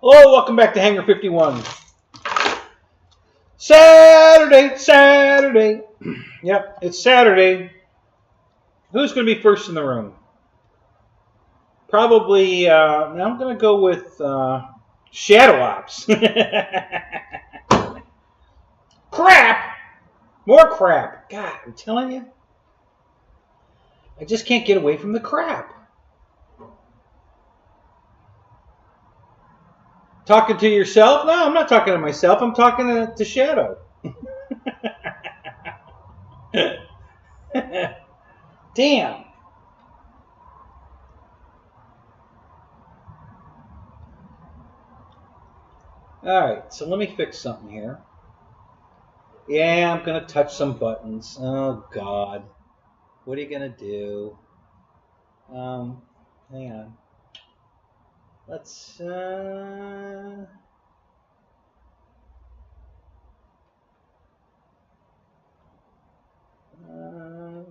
Hello, welcome back to Hangar 51. Saturday. Yep, it's Saturday. Who's going to be first in the room? Probably, I'm going to go with Shadow Ops. Crap! More crap. God, I'm telling you. I just can't get away from the crap. Talking to yourself? No, I'm not talking to myself. I'm talking to Shadow. Damn. Alright, so let me fix something here. Yeah, I'm going to touch some buttons. Oh, God. What are you going to do? Hang on. Let's, let's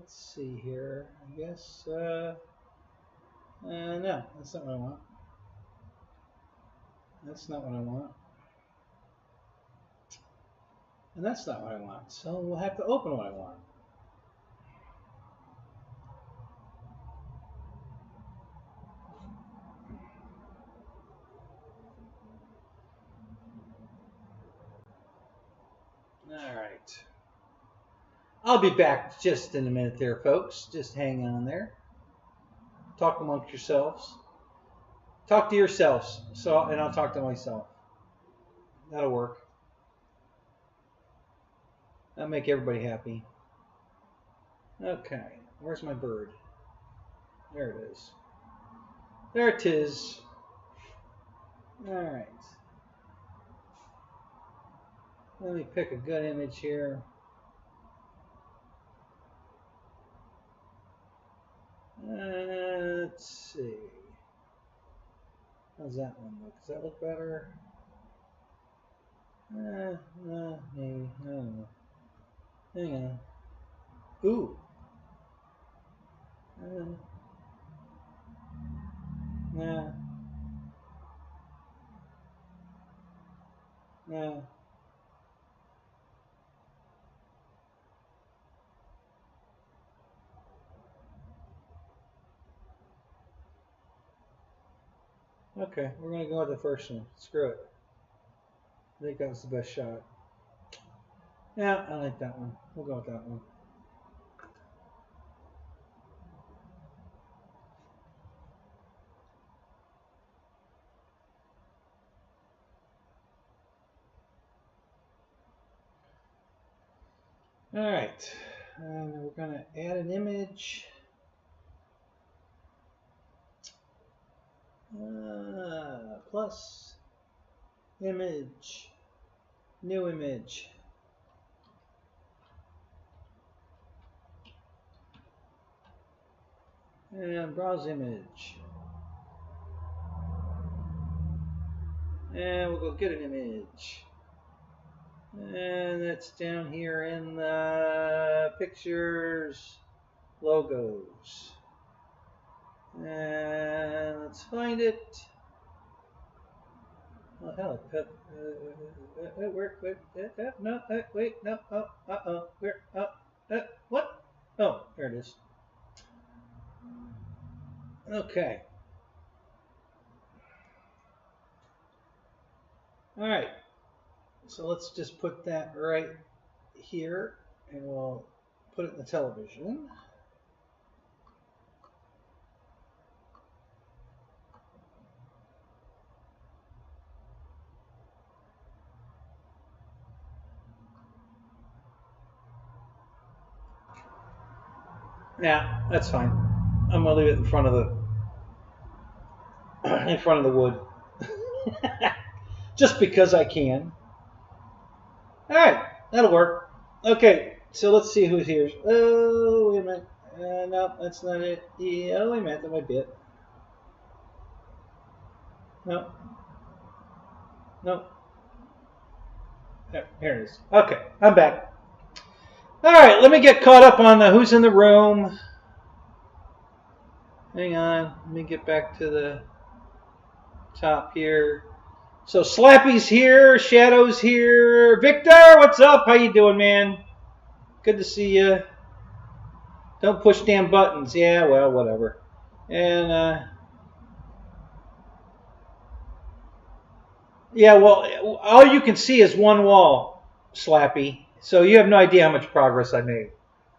see here. I guess, no, that's not what I want. That's not what I want. And that's not what I want. So we'll have to open what I want. All right. I'll be back just in a minute there, folks. Just hang on there. Talk amongst yourselves. Talk to yourselves. And I'll talk to myself. That'll work. That'll make everybody happy. Okay. Where's my bird? There it is. There it is. All right. Let me pick a good image here. Let's see. How's that one look? Does that look better? Maybe. I don't know. Hang on. Ooh. Nah. Okay, we're going to go with the first one. Screw it. I think that was the best shot. Yeah, I like that one. We'll go with that one. All right, and we're going to add an image. Plus image, new image. And browse image. And we'll go get an image. And that's down here in the pictures, logos. And let's find it. Oh, hell, wait, no, what? Oh, there it is. Okay. All right. So let's just put that right here, and we'll put it in the television. Yeah, that's fine. I'm gonna leave it in front of the wood, just because I can. All right, that'll work. Okay, so let's see who's here. Oh, wait a minute. No, that's not it. Yeah, wait a minute, that might be it. No. Here it is. Okay, I'm back. All right, let me get caught up on who's in the room. Hang on, let me get back to the top here. So Slappy's here, Shadow's here. Victor, what's up? How you doing, man? Good to see you. Don't push damn buttons. Yeah, well, whatever. And yeah, well, all you can see is one wall, Slappy. So you have no idea how much progress I made,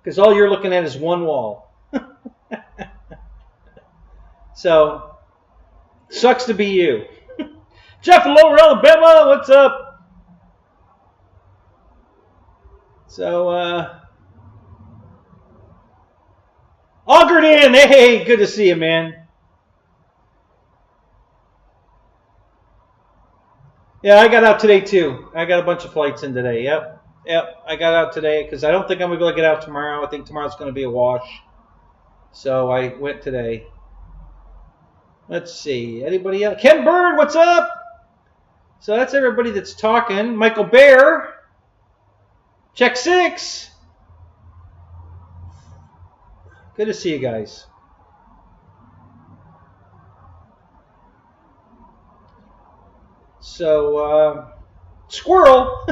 because all you're looking at is one wall. So sucks to be you. Jeff in Lower Alabama, what's up? So, augured in. Hey, good to see you, man. Yeah, I got out today, too. I got a bunch of flights in today. Yep, I got out today because I don't think I'm going to be able to get out tomorrow. I think tomorrow's going to be a wash. So I went today. Let's see. Anybody else? Ken Bird, what's up? So that's everybody that's talking. Michael Bear. Check 6. Good to see you guys. So, Squirrel.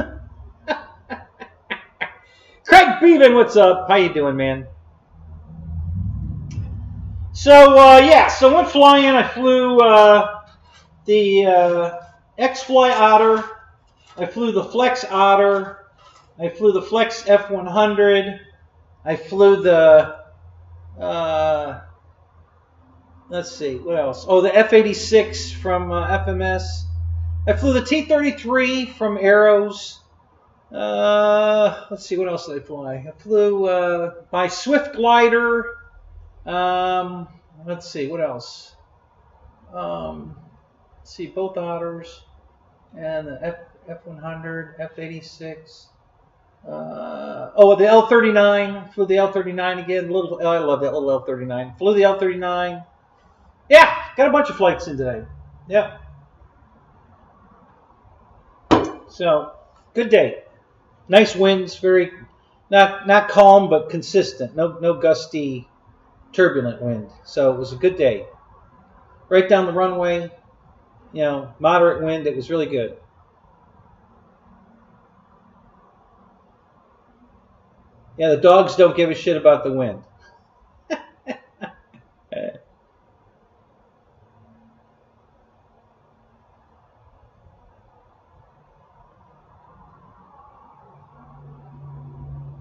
Craig Beaven, what's up? How you doing, man? So, yeah, so went flying. I flew the X-Fly Otter. I flew the Flex Otter. I flew the Flex F100. I flew the, let's see, what else? Oh, the F86 from FMS. I flew the T-33 from Arrows. Let's see, what else did I fly? I flew my Swift Glider. Let's see, what else? Let's see, both Otters. And the F100, F86. Oh, the L39. Flew the L39 again. I love that little L39. Flew the L39. Yeah, got a bunch of flights in today. Yep. So, good day. Nice winds. Very not calm, but consistent. No gusty, turbulent wind. So it was a good day. Right down the runway. You know, moderate wind. It was really good. Yeah, the dogs don't give a shit about the wind.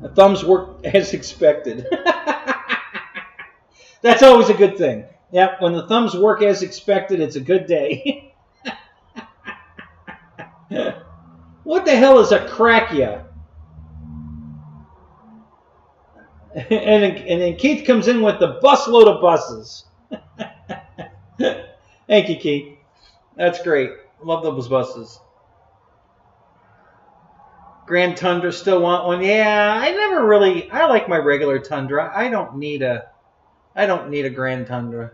The thumbs work as expected. That's always a good thing. Yep, when the thumbs work as expected, it's a good day. What the hell is a crachia? And then Keith comes in with the busload of buses. Thank you, Keith. That's great. Love those buses. Grand Tundra, still want one? Yeah, I like my regular Tundra. I don't need a Grand Tundra.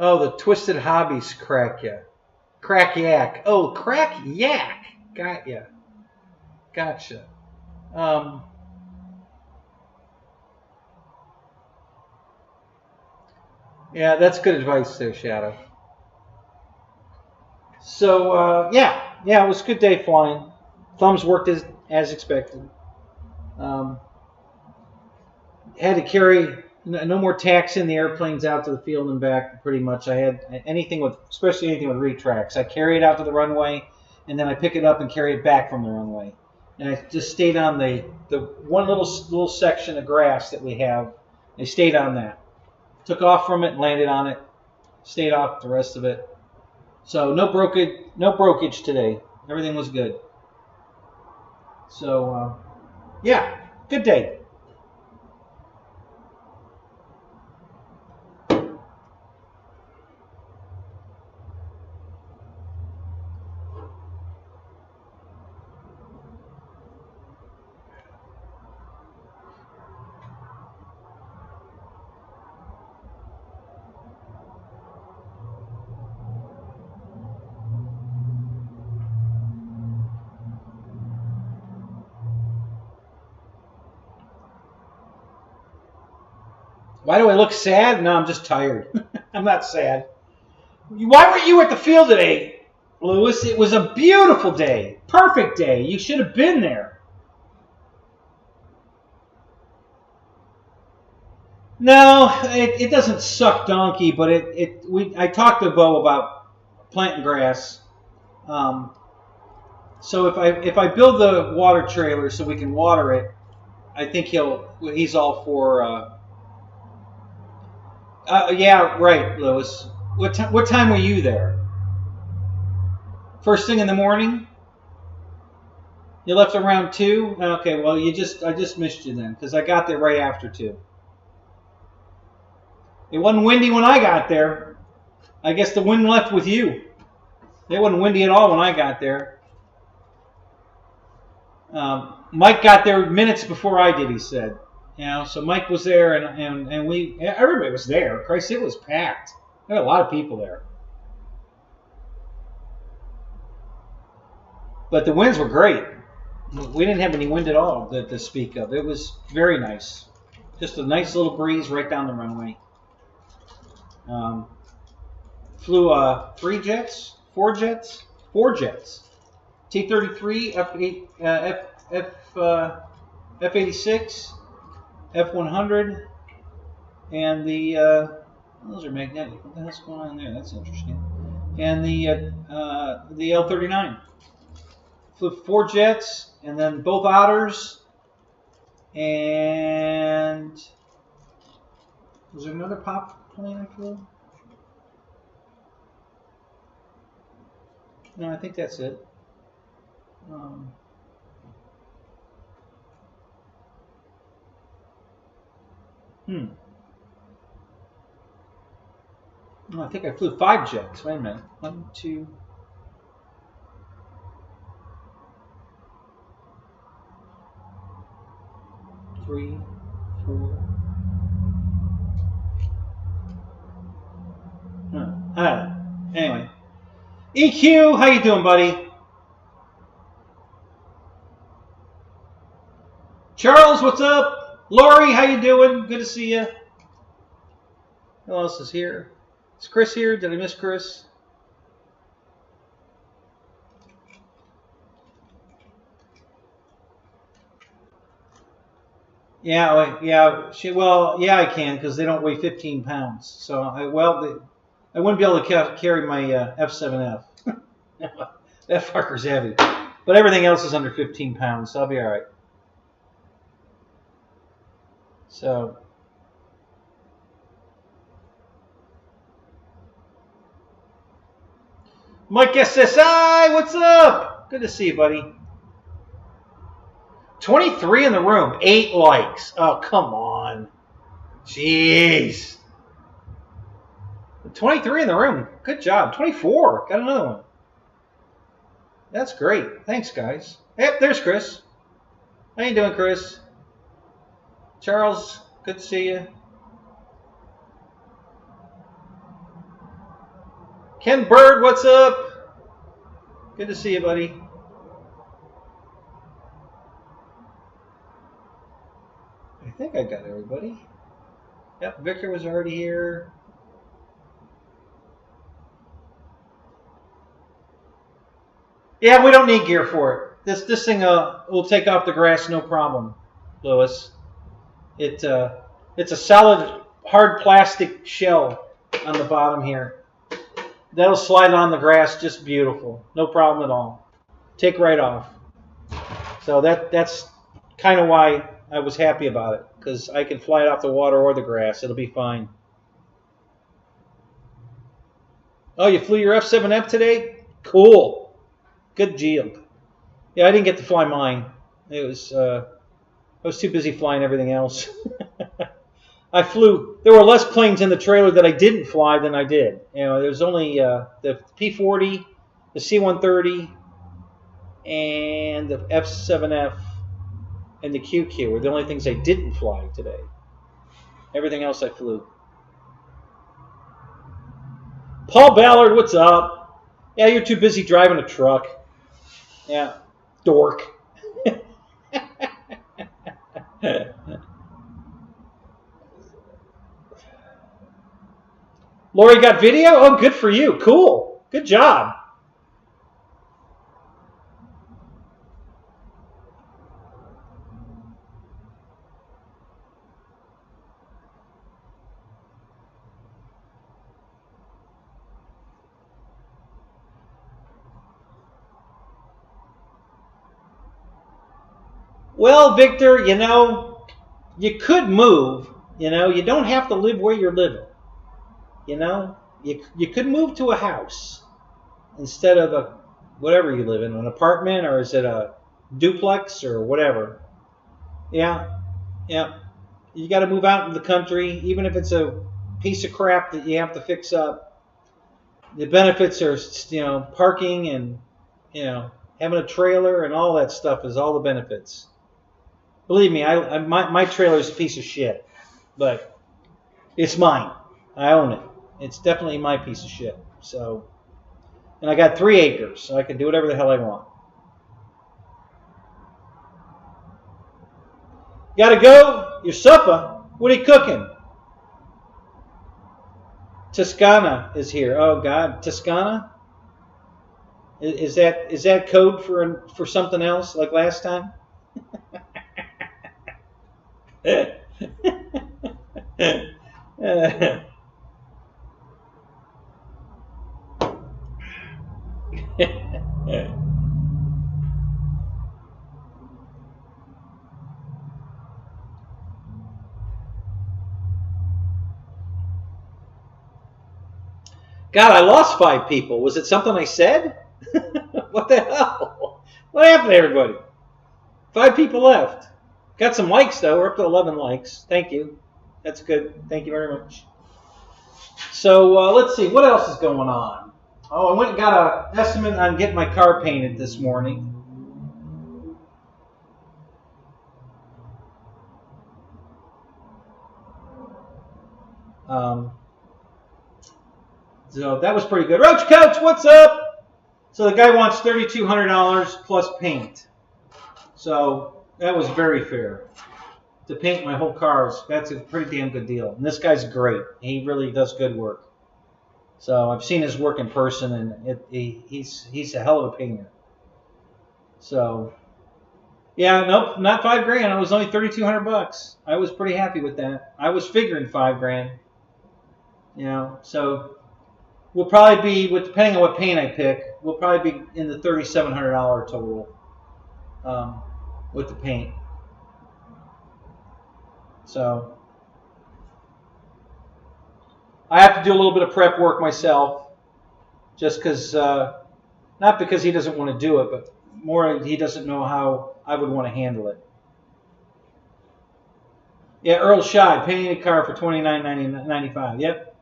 Oh, the Twisted Hobbies Crachia. Crack-yak. Oh, crack-yak. Got ya. Gotcha. Yeah, that's good advice there, Shadow. So, yeah, it was a good day flying. Thumbs worked as expected. Had to carry no more tacks in the airplanes out to the field and back, pretty much. I had especially anything with retracts. I carry it out to the runway, and then I pick it up and carry it back from the runway. And I just stayed on the one little section of grass that we have. I stayed on that. Took off from it and landed on it. Stayed off the rest of it. So no brokerage today. Everything was good. So, yeah, good day. Why do I look sad? No, I'm just tired. I'm not sad. Why weren't you at the field today, Lewis? It was a beautiful day. Perfect day. You should have been there. No, it doesn't suck donkey, but I talked to Bo about planting grass. So if I build the water trailer so we can water it, I think he's all for. Yeah, right, Lewis. What time were you there? First thing in the morning? You left around 2? Okay, well I just missed you then because I got there right after 2. It wasn't windy when I got there. I guess the wind left with you. It wasn't windy at all when I got there. Mike got there minutes before I did, he said. So Mike was there and everybody was there. Christ, it was packed. There were a lot of people there. But the winds were great. We didn't have any wind at all to speak of. It was very nice. Just a nice little breeze right down the runway. Flew 4 jets. T-33, F-86, F-100, and the those are magnetic. What the hell's going on there? That's interesting. And the L-39. Flew 4 jets, and then both otters, and was there another pop plane I flew? No, I think that's it. No, I think I flew 5 jets. Wait a minute. 1, 2. Three, 4. Anyway, EQ, how you doing, buddy? Charles, what's up? Lori, how you doing? Good to see you. Who else is here? Is Chris here? Did I miss Chris? Yeah, yeah. I can because they don't weigh 15 pounds. So I wouldn't be able to carry my F7F. That fucker's heavy. But everything else is under 15 pounds, so I'll be all right. So. Mike SSI, what's up? Good to see you, buddy. 23 in the room, 8 likes. Oh, come on. Jeez. 23 in the room. Good job. 24. Got another one. That's great. Thanks, guys. Yep, there's Chris. How you doing, Chris? Charles, good to see you. Ken Bird, what's up? Good to see you, buddy. I think I got everybody. Yep, Victor was already here. Yeah, we don't need gear for it. This thing will take off the grass no problem, Lewis. It's a solid hard plastic shell on the bottom here. That'll slide on the grass just beautiful. No problem at all. Take right off. So that's kind of why I was happy about it, because I can fly it off the water or the grass. It'll be fine. Oh, you flew your F7F today? Cool. Good deal. Yeah, I didn't get to fly mine. It was I was too busy flying everything else. I flew. There were less planes in the trailer that I didn't fly than I did. There's only the P-40, the C-130, and the F-7F and the QQ were the only things I didn't fly today. Everything else I flew. Paul Ballard, what's up? Yeah, you're too busy driving a truck. Yeah, dork. Lori got video? Oh, good for you. Cool. Good job. Well, Victor, you know, you could move. You know, you don't have to live where you're living. You know, you could move to a house instead of a whatever you live in, an apartment, or is it a duplex or whatever. Yeah, yeah. You got to move out into the country, even if it's a piece of crap that you have to fix up. The benefits are, you know, parking and, you know, having a trailer and all that stuff is all the benefits. Believe me, my trailer is a piece of shit, but it's mine. I own it. It's definitely my piece of shit. So, and I got 3 acres, so I can do whatever the hell I want. Gotta go? Your supper? What are you cooking? Toscana is here. Oh God, Toscana? Is that code for something else like last time? God, I lost 5 people. Was it something I said? What the hell? What happened to everybody? 5 people left. Got some likes, though. We're up to 11 likes. Thank you. That's good. Thank you very much. So let's see. What else is going on? Oh, I went and got an estimate on getting my car painted this morning. So that was pretty good. Roach Coach, what's up? So the guy wants $3,200 plus paint. So that was very fair. To paint my whole cars, that's a pretty damn good deal. And this guy's great. He really does good work. So I've seen his work in person, and he's a hell of a painter. So yeah, nope, not $5,000. It was only $3,200. I was pretty happy with that. I was figuring $5,000. You know, so we'll probably be, depending on what paint I pick, we'll probably be in the $3,700 total with the paint. So I have to do a little bit of prep work myself, just because, not because he doesn't want to do it, but more he doesn't know how I would want to handle it. Yeah, Earl Shy, painting a car for $29.95. Yep,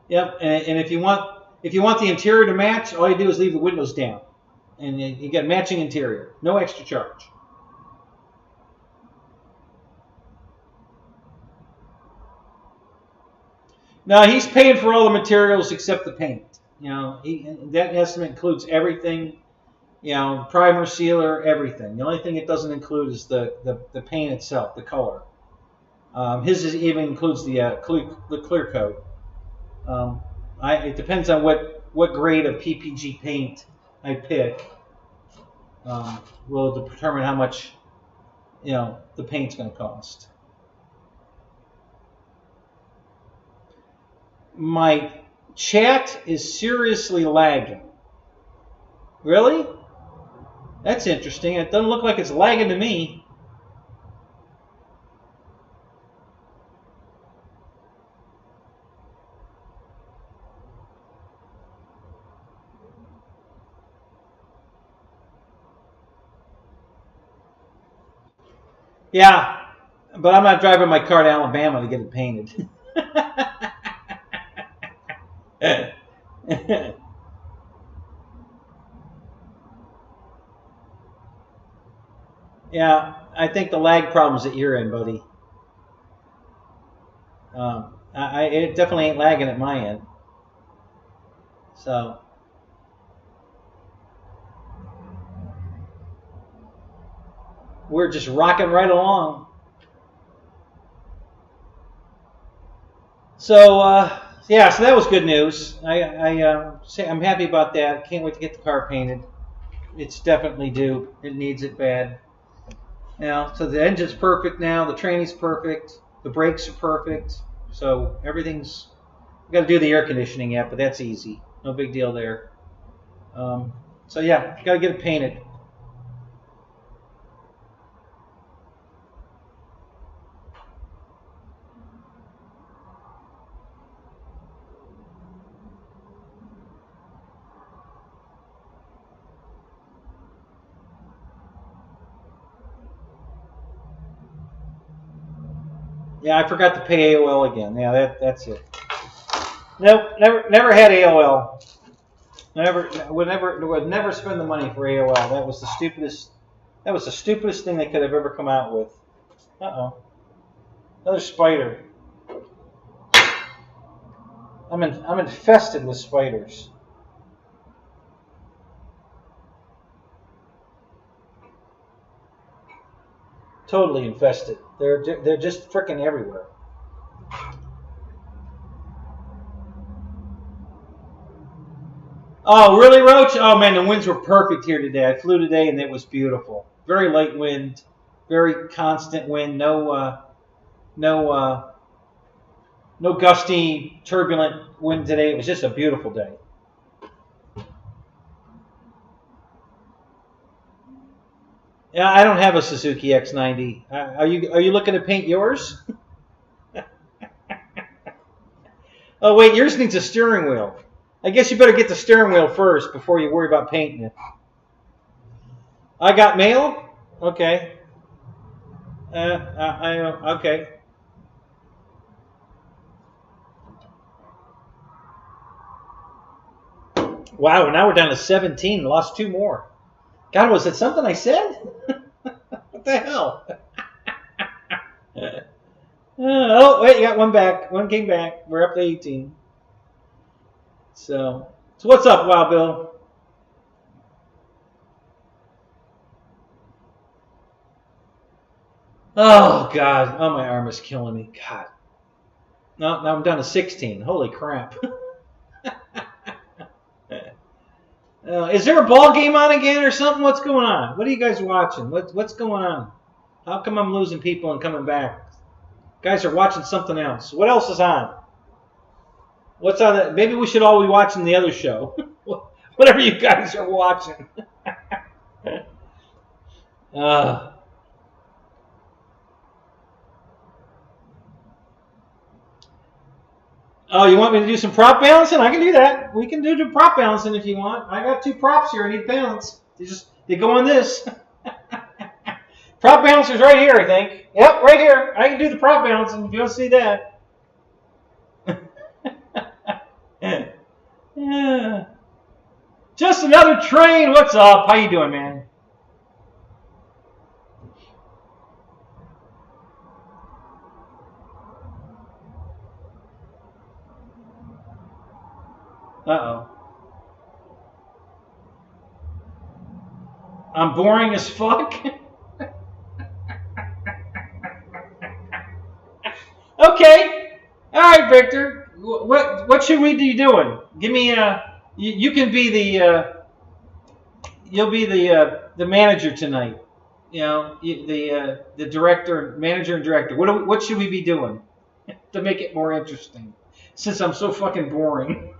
yep. And if you want the interior to match, all you do is leave the windows down, and you get matching interior, no extra charge. No, he's paying for all the materials except the paint. You know, that estimate includes everything. You know, primer, sealer, everything. The only thing it doesn't include is the paint itself, the color. His even includes the clear coat. It depends on what grade of PPG paint I pick. Will determine how much, you know, the paint's going to cost. My chat is seriously lagging. Really? That's interesting. It doesn't look like it's lagging to me. Yeah, but I'm not driving my car to Alabama to get it painted. Yeah, I think the lag problem's at your end, buddy. It definitely ain't lagging at my end. So we're just rocking right along. So Yeah, so that was good news. I'm happy about that. Can't wait to get the car painted. It's definitely due. It needs it bad. Now, so the engine's perfect now. The training's perfect. The brakes are perfect. So everything's. We got to do the air conditioning yet, but that's easy. No big deal there. So yeah, got to get it painted. Yeah, I forgot to pay AOL again. Yeah, that's it. Nope, never had AOL. Would never spend the money for AOL. That was the stupidest. That was the stupidest thing they could have ever come out with. Uh-oh, another spider. I'm infested with spiders. Totally infested. They're just freaking everywhere. Oh, really, Roach? Oh, man, the winds were perfect here today. I flew today, and it was beautiful. Very light wind, very constant wind. No gusty, turbulent wind today. It was just a beautiful day. Yeah, I don't have a Suzuki X90. Are you looking to paint yours? Oh, wait, yours needs a steering wheel. I guess you better get the steering wheel first before you worry about painting it. I got mail? Okay. Okay. Wow, now we're down to 17. Lost 2 more. God, was it something I said? What the hell? Oh, wait, you got one back. One came back. We're up to 18. So what's up, Wild Bill? Oh, God. Oh, my arm is killing me. God. No, now I'm down to 16. Holy crap. Is there a ball game on again or something? What's going on? What are you guys watching? What's going on? How come I'm losing people and coming back? Guys are watching something else. What else is on? What's on it? Maybe we should all be watching the other show. Whatever you guys are watching. Oh, you want me to do some prop balancing? I can do that. We can do the prop balancing if you want. I got 2 props here I need balance. They go on this. Prop balancer's right here, I think. Yep, right here. I can do the prop balancing if you want to see that. Yeah. Just another train. What's up? How you doing, man? Uh-oh. I'm boring as fuck. Okay. All right, Victor. What should we be doing? Give me you can be the you'll be the manager tonight. You know, the director, manager, and director. What should we be doing to make it more interesting? Since I'm so fucking boring.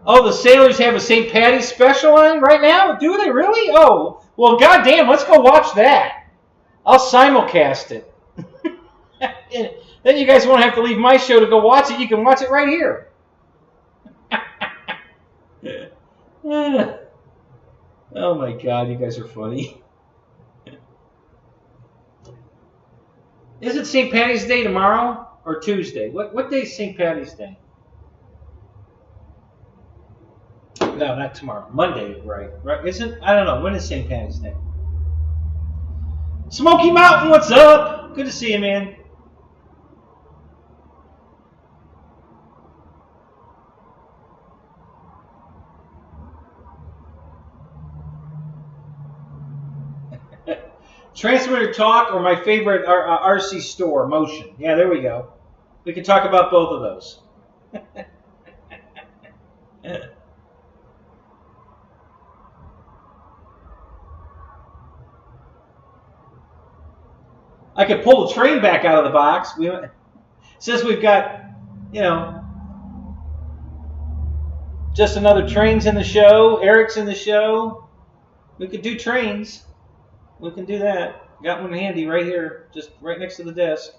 Oh, the sailors have a St. Patty's special on right now? Do they really? Oh, well, goddamn, let's go watch that. I'll simulcast it. Then you guys won't have to leave my show to go watch it. You can watch it right here. Oh my God, you guys are funny. Is it St. Patty's Day tomorrow or Tuesday? What day is St. Patty's Day? No, not tomorrow. Monday, right? Isn't? I don't know. When is St. Patty's Day? Smoky Mountain, what's up? Good to see you, man. Transmitter talk or my favorite RC store, motion. Yeah, there we go. We can talk about both of those. I could pull the train back out of the box. Since we've got, you know, just another trains in the show, Eric's in the show, we could do trains. We can do that. Got one handy right here, just right next to the desk.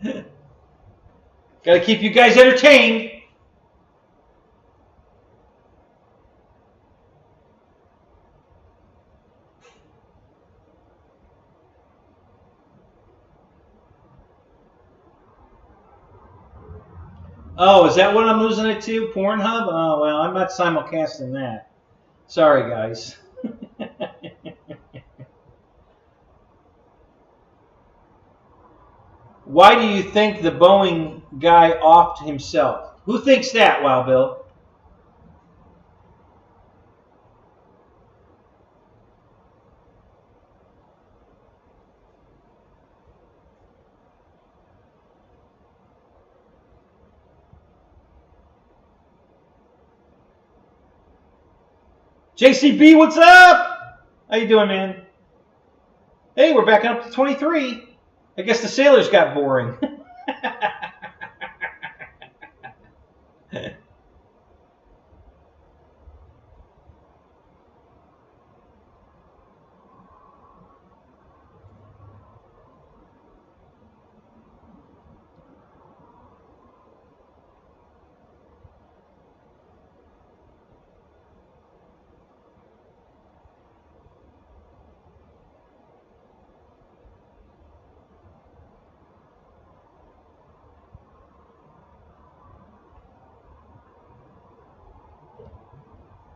Got to keep you guys entertained. Oh, is that what I'm losing it to? Pornhub? Oh, well, I'm not simulcasting that. Sorry, guys. Why do you think the Boeing guy offed himself? Who thinks that, Wild Bill? JCB, what's up? How you doing, man? Hey, we're back up to 23. I guess the sailors got boring.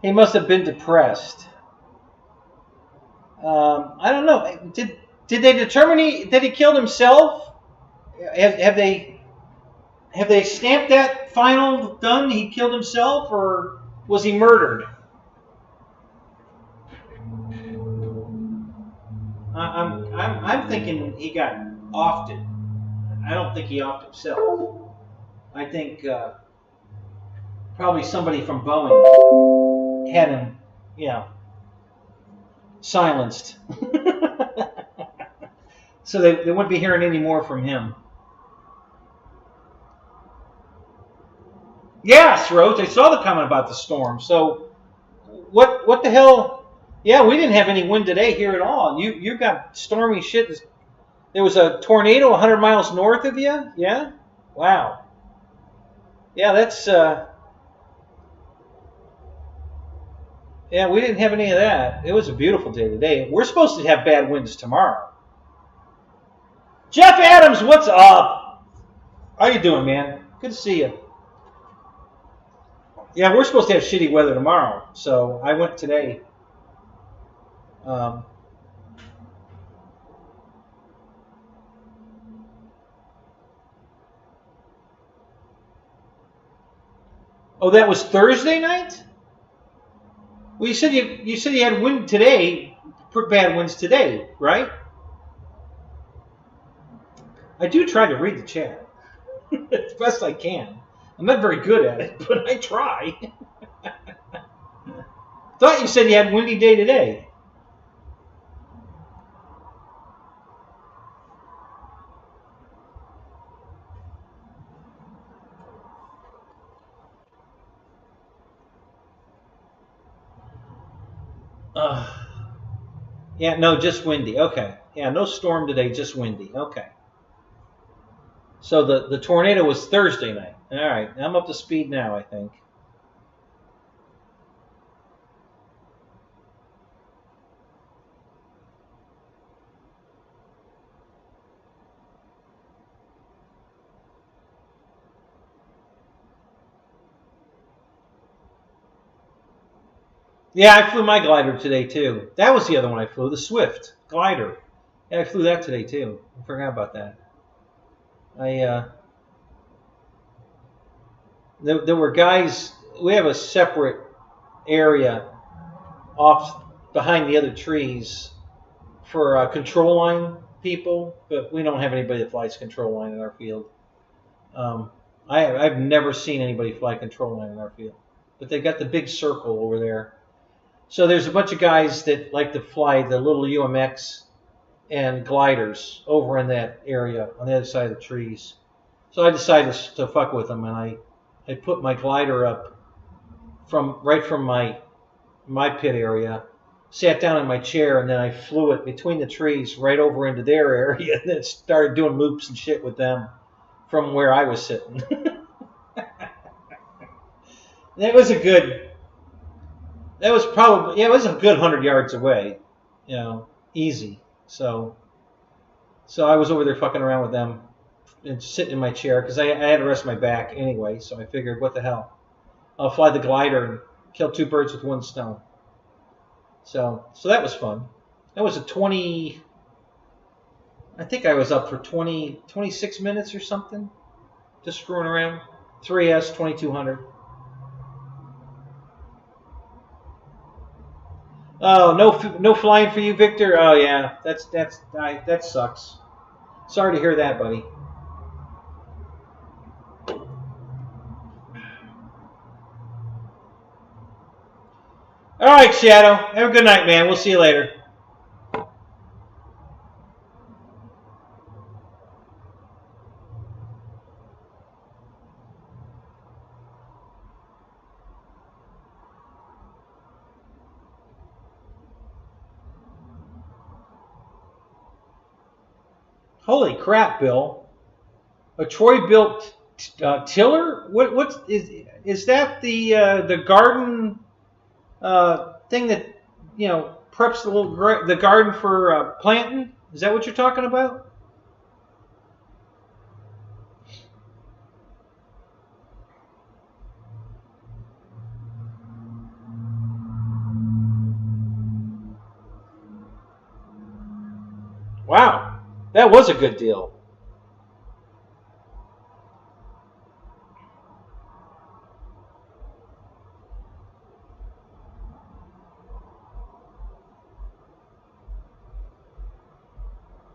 He must have been depressed. I don't know. Did they determine that he killed himself? Have they stamped that final done? He killed himself, or was he murdered? I'm thinking he got offed it. I don't think he offed himself. I think probably somebody from Boeing had him, silenced. So they wouldn't be hearing any more from him. Yes, Rose, I saw the comment about the storm. So what the hell? Yeah, we didn't have any wind today here at all. You got stormy shit. There was a tornado 100 miles north of you? Yeah? Wow. Yeah, that's yeah, we didn't have any of that. It was a beautiful day today. We're supposed to have bad winds tomorrow. Jeff Adams, what's up? How you doing, man? Good to see you. Yeah, we're supposed to have shitty weather tomorrow, so I went today. Oh, that was Thursday night? Well, you said you had wind today, bad winds today, right? I do try to read the chat as best I can. I'm not very good at it, but I try. Thought you said you had a windy day today. Yeah, no, just windy. Okay. Yeah, no storm today, just windy. Okay. So the tornado was Thursday night. All right, I'm up to speed now, I think. Yeah, I flew my glider today, too. That was the other one I flew, the Swift glider. Yeah, I flew that today, too. I forgot about that. There were guys, we have a separate area off behind the other trees for control line people, but we don't have anybody that flies control line in our field. I've never seen anybody fly control line in our field, but they've got the big circle over there. So there's a bunch of guys that like to fly the little UMX and gliders over in that area on the other side of the trees. So I decided to fuck with them, and I put my glider up right from my pit area, sat down in my chair, and then I flew it between the trees right over into their area, and then started doing loops and shit with them from where I was sitting. It was a good 100 yards away, easy. So I was over there fucking around with them and sitting in my chair because I had to rest my back anyway. So I figured, what the hell? I'll fly the glider and kill two birds with one stone. So that was fun. That was I think I was up for 26 minutes or something, just screwing around. 3S 2200. Oh, no flying for you, Victor. Oh yeah, that sucks. Sorry to hear that, buddy. All right, Shadow. Have a good night, man. We'll see you later. Holy crap, Bill! A Troy-built tiller? What is that? The garden thing that preps the garden for planting? Is that what you're talking about? Wow, that was a good deal.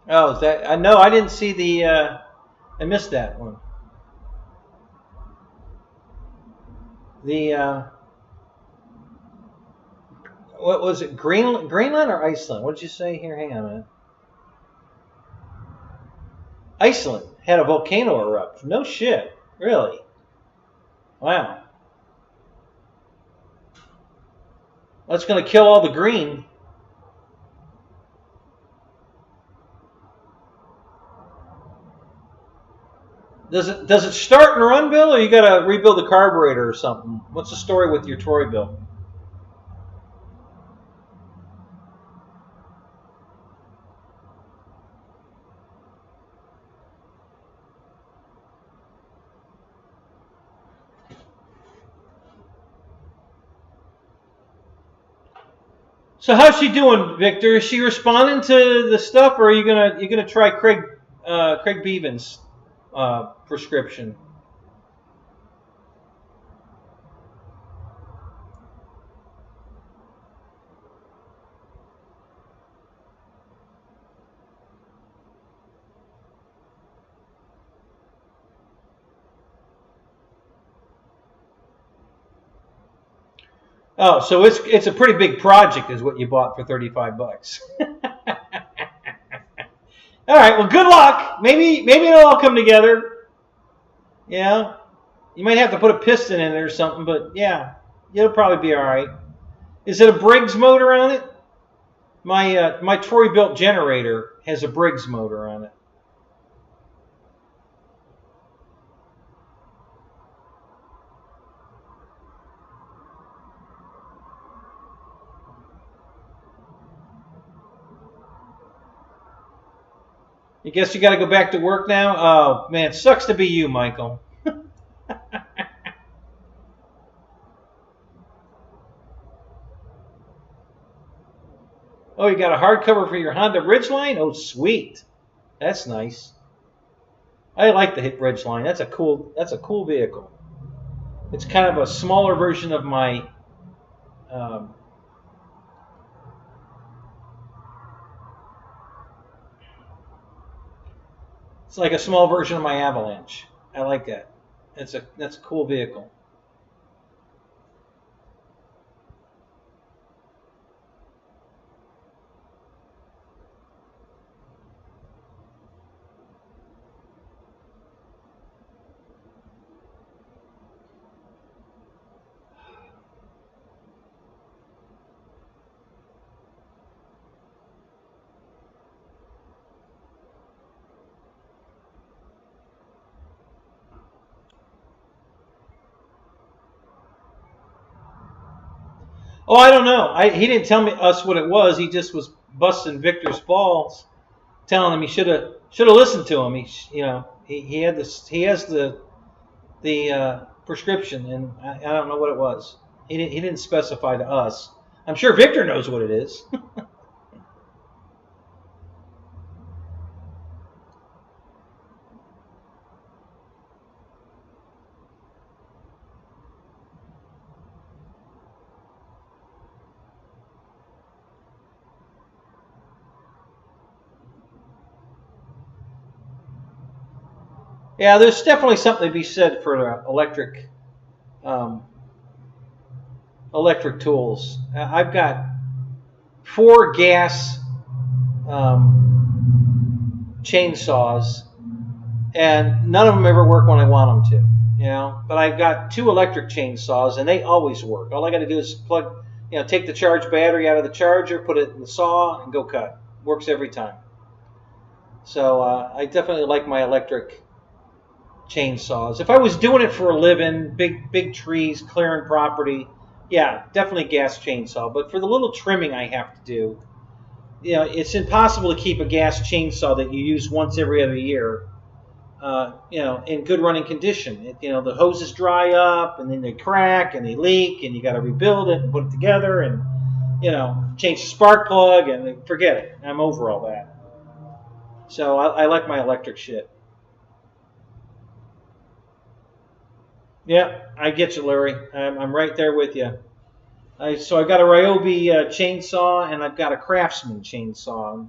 Oh, is that? No, I didn't see the. I missed that one. The what was it? Greenland or Iceland? What did you say here? Hang on a minute. Iceland had a volcano erupt. No shit, really? Wow. That's going to kill all the green. Does it start and run, Bill, or you got to rebuild the carburetor or something? What's the story with your Troy, Bill? So how's she doing, Victor? Is she responding to the stuff, or are you gonna try Craig Bevan's prescription? Oh, so it's a pretty big project, is what you bought for $35. All right. Well, good luck. Maybe it'll all come together. Yeah. You might have to put a piston in it or something, but yeah, it'll probably be all right. Is it a Briggs motor on it? My Troy built generator has a Briggs motor on it. I guess you got to go back to work now? Oh, man, it sucks to be you, Michael. Oh, you got a hardcover for your Honda Ridgeline? Oh, sweet. That's nice. I like the Ridgeline. That's a cool vehicle. It's kind of a smaller version of my It's like a small version of my Avalanche. I like that. That's a cool vehicle. Oh, I don't know. He didn't tell us what it was. He just was busting Victor's balls, telling him he should have listened to him. He had this. He has the prescription, and I don't know what it was. He didn't specify to us. I'm sure Victor knows what it is. Yeah, there's definitely something to be said for electric tools. I've got 4 gas chainsaws, and none of them ever work when I want them to. But I've got 2 electric chainsaws, and they always work. All I got to do is take the charged battery out of the charger, put it in the saw, and go cut. Works every time. So I definitely like my electric chainsaws. If I was doing it for a living, big trees, clearing property, yeah, definitely gas chainsaw. But for the little trimming I have to do, it's impossible to keep a gas chainsaw that you use once every other year, in good running condition. The hoses dry up, and then they crack, and they leak, and you got to rebuild it and put it together, and change the spark plug, and forget it. I'm over all that. So I like my electric shit. Yeah, I get you, Larry. I'm right there with you. So I've got a Ryobi chainsaw, and I've got a Craftsman chainsaw,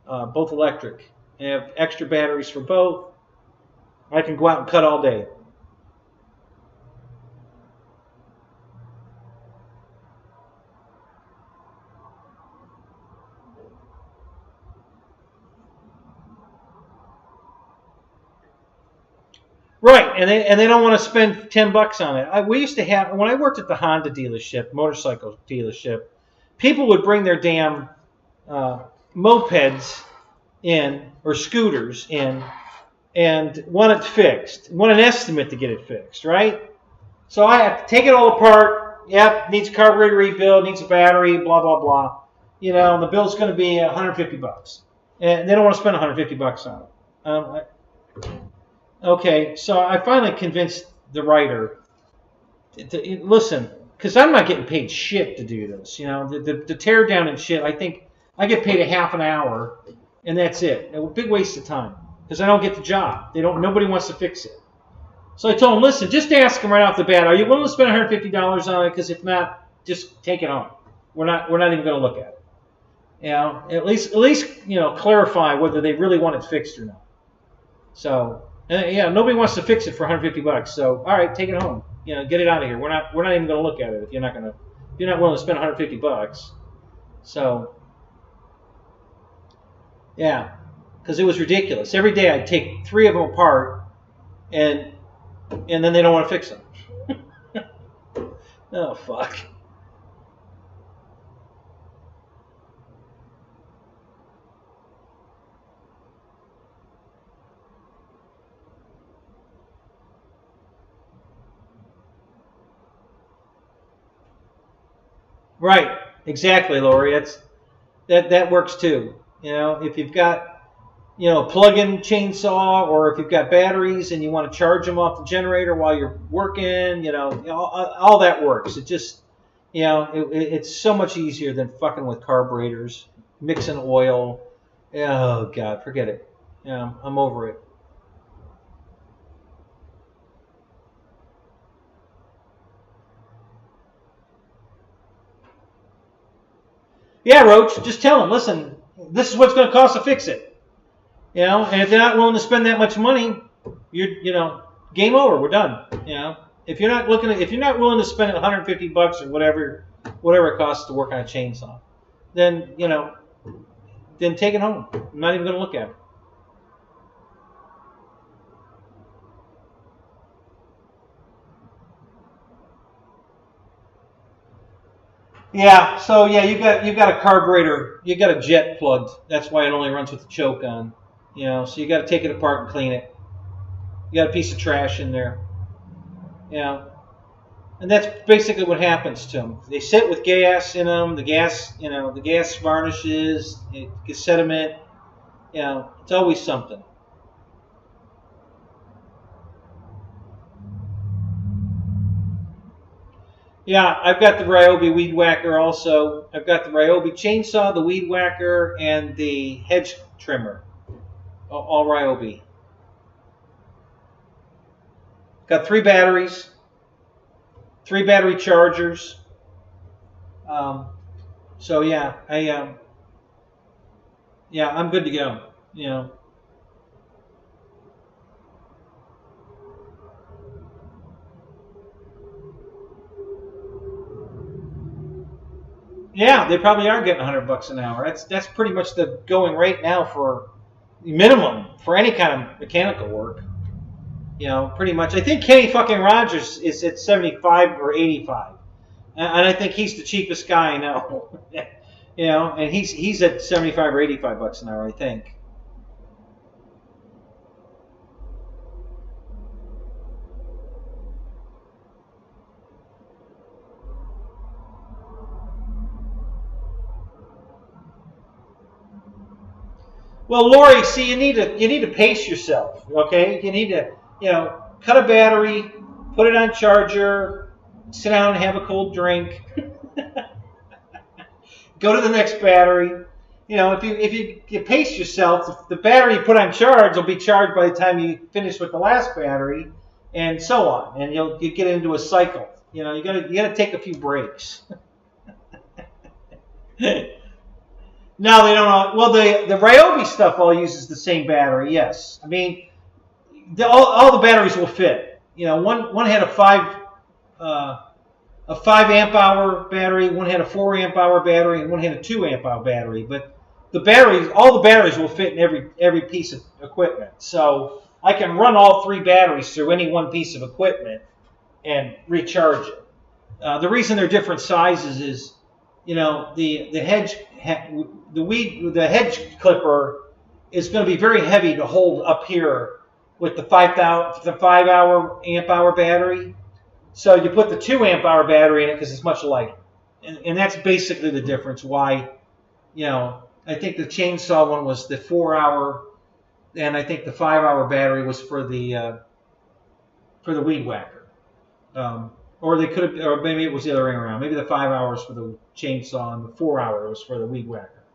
both electric. I have extra batteries for both. I can go out and cut all day. Right, and they don't want to spend $10 on it. We used to have, when I worked at the Honda dealership, motorcycle dealership, people would bring their damn mopeds in, or scooters in, and want it fixed, want an estimate to get it fixed, right? So I have to take it all apart. Yep, needs a carburetor rebuild, needs a battery, blah, blah, blah. The bill's going to be $150. And they don't want to spend $150 on it. Okay, so I finally convinced the writer to listen, because I'm not getting paid shit to do this. The tear down and shit, I think I get paid a half an hour, and that's it. A big waste of time, because I don't get the job. Nobody wants to fix it. So I told him, listen, just ask him right off the bat, are you willing to spend $150 on it? Because if not, just take it home. We're not even going to look at it. At least clarify whether they really want it fixed or not. So. Nobody wants to fix it for $150. So, all right, take it home. Get it out of here. We're not even going to look at it if you're not willing to spend $150. So, yeah, because it was ridiculous. Every day I'd take 3 of them apart, and then they don't want to fix them. Oh fuck. Right, exactly, Lori. That works too. If you've got plug-in chainsaw, or if you've got batteries and you want to charge them off the generator while you're working, all that works. It just it's so much easier than fucking with carburetors, mixing oil. Oh God, forget it. I'm over it. Yeah, Roach, just tell them, listen, this is what's going to cost to fix it. You know, and if they're not willing to spend that much money, game over. We're done. You know, if you're not willing to spend $150 or whatever it costs to work on a chainsaw, then then take it home. I'm not even going to look at it. Yeah, so yeah, you've got a carburetor, you got a jet plugged. That's why it only runs with the choke on. You know, so you got to take it apart and clean it. You got a piece of trash in there. Yeah, and that's basically what happens to them. They sit with gas in them. The gas varnishes. It gets sediment. You know, it's always something. Yeah, I've got the Ryobi Weed Whacker also. I've got the Ryobi chainsaw, the Weed Whacker, and the hedge trimmer. All Ryobi. Got 3 batteries, 3 battery chargers. So yeah, I'm good to go. You know. Yeah, they probably are getting $100 an hour. That's pretty much the going rate now for minimum for any kind of mechanical work. You know, pretty much. I think Kenny fucking Rogers is at 75 or 85, and I think he's the cheapest guy I know. You know, and he's at 75 or $85 an hour, I think. Well, Lori, see, you need to pace yourself. Okay, you need to cut a battery, put it on charger, sit down and have a cold drink, go to the next battery. You know, if you pace yourself, the battery you put on charge will be charged by the time you finish with the last battery, and so on, and you get into a cycle. You know, you gotta take a few breaks. No, they don't. Well, the Ryobi stuff all uses the same battery. Yes, I mean, all the batteries will fit. You know, one had a 5 amp hour battery, one had a 4 amp hour battery, and one had a 2 amp hour battery. But all the batteries will fit in every piece of equipment. So I can run all 3 batteries through any one piece of equipment and recharge it. The reason they're different sizes is, the hedge clipper is going to be very heavy to hold up here with the 5 amp hour battery. So you put the 2 amp hour battery in it because it's much lighter, and that's basically the difference. Why, I think the chainsaw one was the 4 hour, and I think the 5 hour battery was for the Weed Whacker. Or they could have, or maybe it was the other way around. Maybe the 5 hours for the chainsaw and the 4 hour was for the Weed Whacker.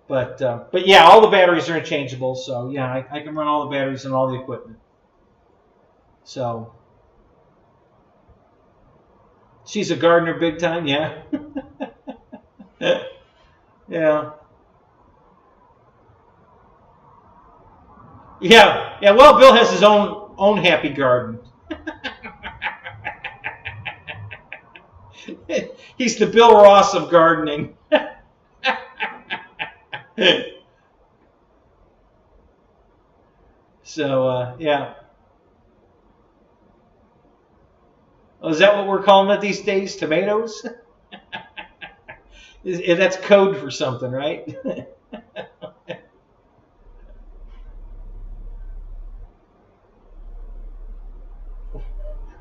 But yeah, all the batteries are interchangeable. So yeah, I can run all the batteries and all the equipment. So she's a gardener big time, yeah. Yeah. Yeah. Yeah. Well, Bill has his own happy garden. He's the Bill Ross of gardening. So, yeah. Oh, is that what we're calling it these days? Tomatoes? That's code for something, right?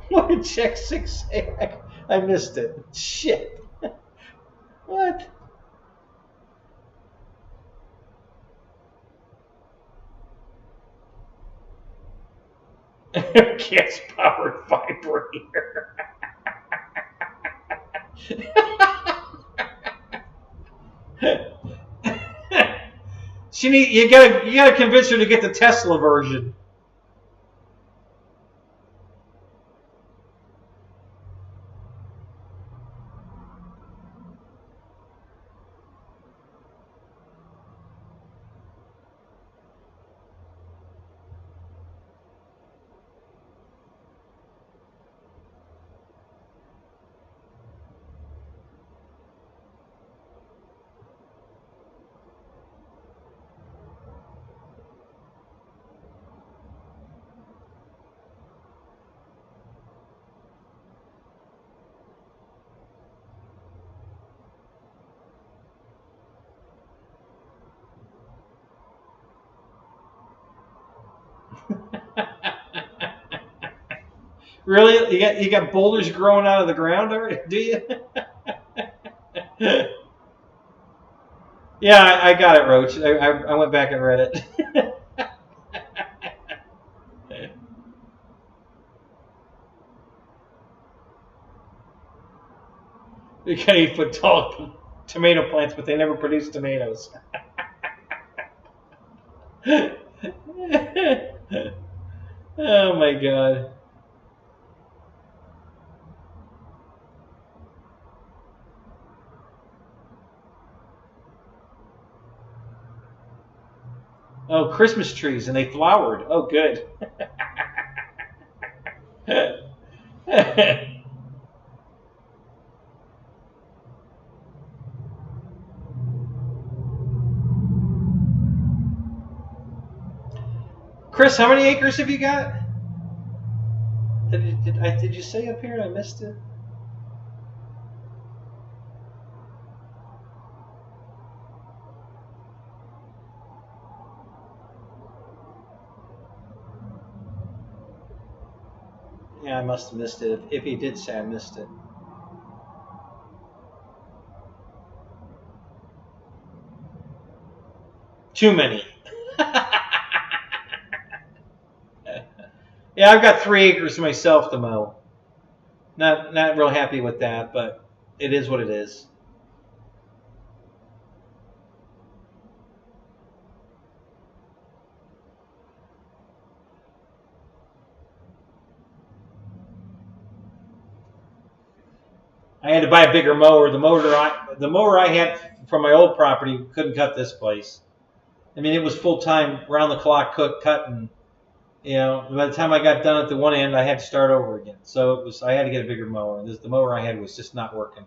What did Check 6 say? I missed it. Shit. What? Gas-powered vibrator. You gotta convince her to get the Tesla version. Really? You got boulders growing out of the ground already? Do you? Yeah, I got it, Roach. I went back and read it. You got 8-foot tall tomato plants, but they never produce tomatoes. Oh my God. Oh, Christmas trees, and they flowered. Oh, good. Chris, how many acres have you got? Did you say up here and I missed it? Yeah, I must have missed it. If he did say I missed it. Too many. Yeah, I've got 3 acres myself to mow. Not real happy with that, but it is what it is. I had to buy a bigger mower. The mower I had from my old property couldn't cut this place. I mean, it was full time, round the clock cutting. You know, by the time I got done at the one end, I had to start over again. So I had to get a bigger mower. The mower I had was just not working.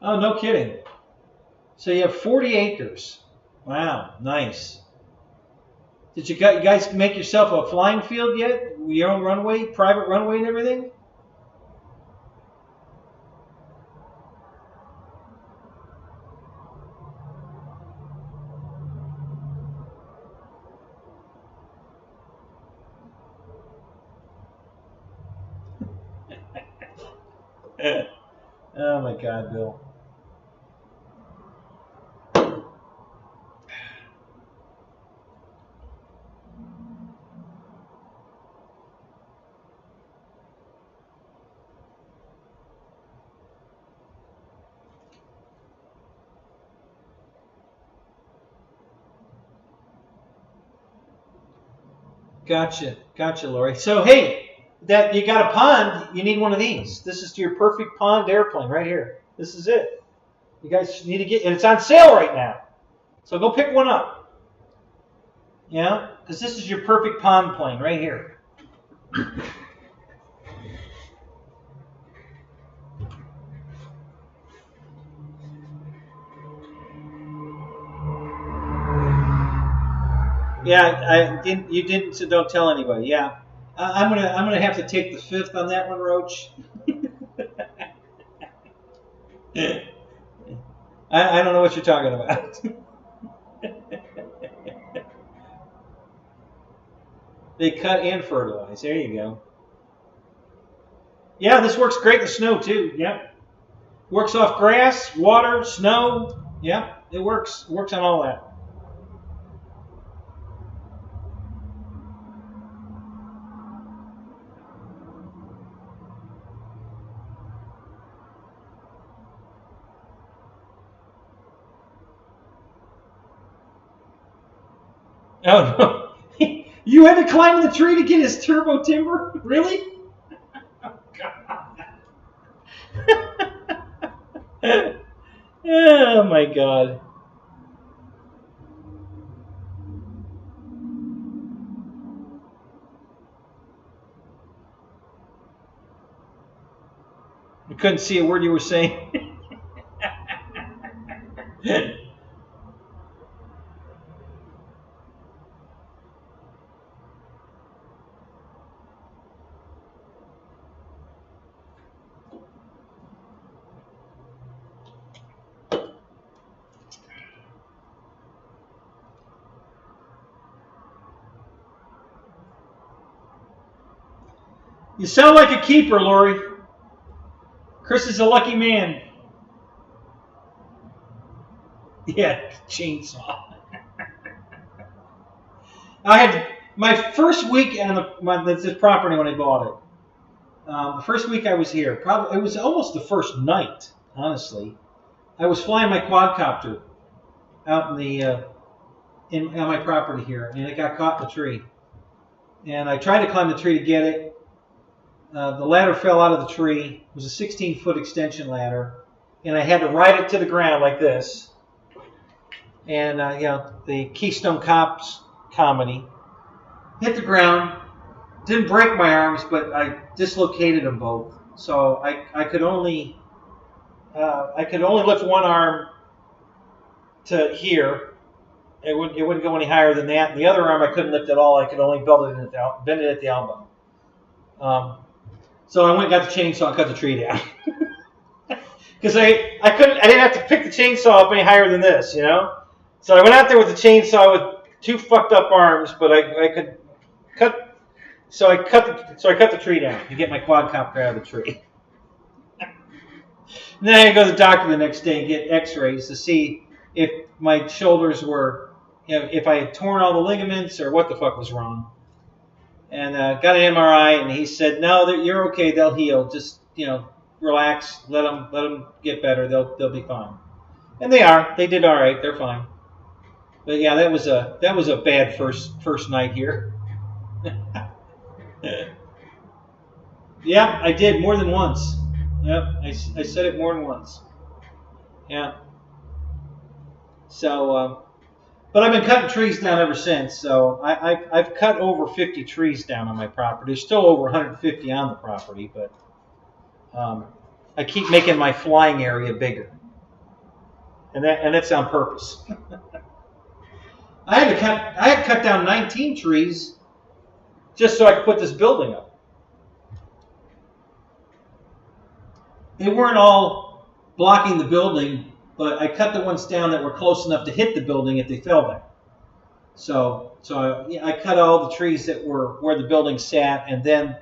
Oh, no kidding. So you have 40 acres. Wow, nice. Did you guys make yourself a flying field yet? Your own runway, private runway and everything? Oh my God, Bill. Gotcha, Lori. So hey, that you got a pond, you need one of these. This is your perfect pond airplane right here. This is it. You guys need to get, and it's on sale right now. So go pick one up. Yeah, because this is your perfect pond plane right here. Yeah, I didn't. You didn't. So don't tell anybody. Yeah, I'm gonna have to take the 5th on that one, Roach. I don't know what you're talking about. They cut and fertilize. There you go. Yeah, this works great in the snow too. Yep. Works off grass, water, snow. Yep, it works. Works on all that. Oh no! You had to climb the tree to get his turbo timber? Really? Oh God! Oh my God! I couldn't see a word you were saying. You sound like a keeper, Lori. Chris is a lucky man. Yeah, chainsaw. I had my first week on this property when I bought it. The first week I was here, probably it was almost the first night. Honestly, I was flying my quadcopter out in the on my property here, and it got caught in the tree. And I tried to climb the tree to get it. The ladder fell out of the tree. It was a 16-foot extension ladder, and I had to ride it to the ground like this. And you know, the Keystone Cops comedy hit the ground. Didn't break my arms, but I dislocated them both. So I could only lift one arm to here. It wouldn't go any higher than that. And the other arm I couldn't lift at all. I could only bend it at the elbow. So I went and got the chainsaw and cut the tree down. Because I didn't have to pick the chainsaw up any higher than this, you know. So I went out there with the chainsaw with two fucked up arms, but I could cut. So I cut the tree down to get my quadcopter out of the tree. And then I had to go to the doctor the next day and get X-rays to see if my shoulders were, you know, if I had torn all the ligaments or what the fuck was wrong. And got an MRI, and he said, "No, you're okay. They'll heal. Just, you know, relax. Let them get better. They'll be fine." And they are. They did all right. They're fine. But yeah, that was a bad first night here. Yeah, I did more than once. Yep, I said it more than once. Yeah. So, but I've been cutting trees down ever since. So I've cut over 50 trees down on my property. There's still over 150 on the property, but I keep making my flying area bigger, and that's on purpose. I had to cut down 19 trees just so I could put this building up. They weren't all blocking the building, but I cut the ones down that were close enough to hit the building if they fell down. So I cut all the trees that were where the building sat, and then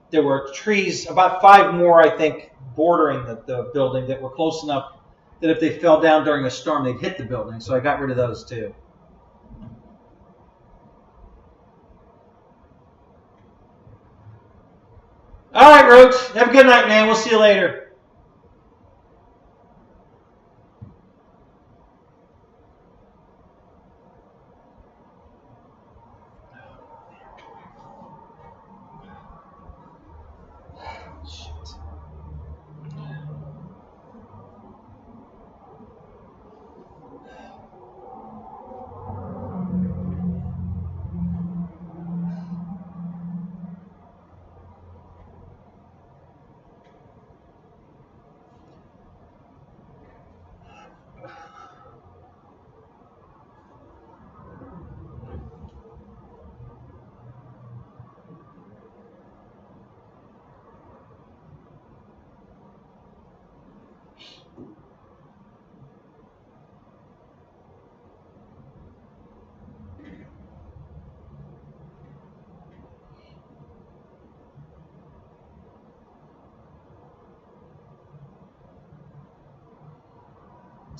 there were trees, about 5 more, I think, bordering the building that were close enough that if they fell down during a storm, they'd hit the building. So I got rid of those too. All right, Roach. Have a good night, man. We'll see you later.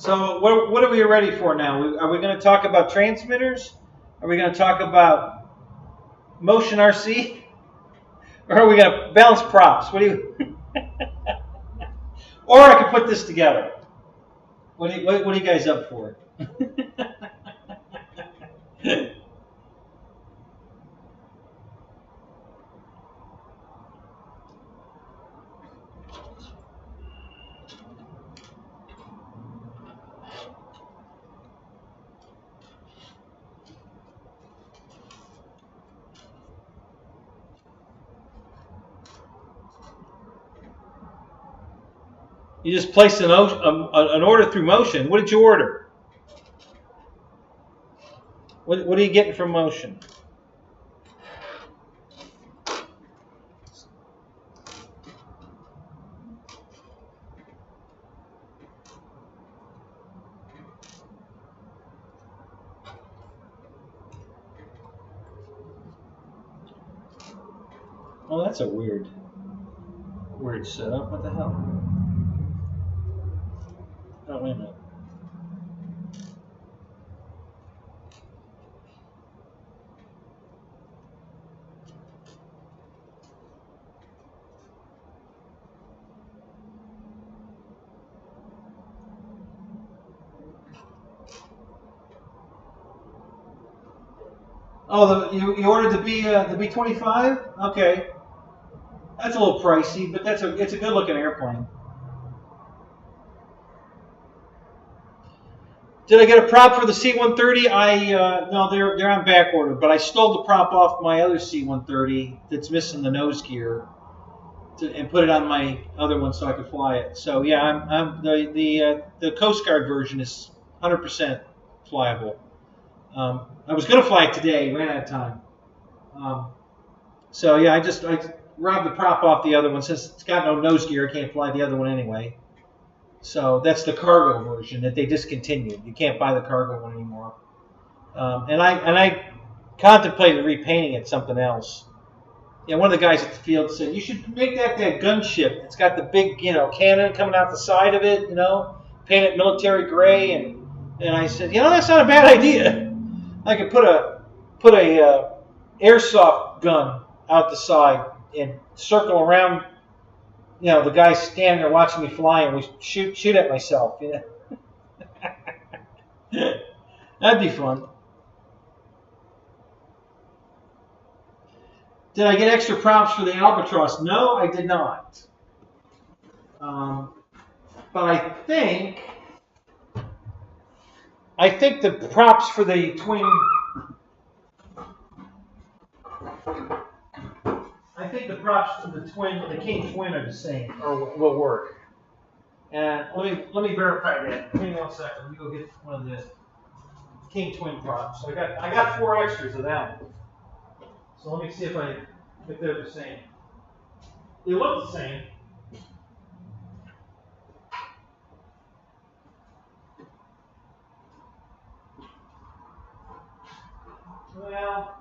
So what are we ready for now? Are we going to talk about transmitters? Are we going to talk about motion RC? Or are we going to balance props? What do you? Or I could put this together. What are you guys up for? You just placed an order through Motion. What did you order? What are you getting from Motion? Oh, that's a weird setup. What the hell? Oh, wait a minute. Oh, you ordered the B-25? Okay, that's a little pricey, but it's a good looking airplane. Did I get a prop for the C-130? No, they're on back order, but I stole the prop off my other C-130 that's missing the nose gear, and put it on my other one so I could fly it. So yeah, the Coast Guard version is 100% flyable. I was going to fly it today, ran out of time. So yeah, I robbed the prop off the other one. Since it's got no nose gear, I can't fly the other one anyway. So that's the cargo version that they discontinued. You can't buy the cargo one anymore. And I contemplated repainting it something else. Yeah, one of the guys at the field said you should make that gunship. It's got the big cannon coming out the side of it. Paint it military gray. And I said, that's not a bad idea. I could put a airsoft gun out the side and circle around. The guy standing there watching me fly, and we shoot at myself. That'd be fun. Did I get extra props for the Albatross? No, I did not. But I think the props for the twin. I think the props for the King Twin are the same, or will work. And let me verify that. Give me 1 second. Let me go get one of the King Twin props. So I got 4 extras of that. So let me see if they're the same. They look the same. Well.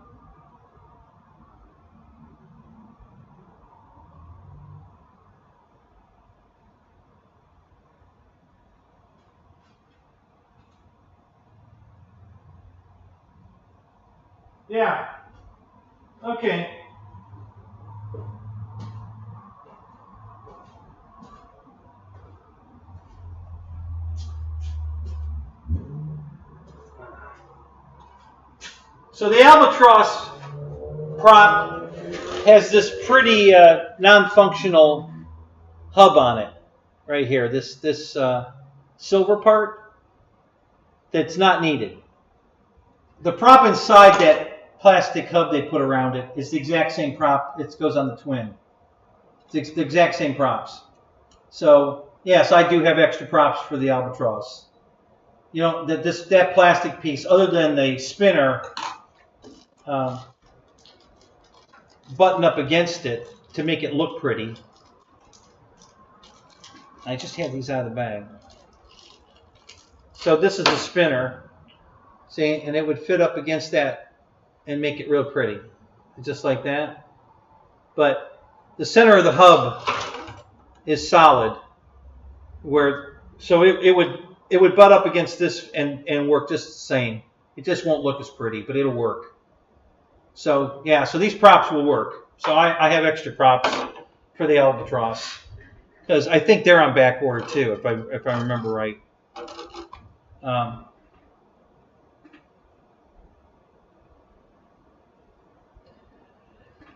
Yeah. Okay. So the Albatross prop has this pretty non-functional hub on it, right here. This silver part that's not needed. The prop inside that plastic hub they put around it is the exact same prop. It goes on the twin. It's the exact same props. So yes, I do have extra props for the Albatross. That plastic piece, other than the spinner button up against it to make it look pretty. I just had these out of the bag. So this is a spinner. See, and it would fit up against that and make it real pretty, just like that. But the center of the hub is solid, so it would butt up against this and work just the same. It just won't look as pretty, but it'll work. So yeah, so these props will work. So I have extra props for the Albatross because I think they're on back order too, if I remember right.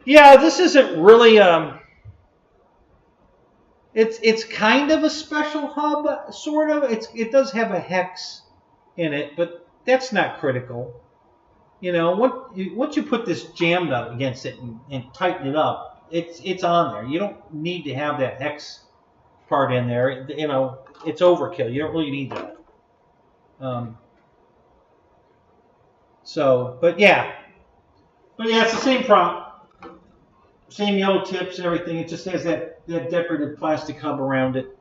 Yeah, this isn't really. It's kind of a special hub, sort of. It does have a hex in it, but that's not critical. Once you put this jammed up against it and tighten it up, it's on there. You don't need to have that hex part in there. It's overkill. You don't really need that. But yeah, it's the same prop. Same yellow tips and everything. It just has that decorative plastic hub around it.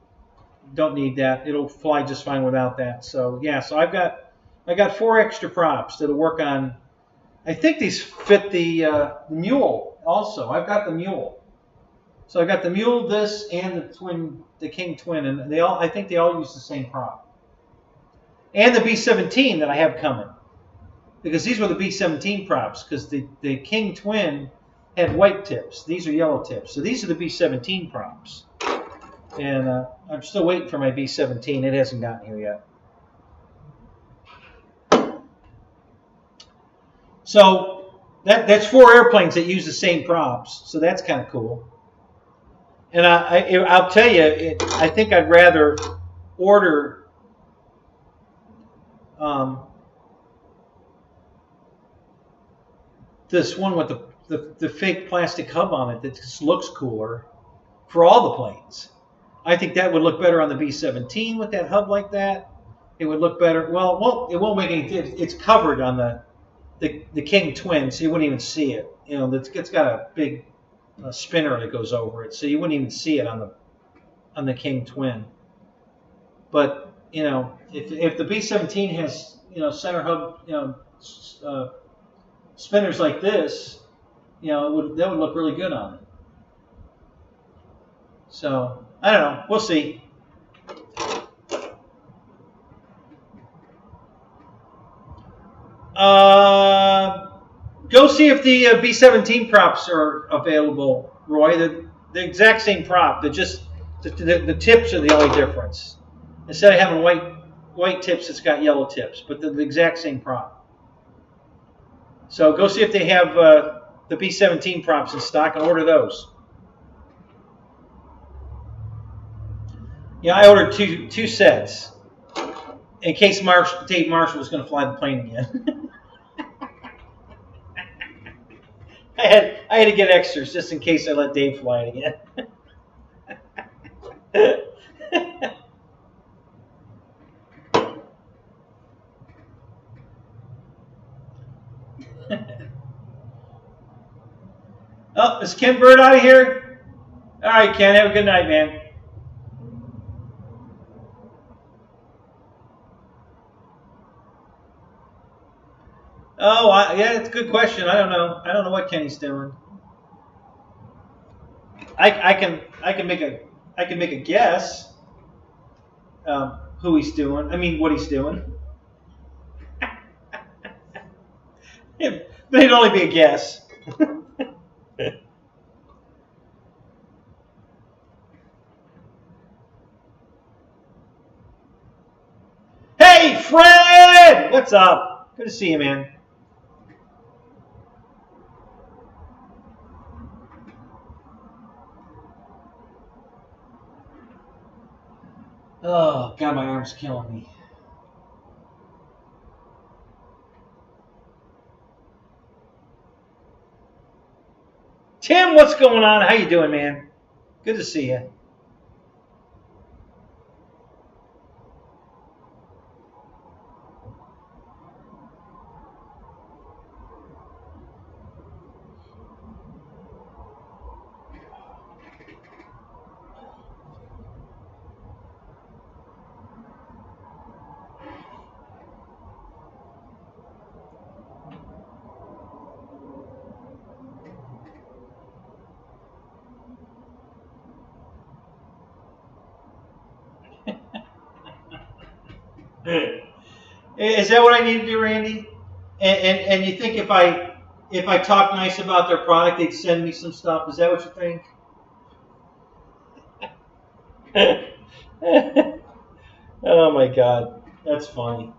Don't need that. It'll fly just fine without that. So yeah, so I got 4 extra props that'll work on. I think these fit the mule also. I've got the mule. So I got the Mule, this, and the King Twin, and I think they all use the same prop. And the B-17 that I have coming, because these were the B-17 props. Because the King Twin had white tips, these are yellow tips. So these are the B-17 props, and I'm still waiting for my B-17. It hasn't gotten here yet. So that's 4 airplanes that use the same props. So that's kind of cool. And I'll tell you, I think I'd rather order this one with the fake plastic hub on it that just looks cooler for all the planes. I think that would look better on the B-17 with that hub like that. It would look better. Well, it won't make any difference. It's covered on the King Twin, so you wouldn't even see it. You know, it's got a big spinner that goes over it, so you wouldn't even see it on the King Twin. But you know, if the B-17 has center hub spinners like this, that would look really good on it. So I don't know. We'll see. Go see if the B-17 props are available, Roy. The exact same prop. They're just the tips are the only difference. Instead of having white tips, it's got yellow tips, but the exact same prop. So go see if they have the B-17 props in stock and order those. Yeah, I ordered two sets in case Dave Marshall was going to fly the plane again. I had to get extras just in case I let Dave fly it again. Oh, is Ken Bird out of here? All right, Ken, have a good night, man. Oh, yeah, it's a good question. I don't know. I don't know what Kenny's doing. I can make a guess who he's doing. I mean, what he's doing. But it'd only be a guess. Hey, Fred! What's up? Good to see you, man. Oh, God, my arm's killing me. Tim, what's going on? How you doing, man? Good to see you. Is that what I need to do, Randy? And you think if I talk nice about their product, they'd send me some stuff? Is that what you think? Oh my God, that's funny.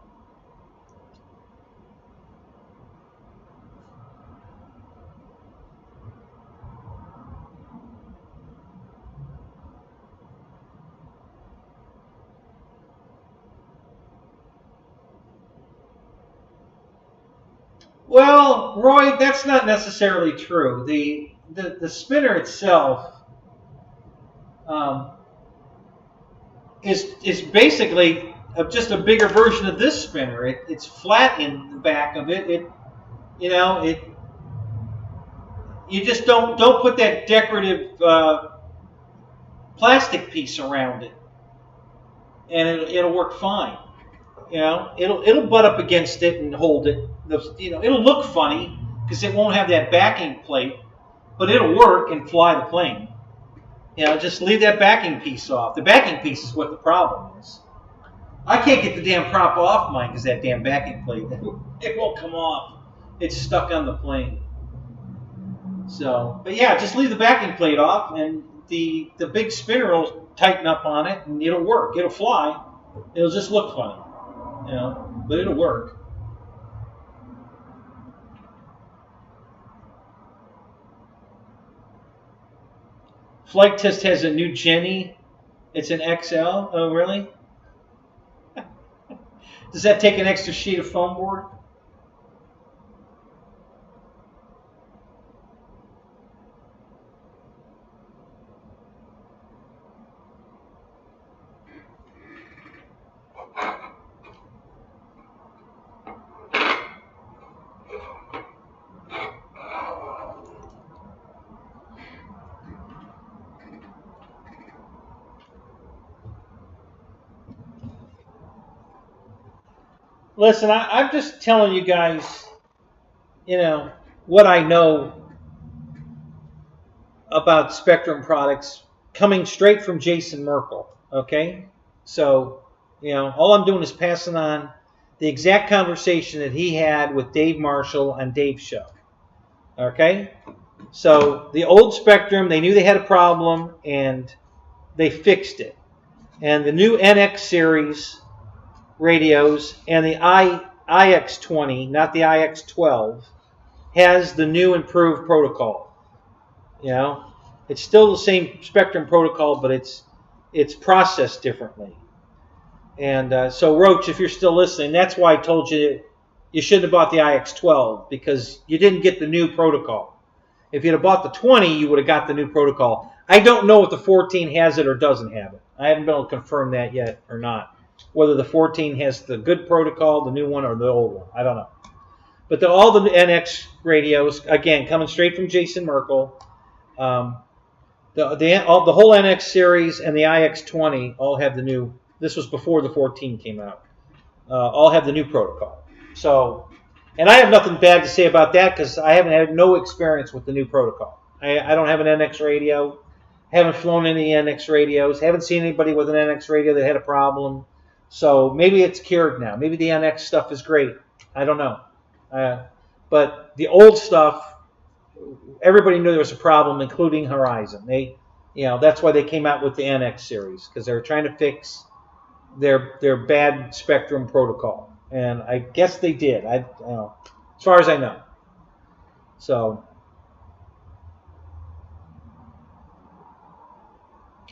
Well, Roy, that's not necessarily true. The spinner itself is basically just a bigger version of this spinner. It's flat in the back of it. You just don't put that decorative plastic piece around it, and it'll work fine. It'll butt up against it and hold it. It'll look funny because it won't have that backing plate, but it'll work and fly the plane. You know, just leave that backing piece off. The backing piece is what the problem is. I can't get the damn prop off mine because that damn backing plate, it won't come off. It's stuck on the plane. So, but yeah, just leave the backing plate off, and the big spinner will tighten up on it, and it'll work. It'll fly. It'll just look funny, you know, but it'll work. Flight Test has a new Jenny. It's an XL. Oh, really? Does that take an extra sheet of foam board? Listen, I'm just telling you guys, you know, what I know about Spectrum products coming straight from Jason Merkel, okay? So, you know, all I'm doing is passing on the exact conversation that he had with Dave Marshall on Dave's show, okay? So, the old Spectrum, they knew they had a problem, and they fixed it. And the new NX series radios and the IX20, not the IX12, has the new improved protocol. You know, it's still the same Spectrum protocol, but it's processed differently. And so, Roach, if you're still listening, that's why I told you you shouldn't have bought the IX12, because you didn't get the new protocol. If you'd have bought the 20, you would have got the new protocol. I don't know if the 14 has it or doesn't have it. I haven't been able to confirm that yet or not. Whether the 14 has the good protocol, the new one, or the old one. I don't know. But all the NX radios, again, coming straight from Jason Merkel, the whole NX series and the IX20 all have the new, this was before the 14 came out, all have the new protocol. So, and I have nothing bad to say about that because I haven't had no experience with the new protocol. I don't have an NX radio, haven't flown any NX radios, haven't seen anybody with an NX radio that had a problem. So maybe it's cured now. Maybe the NX stuff is great. I don't know. But the old stuff, everybody knew there was a problem, including Horizon. That's why they came out with the NX series, because they were trying to fix their bad Spectrum protocol. And I guess they did. As far as I know. So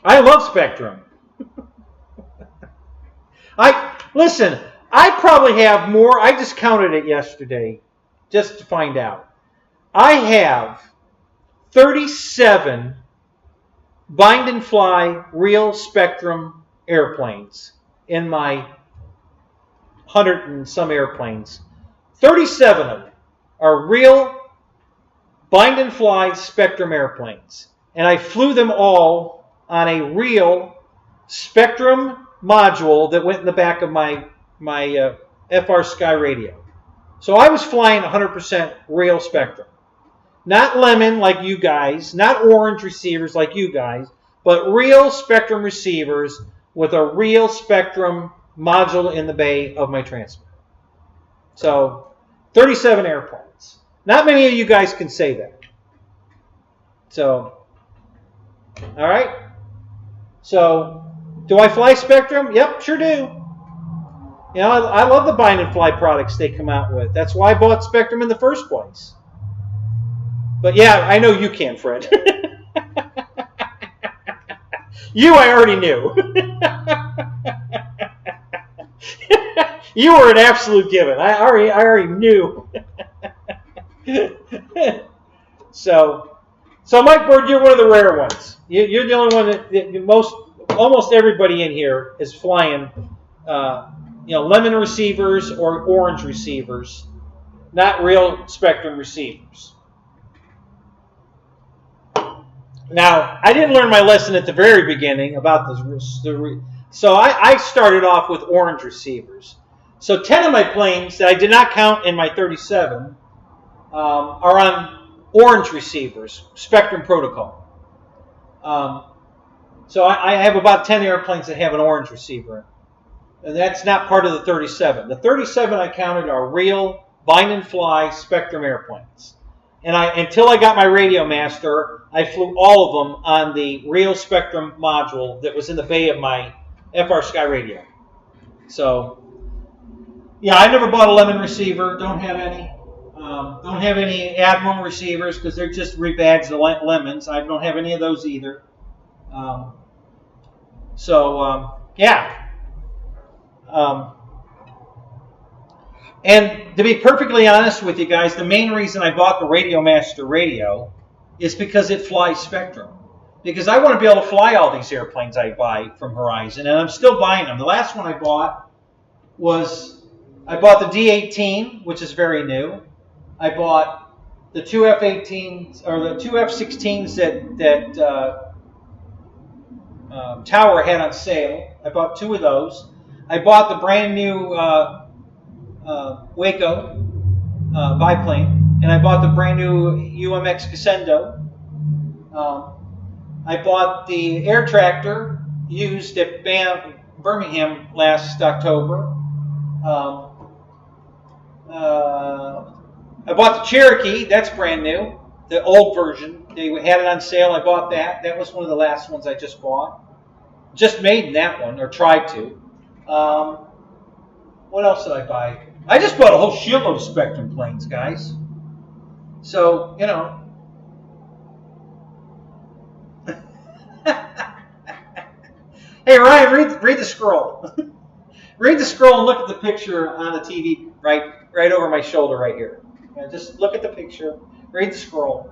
I love Spectrum. Listen, I probably have more. I just counted it yesterday just to find out. I have 37 bind and fly real Spectrum airplanes in my 100 and some airplanes. 37 of them are real bind and fly Spectrum airplanes. And I flew them all on a real Spectrum module that went in the back of my FR Sky radio. So I was flying 100% real Spectrum. Not lemon like you guys, not orange receivers like you guys, but real Spectrum receivers with a real Spectrum module in the bay of my transmitter. So 37 airplanes. Not many of you guys can say that. So, all right. So, do I fly Spectrum? Yep, sure do. You know, I love the bind and fly products they come out with. That's why I bought Spectrum in the first place. But yeah, I know you can, Fred. You, I already knew. You were an absolute given. I already knew. So Mike Bird, you're one of the rare ones. You're the only one that almost everybody in here is flying, lemon receivers or orange receivers, not real Spectrum receivers. Now, I didn't learn my lesson at the very beginning about so I started off with orange receivers. So 10 of my planes that I did not count in my 37 are on orange receivers, Spectrum protocol. So I have about 10 airplanes that have an orange receiver, and that's not part of the 37. The 37 I counted are real bind and fly Spectrum airplanes. And until I got my Radio Master, I flew all of them on the real Spectrum module that was in the bay of my FR Sky Radio. So, yeah, I never bought a Lemon receiver. Don't have any. Don't have any Admiral receivers because they're just rebadged Lemons. I don't have any of those either. Yeah. And to be perfectly honest with you guys, the main reason I bought the Radio Master radio is because it flies Spectrum. Because I want to be able to fly all these airplanes I buy from Horizon, and I'm still buying them. The last one I bought the D-18, which is very new. I bought the two F-18s, or the two F-16s that Tower had on sale. I bought two of those. I bought the brand new Waco biplane, and I bought the brand new UMX Casendo. I bought the air tractor used at Birmingham last October. I bought the Cherokee. That's brand new. The old version. They had it on sale. I bought that. That was one of the last ones I just bought. Just made in that one, or tried to. What else did I buy? I just bought a whole shitload of Spectrum planes, guys. So, you know. Hey, Ryan, read the scroll. Read the scroll and look at the picture on the TV right over my shoulder right here. Just look at the picture. Read the scroll.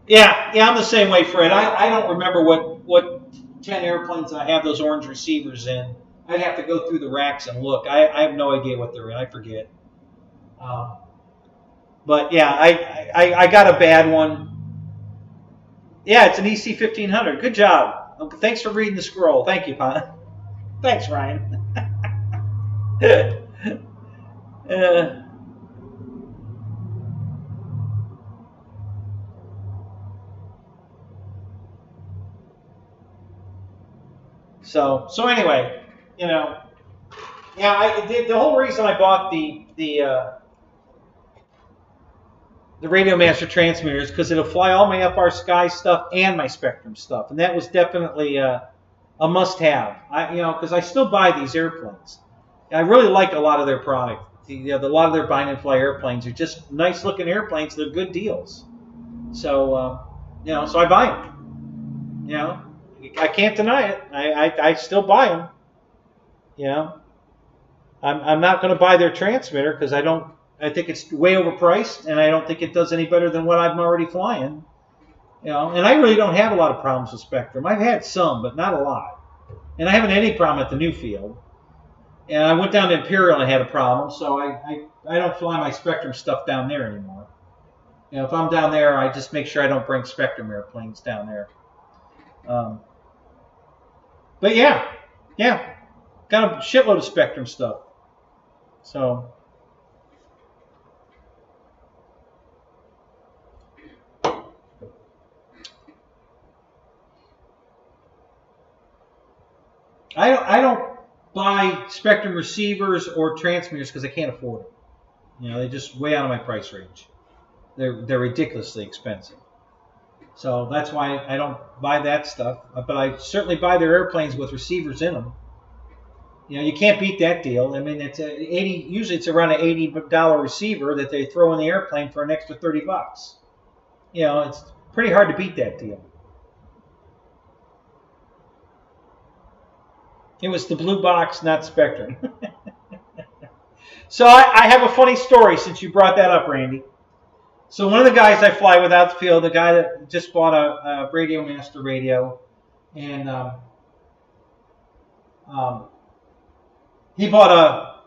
Yeah, I'm the same way, Fred. I don't remember what 10 airplanes I have those orange receivers in. I'd have to go through the racks and look. I have no idea what they're in. I forget. But yeah, I got a bad one. Yeah, it's an EC 1500. Good job. Thanks for reading the scroll. Thank you, Pon. Thanks, Ryan. So anyway, you know, yeah, the whole reason I bought the Radio Master transmitter is because it'll fly all my FR Sky stuff and my Spectrum stuff, and that was definitely a must-have. Because I still buy these airplanes. I really like a lot of their product. A lot of their bind and fly airplanes are just nice-looking airplanes. They're good deals. So so I buy them. I can't deny it. I still buy them. I'm not going to buy their transmitter because I think it's way overpriced, and I don't think it does any better than what I'm already flying. And I really don't have a lot of problems with Spectrum. I've had some, but not a lot. And I haven't had any problem at the new field. And I went down to Imperial and had a problem, so I don't fly my Spectrum stuff down there anymore. If I'm down there, I just make sure I don't bring Spectrum airplanes down there. But yeah, got a shitload of Spectrum stuff. So I don't buy Spectrum receivers or transmitters because I can't afford them. They're just way out of my price range. They're ridiculously expensive. So that's why I don't buy that stuff. But I certainly buy their airplanes with receivers in them. You can't beat that deal. I mean, usually it's around an $80 receiver that they throw in the airplane for an extra $30. It's pretty hard to beat that deal. It was the blue box, not Spectrum. So I have a funny story since you brought that up, Randy. So one of the guys I fly with out the field, the guy that just bought a Radio Master radio, and he bought a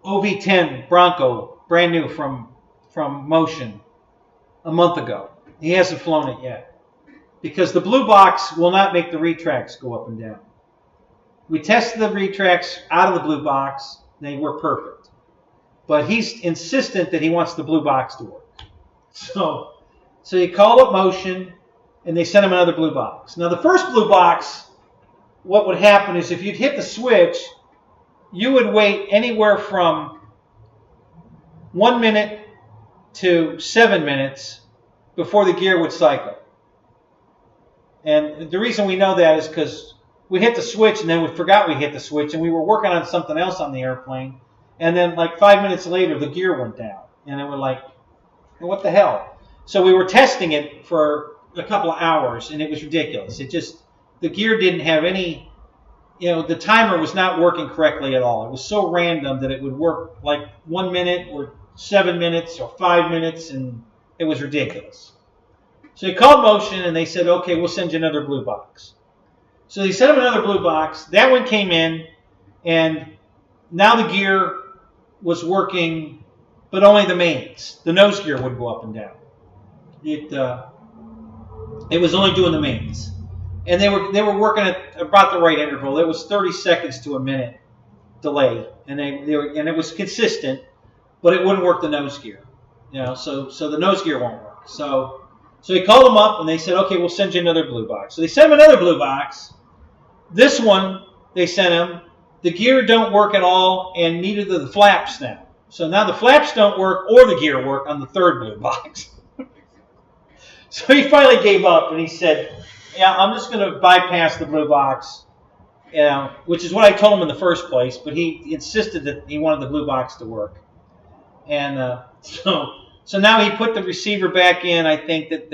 OV-10 Bronco, brand new from Motion, a month ago. He hasn't flown it yet because the blue box will not make the retracts go up and down. We tested the retracts out of the blue box. They were perfect. But he's insistent that he wants the blue box to work. So he called up Motion, and they sent him another blue box. Now, the first blue box, what would happen is if you'd hit the switch, you would wait anywhere from 1 minute to 7 minutes before the gear would cycle. And the reason we know that is because we hit the switch and then we forgot we hit the switch and we were working on something else on the airplane. And then like 5 minutes later, the gear went down. And it was like, what the hell? So we were testing it for a couple of hours and it was ridiculous. It just, the gear didn't have any, the timer was not working correctly at all. It was so random that it would work like 1 minute or 7 minutes or 5 minutes, and it was ridiculous. So they called Motion and they said, okay, we'll send you another blue box. So they sent him another blue box. That one came in, and now the gear was working, but only the mains. The nose gear would go up and down. It was only doing the mains. And they were working at about the right interval. It was 30 seconds to a minute delay, and it was consistent, but it wouldn't work the nose gear. So the nose gear won't work. So he called them up and they said, okay, we'll send you another blue box. So they sent him another blue box. This one they sent him, the gear don't work at all, and neither do the flaps now. So now the flaps don't work or the gear work on the third blue box. So he finally gave up and he said, yeah, I'm just going to bypass the blue box, which is what I told him in the first place, but he insisted that he wanted the blue box to work. And so now he put the receiver back in. I think that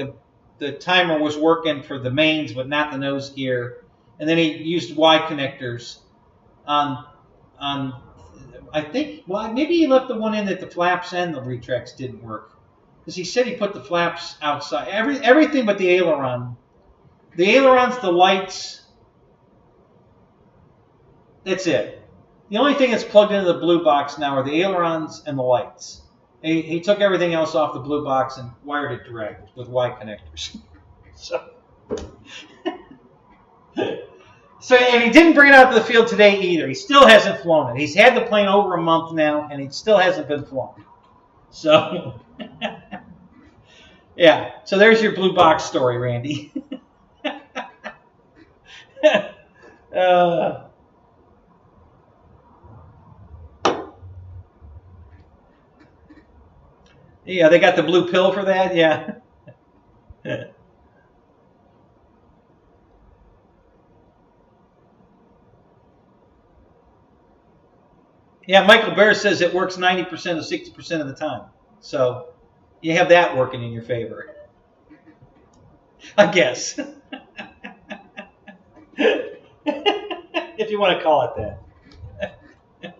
the timer was working for the mains, but not the nose gear. And then he used Y connectors on I think, well, maybe he left the one in that the flaps and the retracts didn't work. Because he said he put the flaps outside. Everything but the aileron. The ailerons, the lights, that's it. The only thing that's plugged into the blue box now are the ailerons and the lights. He took everything else off the blue box and wired it direct with Y connectors. And he didn't bring it out to the field today either. He still hasn't flown it. He's had the plane over a month now, and it still hasn't been flown. So, yeah. So there's your blue box story, Randy. Yeah, they got the blue pill for that. Yeah. Yeah, Michael Bear says it works 90% to 60% of the time. So you have that working in your favor, I guess. If you want to call it that.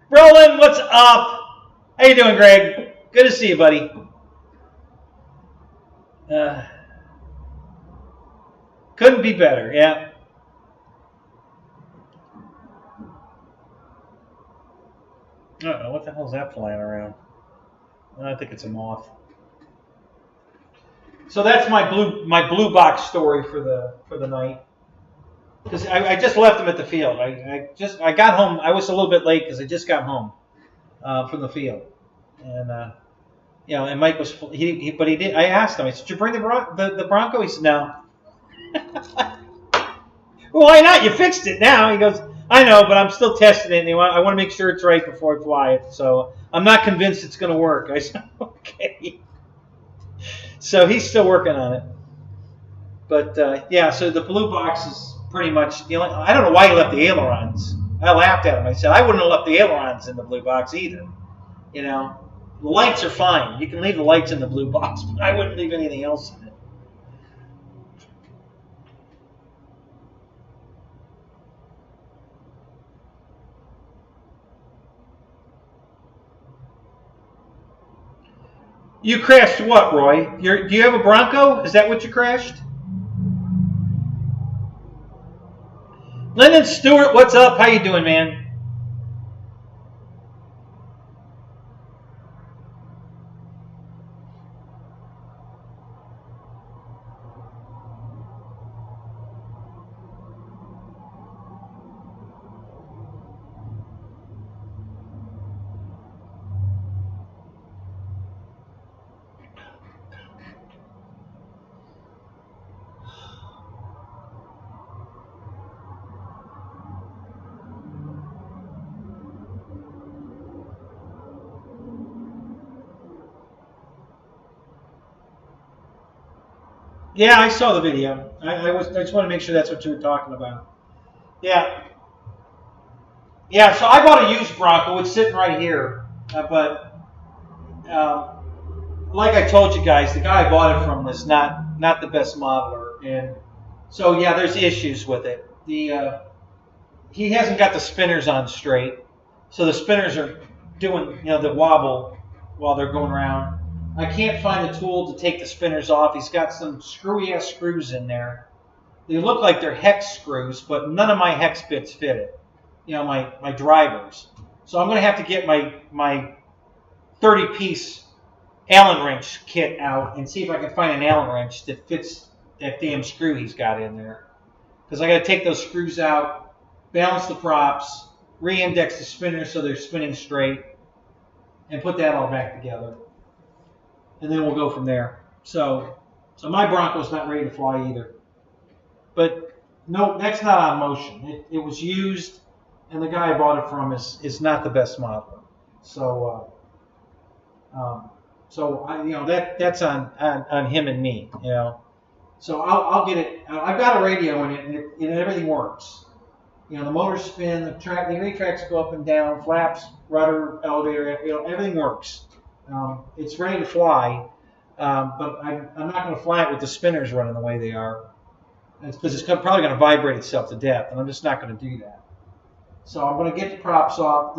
Roland, what's up? How you doing, Greg? Good to see you, buddy. Couldn't be better, yeah. Uh-oh, what the hell is that flying around? I think it's a moth. So that's my blue box story for the night. Because I just left him at the field. I got home. I was a little bit late because I just got home from the field, and and Mike was but he did. I asked him. I said, "Did you bring the Bronco?" He said, "No." Well, why not? You fixed it now. He goes, "I know, but I'm still testing it, and I want to make sure it's right before I fly it. So I'm not convinced it's going to work." I said, "Okay." So he's still working on it. But yeah, so the blue box is pretty much the only. I don't know why he left the ailerons. I laughed at him. I said, I wouldn't have left the ailerons in the blue box either. The lights are fine. You can leave the lights in the blue box, but I wouldn't leave anything else in it. You crashed what, Roy? Do you have a Bronco? Is that what you crashed? Lyndon Stewart, what's up? How you doing, man? Yeah, I saw the video. I just want to make sure that's what you were talking about. Yeah. Yeah, so I bought a used Bronco. It's sitting right here. But like I told you guys, the guy I bought it from was not the best modeler. And so, yeah, there's issues with it. He hasn't got the spinners on straight. So the spinners are doing, the wobble while they're going around. I can't find the tool to take the spinners off. He's got some screwy-ass screws in there. They look like they're hex screws, but none of my hex bits fit it. My drivers. So I'm going to have to get my 30-piece Allen wrench kit out and see if I can find an Allen wrench that fits that damn screw he's got in there. Because I got to take those screws out, balance the props, re-index the spinners so they're spinning straight, and put that all back together. And then we'll go from there. So my Bronco's not ready to fly either. But no, that's not on motion. It was used, and the guy I bought it from is not the best modeler. So that's on him and me. So I'll get it. I've got a radio in it, and everything works. The motors spin, the tracks go up and down, flaps, rudder, elevator, everything works. It's ready to fly, but I'm not going to fly it with the spinners running the way they are. Because it's probably going to vibrate itself to death, and I'm just not going to do that. So I'm going to get the props off.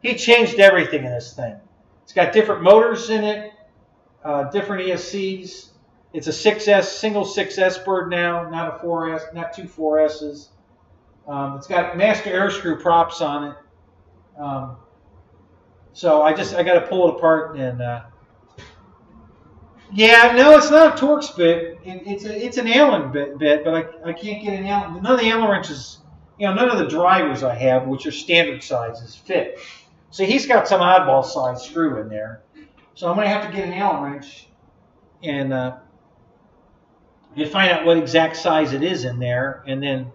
He changed everything in this thing. It's got different motors in it, different ESCs. It's a single 6S bird now, not a 4S, not two 4S's. It's got master air screw props on it. So I got to pull it apart and. Yeah, no, it's not a Torx bit. It's an Allen bit, but I can't get an Allen. None of the Allen wrenches, none of the drivers I have, which are standard sizes, fit. So he's got some oddball size screw in there. So I'm going to have to get an Allen wrench and find out what exact size it is in there, and then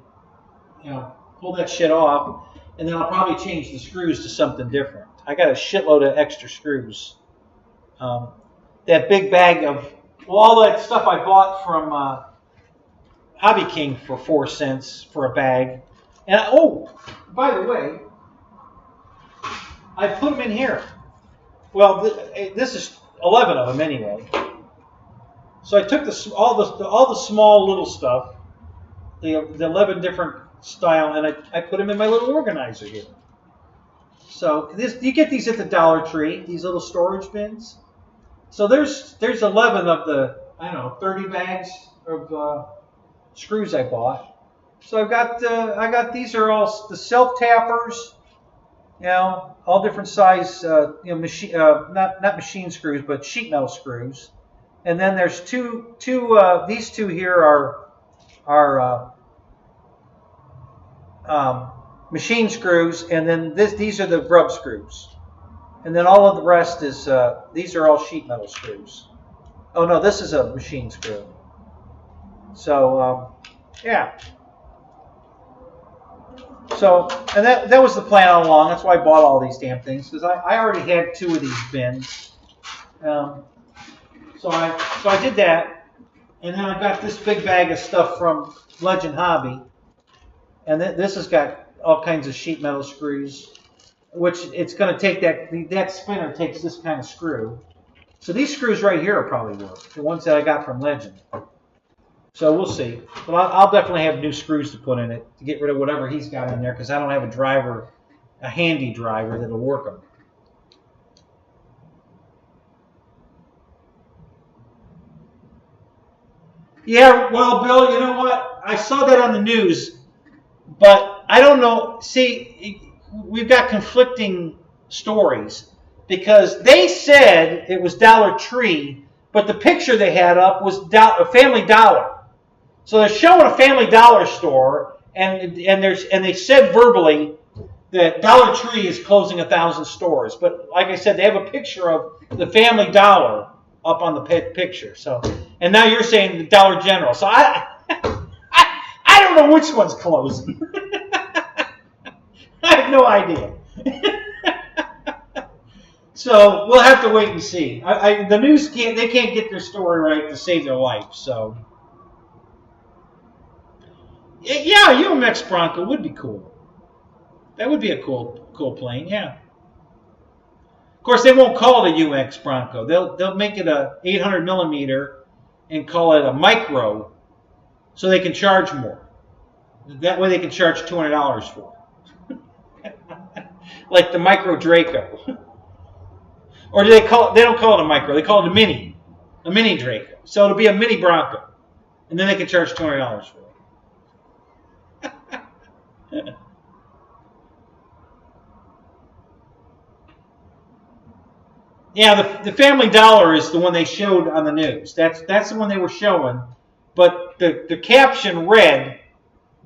pull that shit off, and then I'll probably change the screws to something different. I got a shitload of extra screws. That big bag of all that stuff I bought from Hobby King for 4 cents for a bag. And by the way, I put them in here. Well, this is 11 of them anyway. So I took all the small little stuff, the 11 different style, and I put them in my little organizer here. So you get these at the Dollar Tree, these little storage bins. So there's 11 of the 30 bags of screws I bought. So I got these are all the self tappers, all different size machine not machine screws but sheet metal screws. And then there's these two here are machine screws, and then these are the grub screws. And then all of the rest is, these are all sheet metal screws. Oh no, this is a machine screw. So, yeah. So, and that was the plan all along. That's why I bought all these damn things, because I already had 2 of these bins. So I did that, and then I got this big bag of stuff from Legend Hobby. And this has got all kinds of sheet metal screws, which it's going to take that spinner takes this kind of screw. So these screws right here will probably work, the ones that I got from Legend. So we'll see. But I'll definitely have new screws to put in it to get rid of whatever he's got in there, because I don't have a handy driver that'll work them. Yeah, well, Bill, you know what? I saw that on the news, but I don't know. See, we've got conflicting stories, because they said it was Dollar Tree, but the picture they had up was a Family Dollar. So they're showing a Family Dollar store, and they said verbally that Dollar Tree is closing 1,000 stores. But like I said, they have a picture of the Family Dollar up on the picture. So, and now you're saying the Dollar General. So I don't know which one's closing. I have no idea. So we'll have to wait and see. The news can't get their story right to save their life. So yeah, UMX Bronco would be cool. That would be a cool plane. Yeah. Of course, they won't call it a UX Bronco. They'll make it a 800 millimeter and call it a micro, so they can charge more. That way, they can charge $200 for it, like the micro Draco. Or do they call it? They don't call it a micro. They call it a mini Draco. So it'll be a mini Bronco, and then they can charge $200 for it. Yeah, the Family Dollar is the one they showed on the news. That's the one they were showing, but the caption read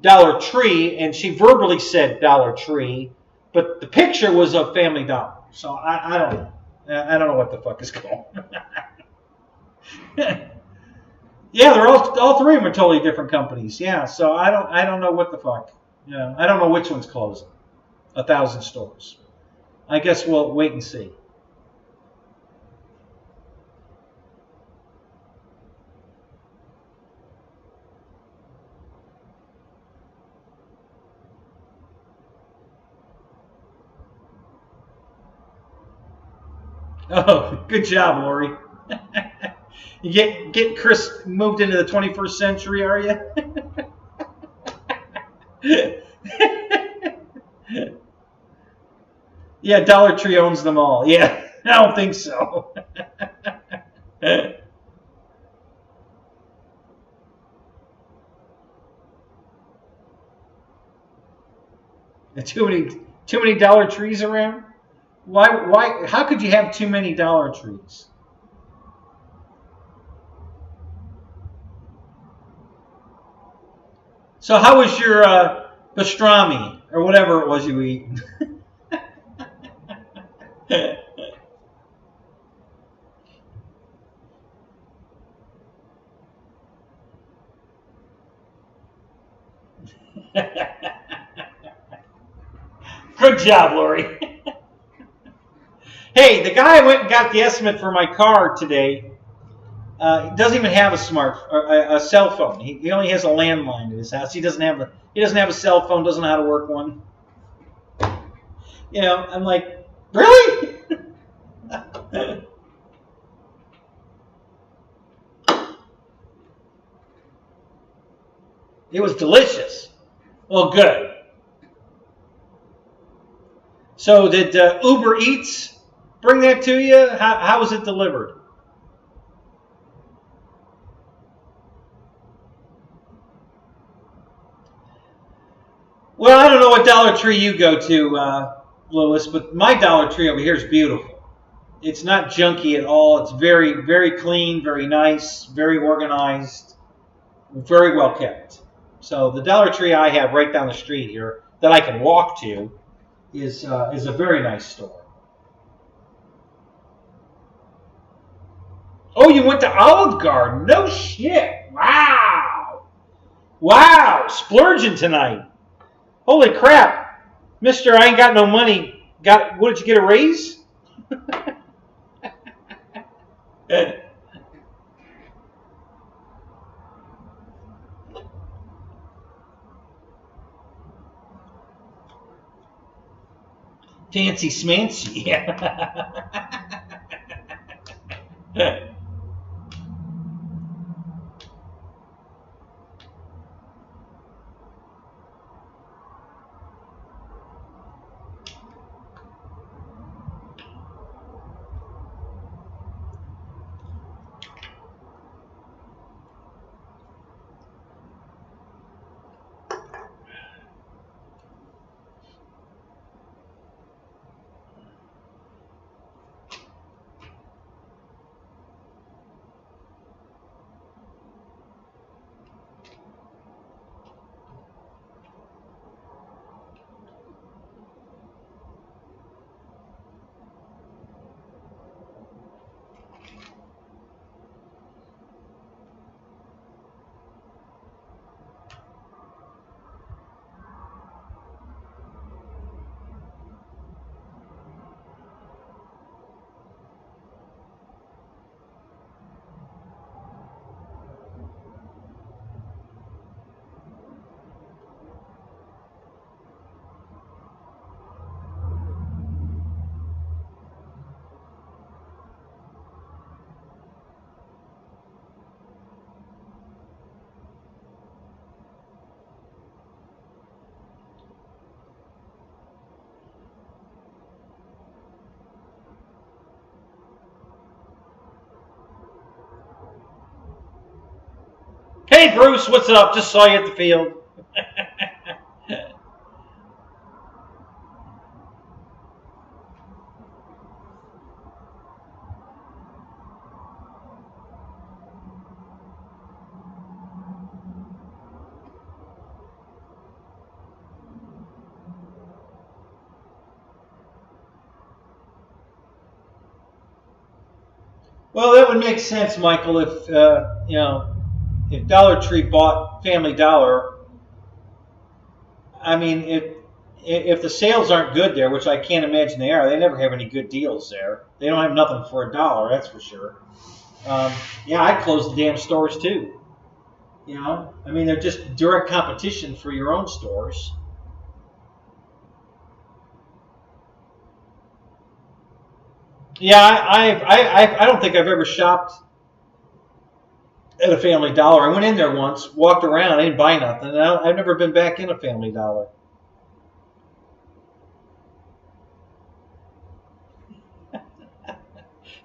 Dollar Tree, and she verbally said Dollar Tree, but the picture was of Family Dollar. So I don't know. I don't know what the fuck is going on. Yeah, they're all three of them are totally different companies. Yeah, so I don't know what the fuck. I don't know which one's closing. 1,000 stores. I guess we'll wait and see. Oh, good job, Lori. You get Chris moved into the 21st century, are you? Yeah, Dollar Tree owns them all. Yeah, I don't think so. Too many Dollar Trees around? Why? How could you have too many Dollar Trees? So how was your pastrami or whatever it was you eat? Good job, Lori. Hey, the guy went and got the estimate for my car today. He doesn't even have a cell phone. He only has a landline in his house. He doesn't have a cell phone. Doesn't know how to work one. I'm like, really? It was delicious. Well, good. So did Uber Eats bring that to you? How was it delivered? Well, I don't know what Dollar Tree you go to, Lois, but my Dollar Tree over here is beautiful. It's not junky at all. It's very, very clean, very nice, very organized, very well kept. So the Dollar Tree I have right down the street here that I can walk to is a very nice store. Oh, you went to Olive Garden? No shit! Wow! Splurging tonight. Holy crap, Mister! I ain't got no money. What did you get, a raise? Fancy smancy. Hey, Bruce, what's up? Just saw you at the field. Well, that would make sense, Michael, if if Dollar Tree bought Family Dollar. I mean, if the sales aren't good there, which I can't imagine they are, they never have any good deals there. They don't have nothing for $1, that's for sure. Yeah, I'd close the damn stores too. I mean, they're just direct competition for your own stores. Yeah, I don't think I've ever shopped at a Family Dollar. I went in there once, walked around, I didn't buy nothing. And I've never been back in a Family Dollar.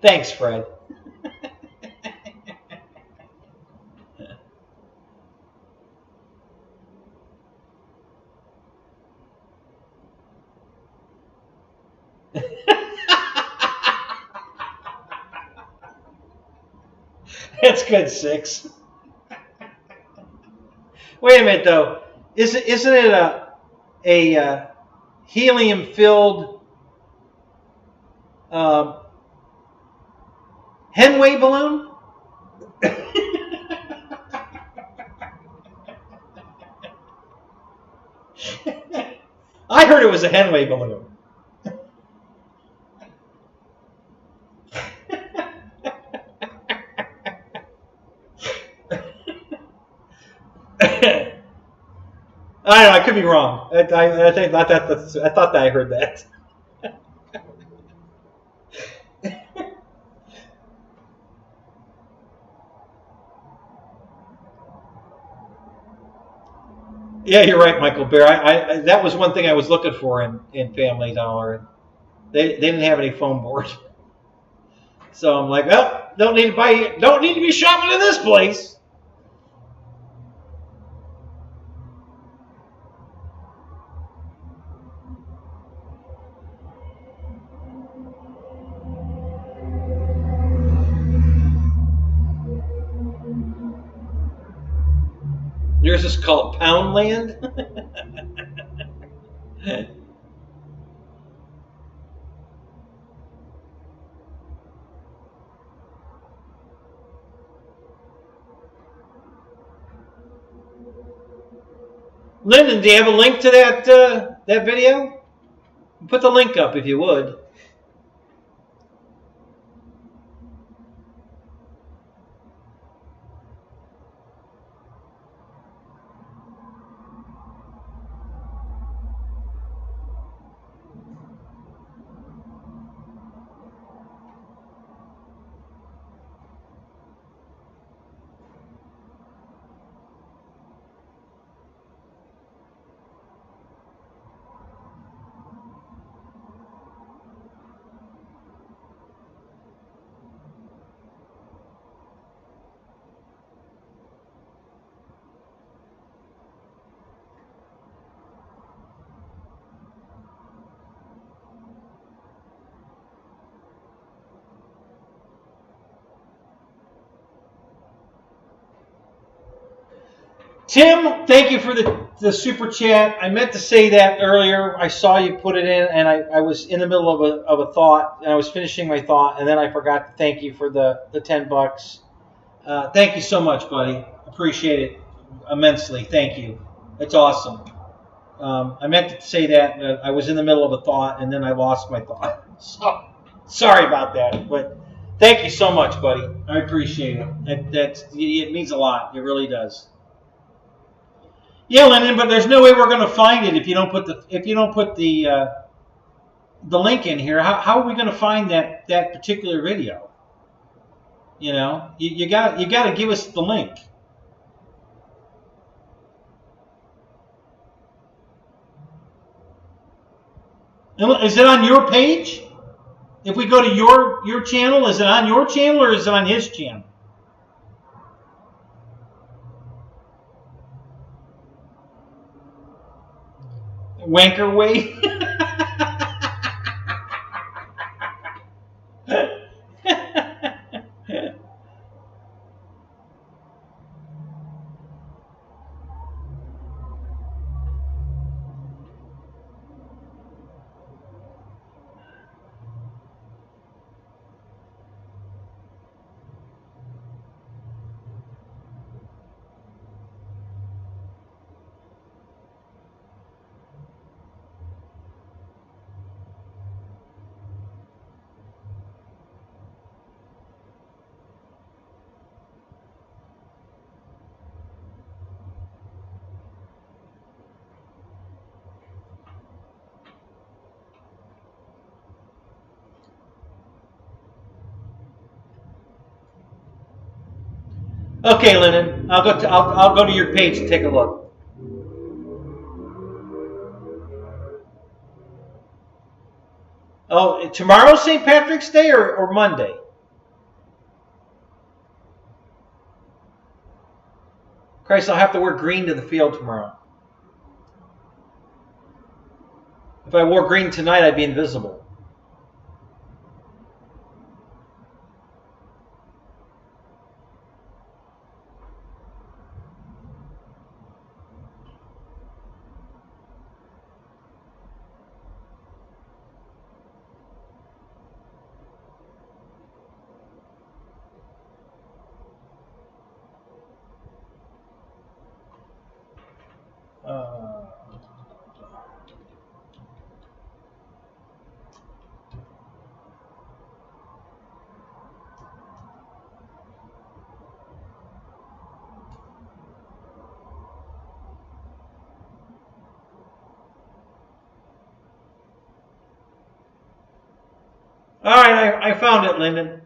Thanks, Fred. That's good, 6. Wait a minute, though. Isn't it a helium-filled Henway balloon? I heard it was a Henway balloon. I don't know. I could be wrong. I thought that I heard that. Yeah, you're right, Michael Bear. I that was one thing I was looking for in Family Dollar. They didn't have any foam board, so I'm like, well, don't need to be shopping in this place. Yours is called Poundland. Lyndon, do you have a link to that video? Put the link up if you would. Tim, thank you for the super chat. I meant to say that earlier. I saw you put it in, and I was in the middle of a thought, and I was finishing my thought, and then I forgot to thank you for the $10. Thank you so much, buddy. Appreciate it immensely. Thank you. It's awesome. I meant to say that. I was in the middle of a thought, and then I lost my thought. So, sorry about that, but thank you so much, buddy. I appreciate it. It means a lot. It really does. Yeah, Lennon, but there's no way we're going to find it if you don't put the link in here. How are we going to find that particular video? You got to give us the link. Is it on your page? If we go to your channel, is it on your channel or is it on his channel? Wanker way. Okay, Lennon. I'll go to your page and take a look. Oh, tomorrow's St. Patrick's Day or Monday? Christ, I'll have to wear green to the field tomorrow. If I wore green tonight, I'd be invisible. All right, I found it, Lyndon.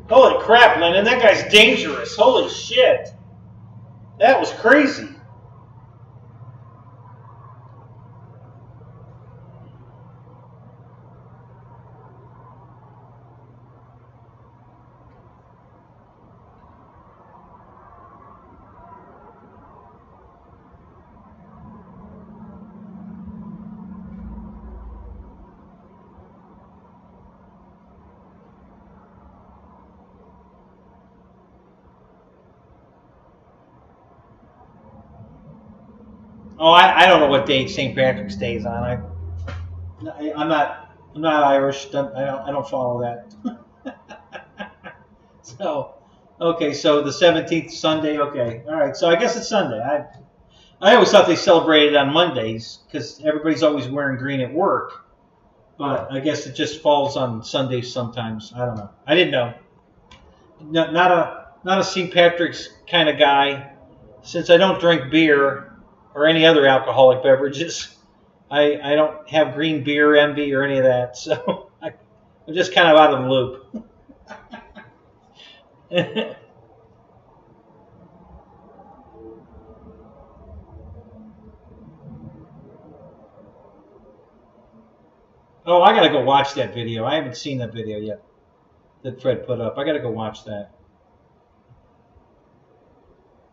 Holy crap, Lennon, that guy's dangerous. Holy shit. That was crazy. Oh, I don't know what day St. Patrick's Day is on. I'm not Irish. I don't follow that. So, okay, so the 17th Sunday. Okay, all right. So I guess it's Sunday. I always thought they celebrated on Mondays because everybody's always wearing green at work. But I guess it just falls on Sundays sometimes. I don't know. I didn't know. Not a St. Patrick's kind of guy. Since I don't drink beer or any other alcoholic beverages, I don't have green beer envy or any of that. So I'm just kind of out of the loop. Oh, I got to go watch that video. I haven't seen that video yet that Fred put up. I got to go watch that.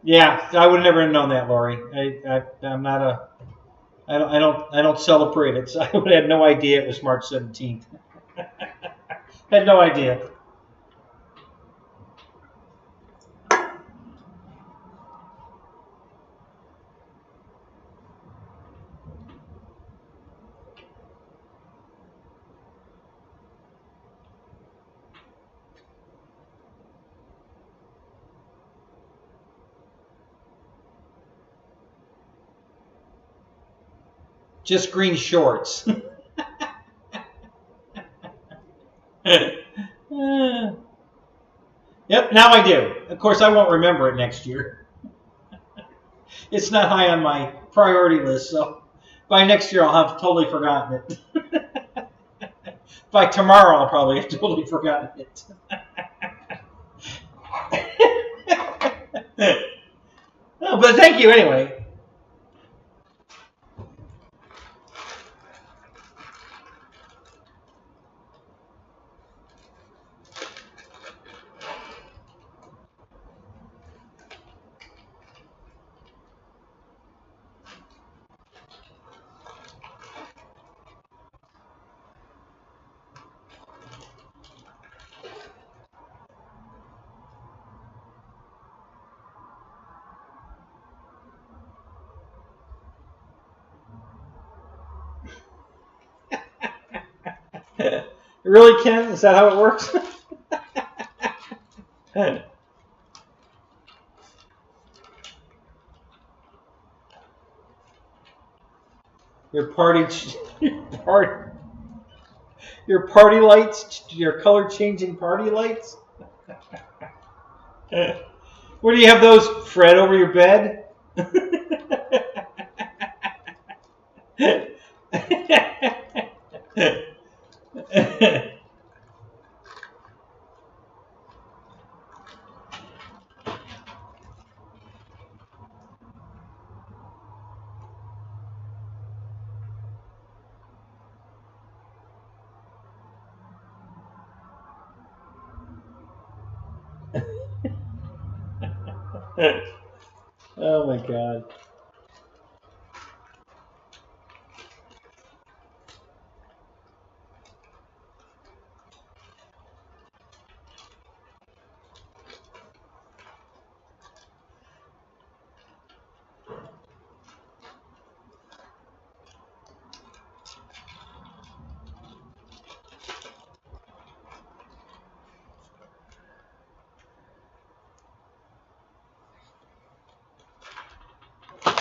Yeah, I would have never known that, Lori. I'm not a. I don't celebrate it. So I would have had no idea it was March 17th. Had no idea. Just green shorts. Yep, now I do. Of course, I won't remember it next year. It's not high on my priority list, so by next year I'll have totally forgotten it. By tomorrow I'll probably have totally forgotten it. Oh, but thank you anyway. Really, Ken? Is that how it works? Your party lights, your color changing party lights. Where do you have those, Fred? Over your bed? Oh my God.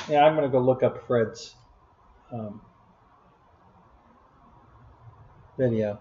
Yeah, I'm going to go look up Fred's video.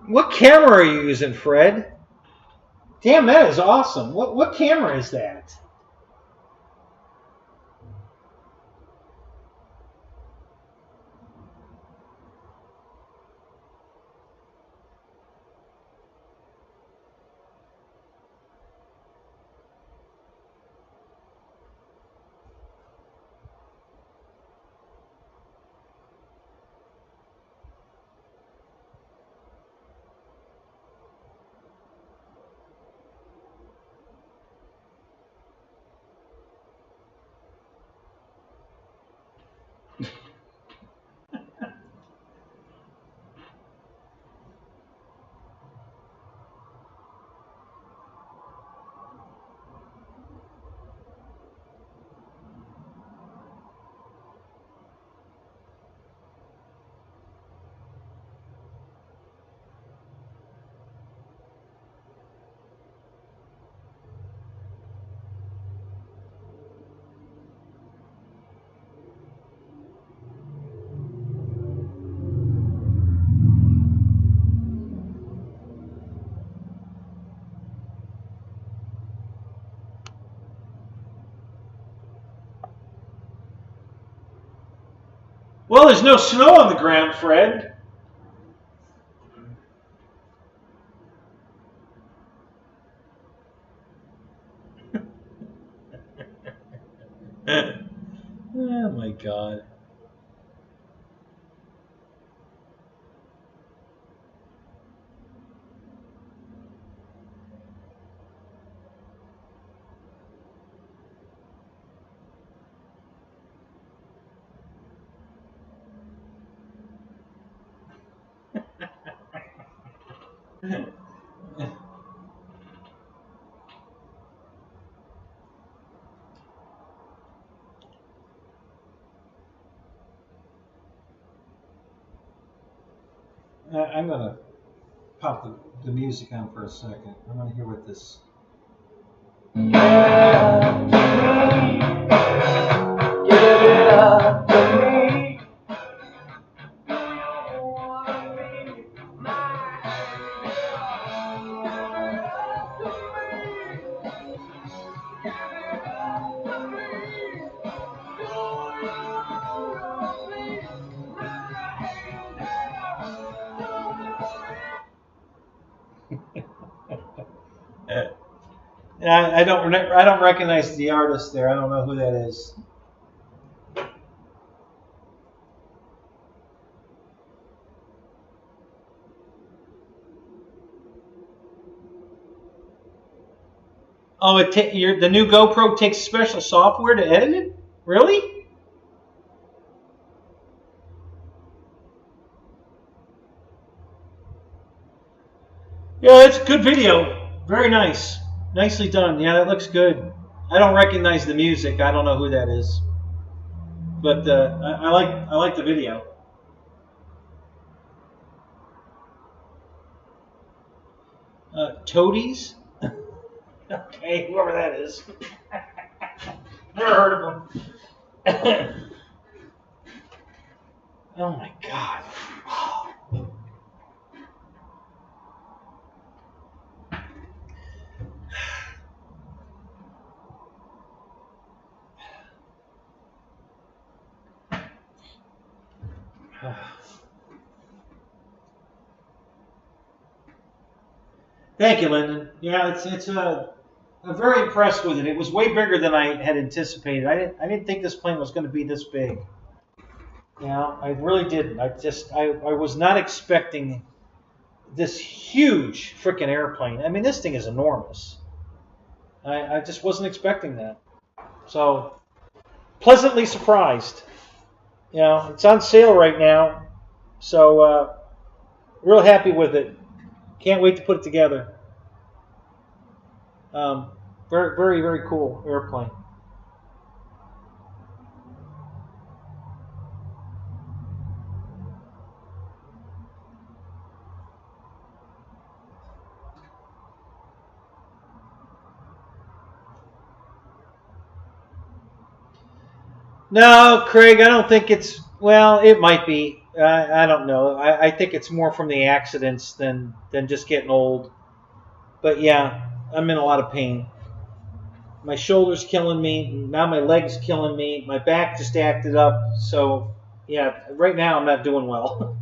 What camera are you using, Fred? Damn, that is awesome. What camera is that? Well, there's no snow on the ground, Fred. Oh my God. I'm going to pop the music on for a second. I want to hear what this. Give it up to me. I don't recognize the artist there. I don't know who that is. Oh, the new GoPro takes special software to edit it? Really? Yeah, it's a good video. Very nice. Nicely done. Yeah, that looks good. I don't recognize the music. I don't know who that is. But I like the video. Toadies? Okay, whoever that is. Never heard of them. Oh my God. Thank you, Lyndon. Yeah, I'm very impressed with it. It was way bigger than I had anticipated. I didn't think this plane was going to be this big. You know, I really didn't. I was not expecting this huge freaking airplane. I mean, this thing is enormous. I just wasn't expecting that. So, pleasantly surprised. You know, it's on sale right now. So, real happy with it. Can't wait to put it together. Very, very, very cool airplane. No, Craig, I don't think it's. Well, it might be. I don't know. I think it's more from the accidents than just getting old. But yeah, I'm in a lot of pain. My shoulder's killing me. Now my leg's killing me. My back just acted up. So yeah, right now I'm not doing well.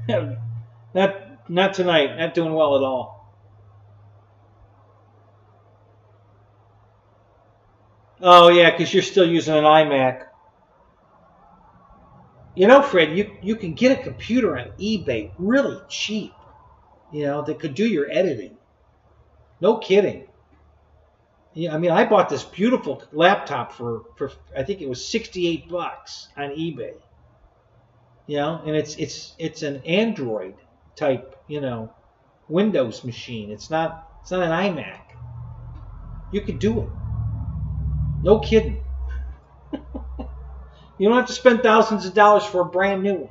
not tonight. Not doing well at all. Oh yeah, because you're still using an iMac. You know, Fred, you can get a computer on eBay really cheap. You know, that could do your editing. No kidding. Yeah, I mean, I bought this beautiful laptop for I think it was $68 on eBay. You know, and it's an Android type, you know, Windows machine. It's not an iMac. You could do it. No kidding. You don't have to spend thousands of dollars for a brand new one.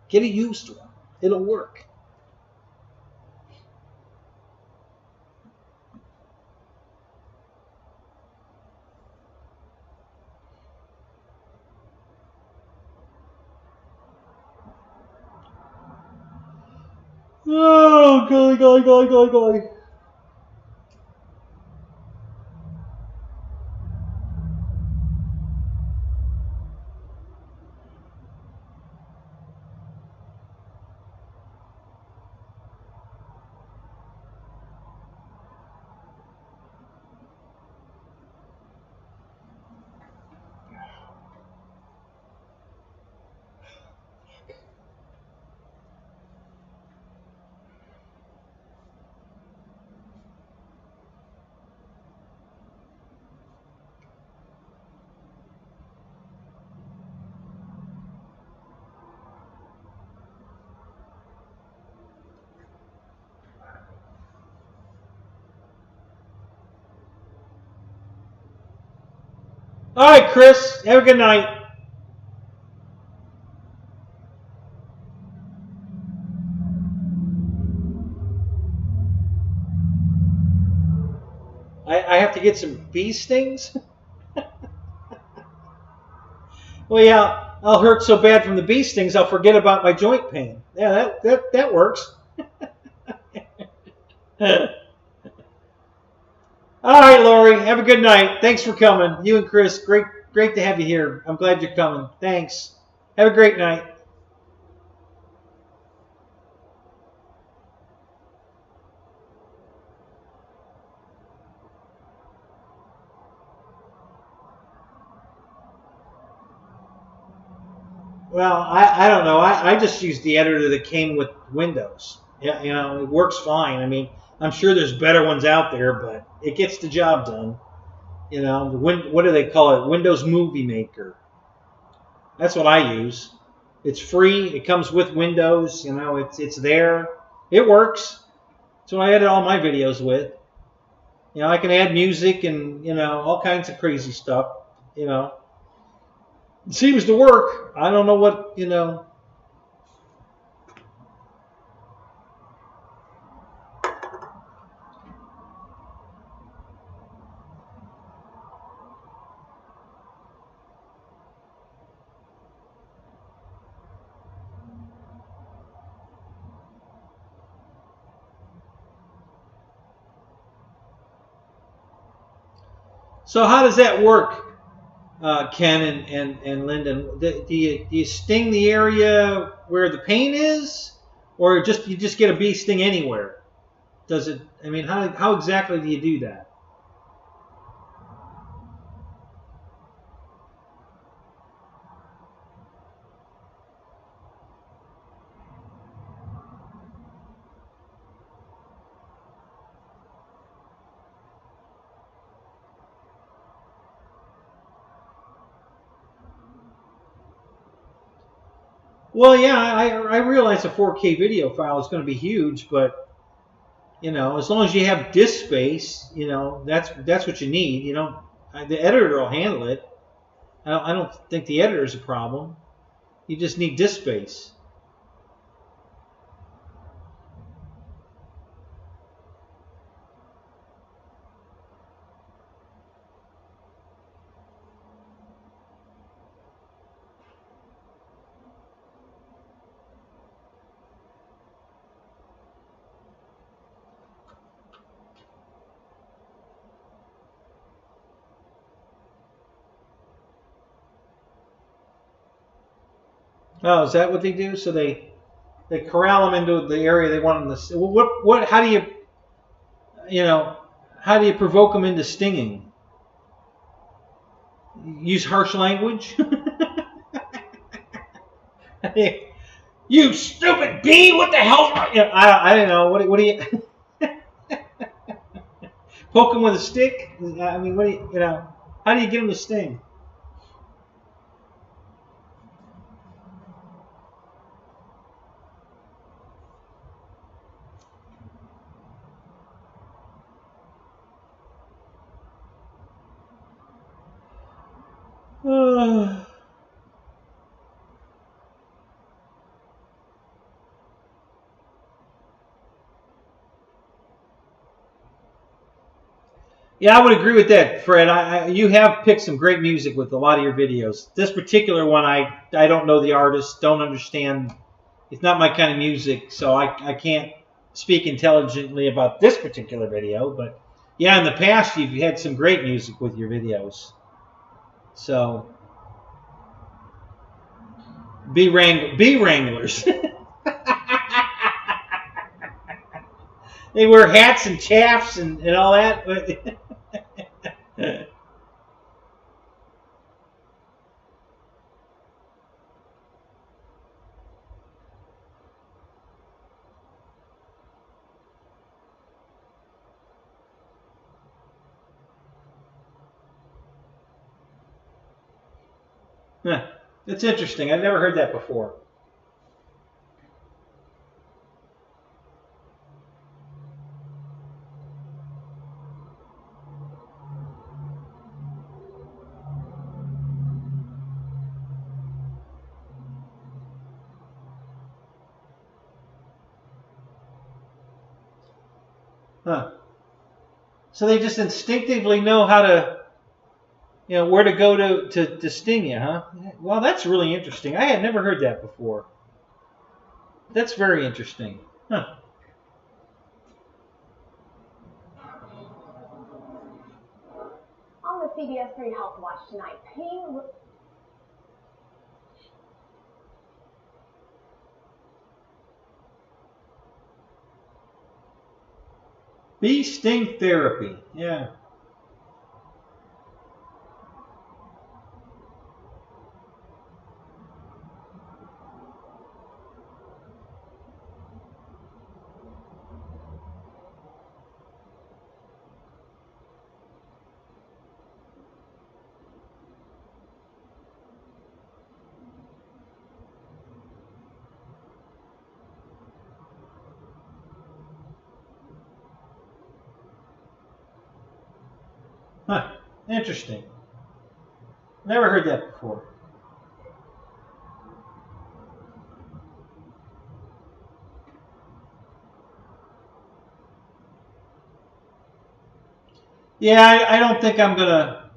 Get a used one. It'll work. Oh, golly. All right, Chris. Have a good night. I have to get some bee stings? Well, yeah, I'll hurt so bad from the bee stings, I'll forget about my joint pain. Yeah, that works. All right, Lori, have a good night. Thanks for coming. You and Chris, great to have you here. I'm glad you're coming. Thanks. Have a great night. Well, I don't know. I just use the editor that came with Windows. Yeah, you know, it works fine. I mean, I'm sure there's better ones out there, but it gets the job done. You know, what do they call it? Windows Movie Maker. That's what I use. It's free. It comes with Windows. You know, it's there. It works. That's what I edit all my videos with. You know, I can add music and, you know, all kinds of crazy stuff. You know, it seems to work. I don't know what, you know. So how does that work, Ken and Lyndon? Do you sting the area where the pain is, or you just get a bee sting anywhere? Does it? I mean, how exactly do you do that? Well, yeah, I realize a 4K video file is going to be huge, but you know, as long as you have disk space, you know, that's what you need. You know, the editor will handle it. I don't think the editor is a problem. You just need disk space. Oh, is that what they do? So they corral them into the area they want them to. What? How do you know? How do you provoke them into stinging? Use harsh language? You stupid bee! What the hell's wrong? You know, I don't know. What do you poke them with a stick? I mean, what do you know? How do you get them to sting? Yeah, I would agree with that, Fred. You have picked some great music with a lot of your videos. This particular one, I don't know the artist, don't understand. It's not my kind of music, so I can't speak intelligently about this particular video. But yeah, in the past, you've had some great music with your videos. So, bee wranglers. They wear hats and chaps and all that. But it's interesting. I've never heard that before. Huh. So they just instinctively know how to, where to go to sting you, huh? Well, that's really interesting. I had never heard that before. That's very interesting. Huh. On the CBS 3 Health Watch tonight, pain... Bee sting therapy. Yeah. Huh. Interesting. Never heard that before. Yeah, I don't think I'm going to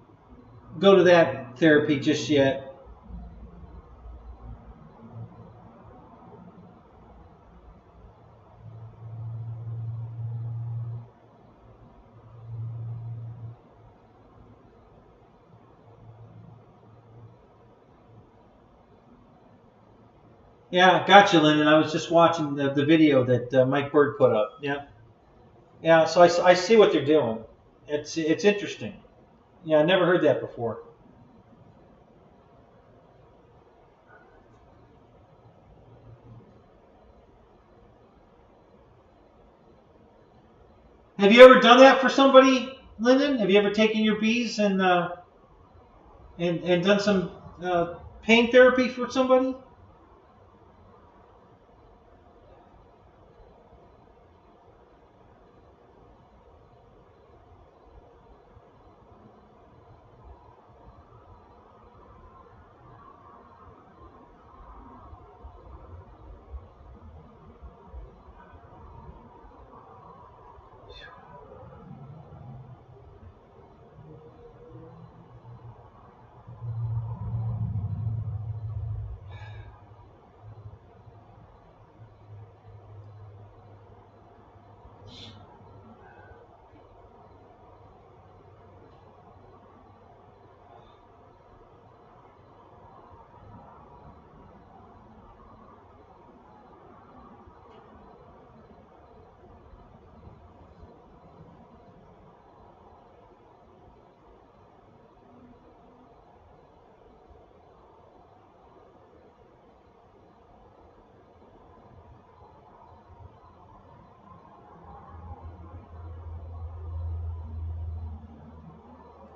go to that therapy just yet. Yeah, gotcha, Lyndon. I was just watching the video that Mike Bird put up. Yeah. Yeah, so I see what they're doing. It's interesting. Yeah, I never heard that before. Have you ever done that for somebody, Lyndon? Have you ever taken your bees and done some pain therapy for somebody?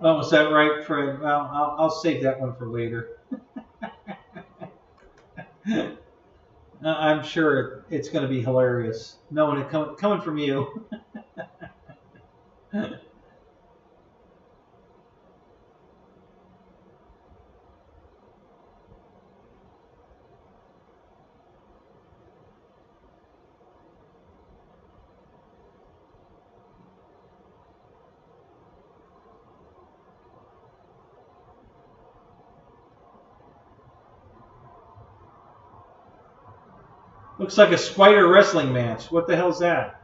Oh, was that right, Fred? Well, I'll save that one for later. I'm sure it's going to be hilarious, knowing it coming from you. Looks like a spider wrestling match. What the hell's that?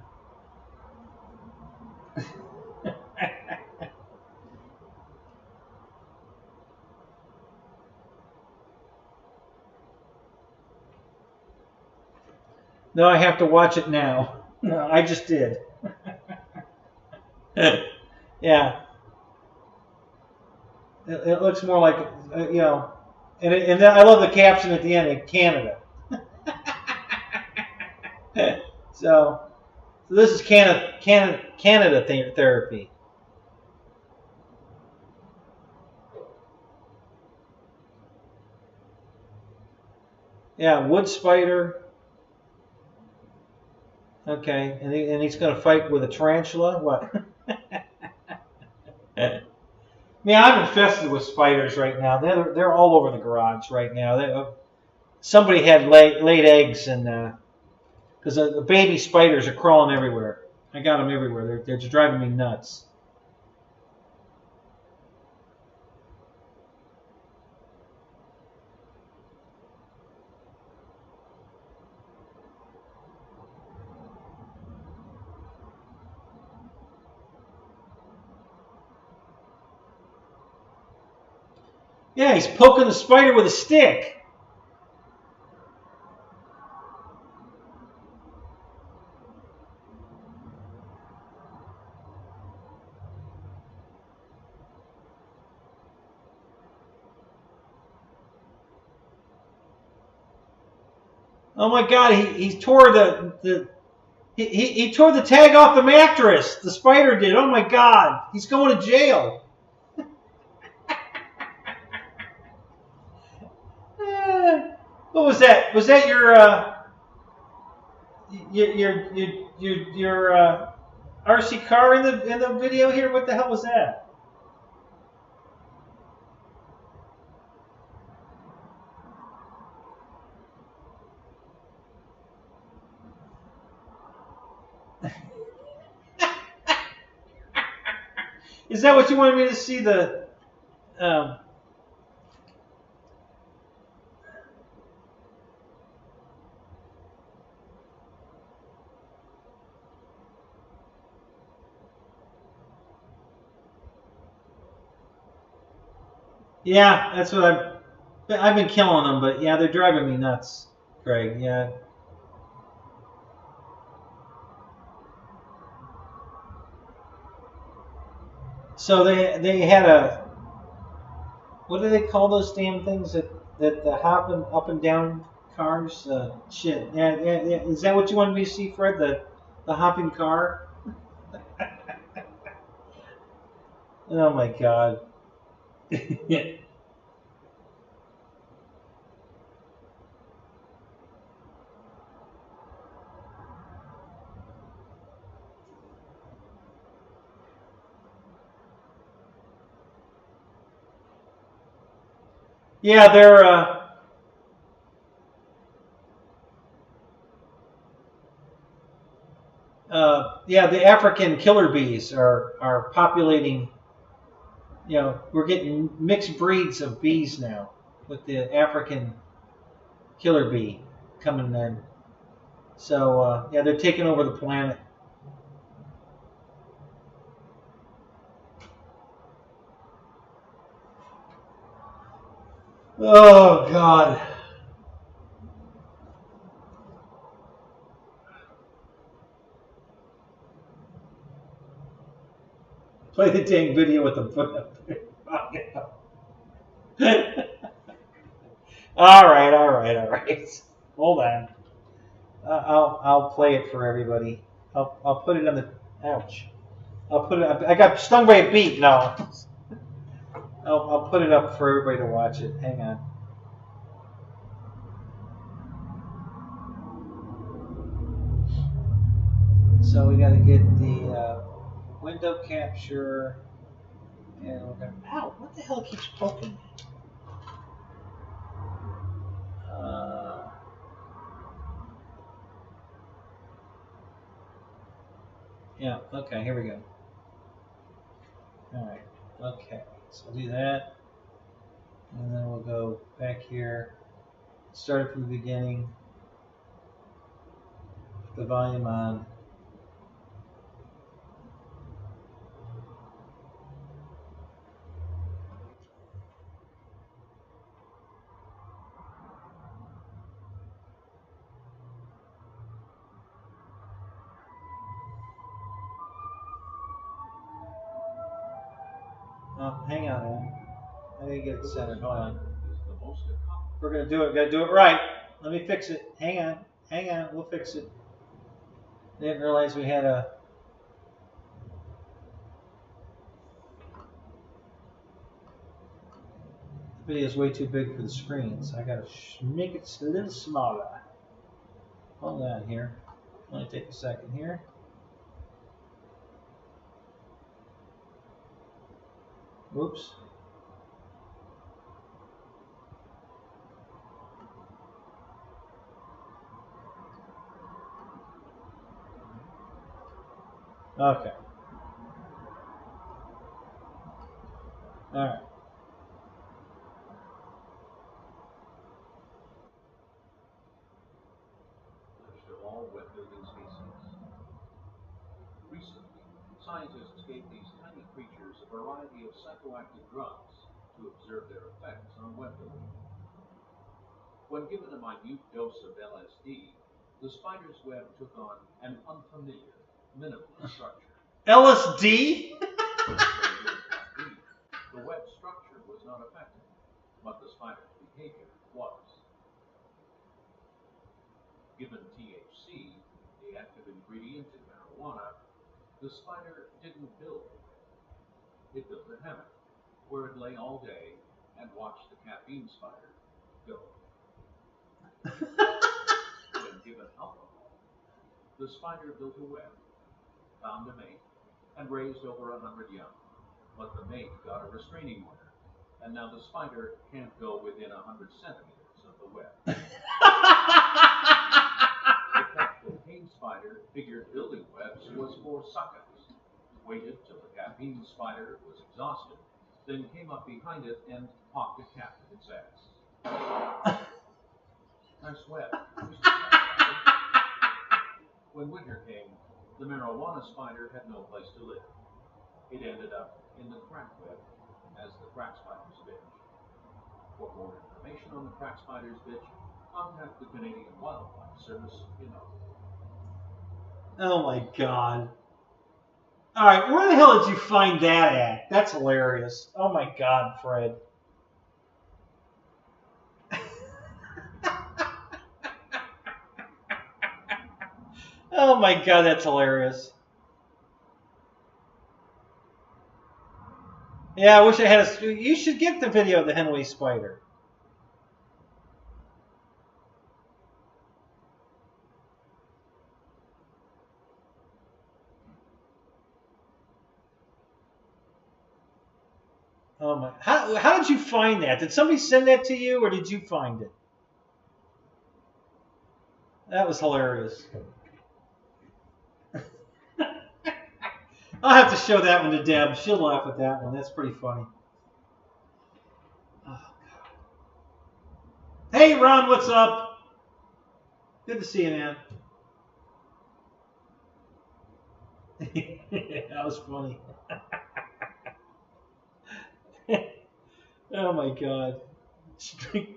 No, I have to watch it now. No, I just did. Yeah. It looks more like, and I love the caption at the end in Canada. So this is Canada therapy. Yeah, wood spider. Okay, and he's going to fight with a tarantula. What? Yeah, I'm infested with spiders right now. They're all over the garage right now. Somebody had laid eggs, and because the baby spiders are crawling everywhere. I got them everywhere. They're just driving me nuts. Yeah, he's poking the spider with a stick. Oh my God! He tore he tore the tag off the mattress. The spider did. Oh my God! He's going to jail. What was that? Was that your RC car in the video here? What the hell was that? Is that what you wanted me to see? Yeah, that's what I've been killing them, but yeah, they're driving me nuts, Craig. Yeah. So they had what do they call those damn things that hopping up and down cars? Shit. Yeah. Is that what you wanted me to see, Fred? The hopping car? Oh my God. Yeah, they're yeah, the African killer bees are populating. You know, we're getting mixed breeds of bees now with the African killer bee coming in. So yeah, they're taking over the planet. Oh God. Play the dang video with the foot up there. All right. Hold on. I'll play it for everybody. I'll put it on the. Ouch. I'll put it. I got stung by a bee. No. I'll put it up for everybody to watch it. Hang on. So we got to get the window capture, and we're gonna. Ow! What the hell keeps poking me? Yeah. Okay. Here we go. All right. Okay. So we'll do that, and then we'll go back here. Start it from the beginning. Put the volume on. Oh, hang on, man. I need to get it centered. Hold on. We're gonna do it. Gotta do it right. Let me fix it. Hang on. We'll fix it. Didn't realize we had a. The video is way too big for the screen, so I gotta make it a little smaller. Hold on here. Only take a second here. Whoops. Okay. All right. List of all wet building species. Recently, scientists gave these tiny creatures a variety of psychoactive drugs to observe their effects on wet building. When given a minute dose of LSD, the spider's web took on an unfamiliar, minimalist structure. LSD? The web structure was not affected, but the spider's behavior was. Given THC, the active ingredient in marijuana, the spider didn't build a web. It built a hammock, where it lay all day and watched the caffeine spider go. When given alcohol, the spider built a web, found a mate, and raised over 100 young. But the mate got a restraining order, and now the spider can't go within 100 centimeters of the web. The crack cocaine spider figured building webs was for suck-ups, waited till the caffeine spider was exhausted, then came up behind it and popped a cap in its ass. Nice web. When winter came, the marijuana spider had no place to live. It ended up in the crack web as the crack spider's bitch. For more information on the crack spider's bitch, contact the Canadian Wildlife Service in Ottawa. Oh my God. All right, where the hell did you find that at? That's hilarious. Oh my God, Fred. Oh my God, that's hilarious. Yeah, I wish I had a... You should get the video of the Henway spider. Oh my... How did you find that? Did somebody send that to you, or did you find it? That was hilarious. I'll have to show that one to Deb. She'll laugh at that one. That's pretty funny. Oh, God. Hey, Ron, what's up? Good to see you, man. That was funny. Oh, my God.